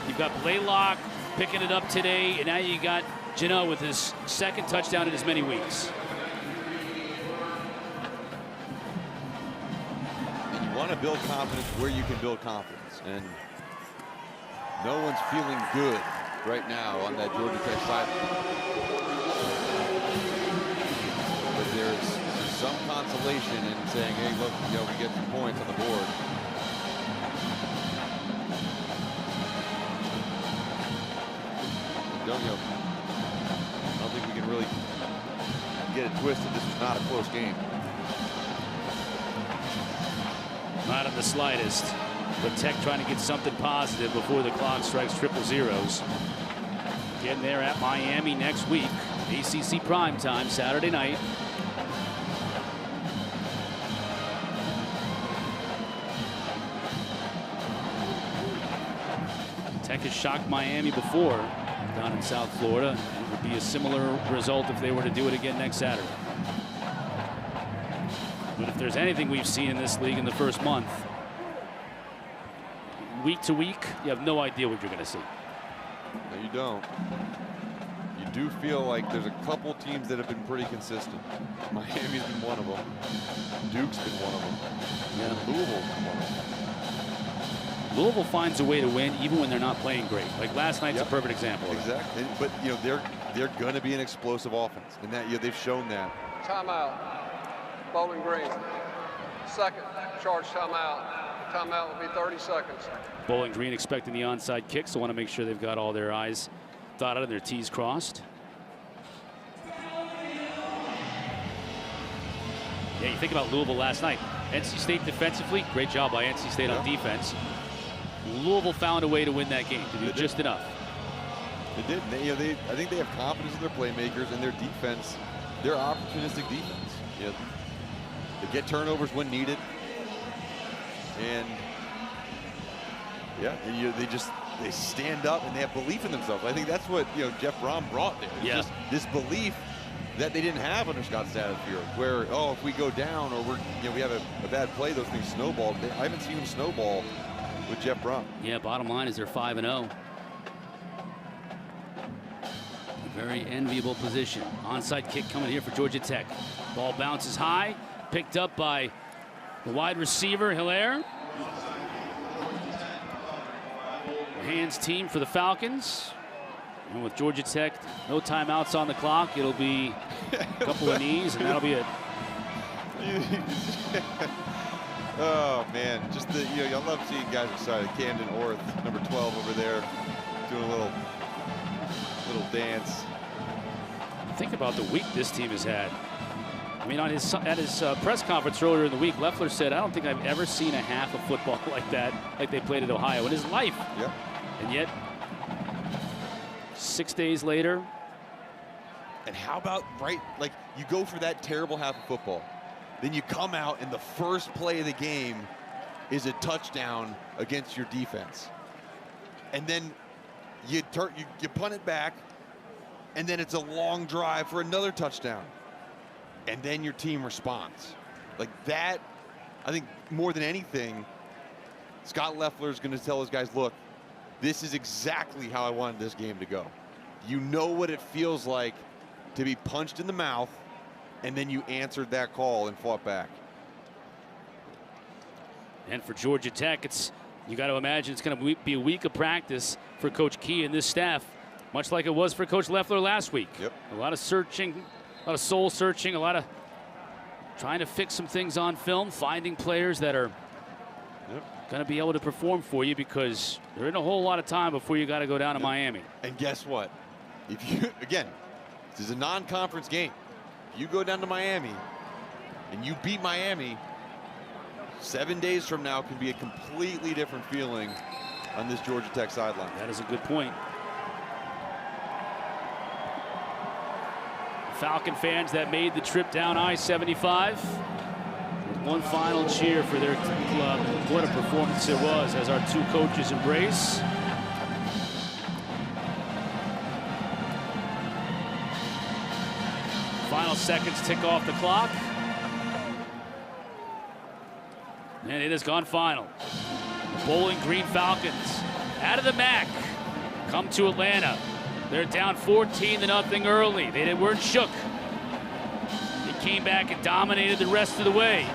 You've got Blaylock picking it up today, and now you got Jannah with his 2nd touchdown in as many weeks. And you want to build confidence where you can build confidence. And no one's feeling good right now on that Georgia Tech side. But there's some consolation in saying, hey, look, we get some points on the board. I don't think we can really get it twisted. This was not a close game. Not in the slightest. But Tech trying to get something positive before the clock strikes triple zeros. Getting there at Miami next week. ACC primetime Saturday night. Tech has shocked Miami before down in South Florida. It would be a similar result if they were to do it again next Saturday. But if there's anything we've seen in this league in the first month, week to week, you have no idea what you're going to see. No, you don't. You do feel like there's a couple teams that have been pretty consistent. Miami's been one of them. Duke's been one of them. Yeah. And Louisville's been one of them. Louisville finds a way to win even when they're not playing great. Like last night's a perfect example of exactly. But they're going to be an explosive offense, and that they've shown that. Timeout. Bowling Green. Second charge timeout. Timeout will be 30 seconds. Bowling Green expecting the onside kick, so want to make sure they've got all their I's dotted and their T's crossed. Yeah, you think about Louisville last night. NC State defensively, great job by NC State on defense. Louisville found a way to win that game, to do just enough. They did. I think they have confidence in their playmakers and their defense. Their opportunistic defense. They get turnovers when needed. And they stand up and they have belief in themselves. I think that's what Jeff Brom brought there. Just this belief that they didn't have under Scott Satterfield, where if we go down or we have a bad play, those things snowball. I haven't seen them snowball with Jeff Brom. Yeah, bottom line is they're 5-0. Very enviable position. Onside kick coming here for Georgia Tech. Ball bounces high, picked up by the wide receiver, Hilaire. Hands team for the Falcons. And with Georgia Tech, no timeouts on the clock. It'll be a couple of knees, and that'll be it. Oh, man. Just I love seeing guys excited. Camden Orth, number 12 over there, doing a little dance. Think about the week this team has had. I mean, at his press conference earlier in the week, Leffler said, I don't think I've ever seen a half of football like that, like they played at Ohio in his life. Yep. And yet, 6 days later. And how about, like you go for that terrible half of football. Then you come out and the first play of the game is a touchdown against your defense. And then you punt it back, and then it's a long drive for another touchdown. And then your team responds. Like that, I think more than anything, Scott Leffler is going to tell his guys, look, this is exactly how I wanted this game to go. You know what it feels like to be punched in the mouth, and then you answered that call and fought back. And for Georgia Tech, you got to imagine it's going to be a week of practice for Coach Key and this staff, much like it was for Coach Leffler last week. Yep. A lot of searching, a lot of soul searching, a lot of trying to fix some things on film, finding players that are going to be able to perform for you, because there isn't a whole lot of time before you got to go down to Miami. And guess what? If you, again, this is a non-conference game. If you go down to Miami and you beat Miami, 7 days from now can be a completely different feeling on this Georgia Tech sideline. That is a good point. Falcon fans that made the trip down I-75 with one final cheer for their club. What a performance it was as our two coaches embrace. Final seconds tick off the clock. And it has gone final. The Bowling Green Falcons out of the MAC come to Atlanta. They're down 14-0 early. They weren't shook. They came back and dominated the rest of the way.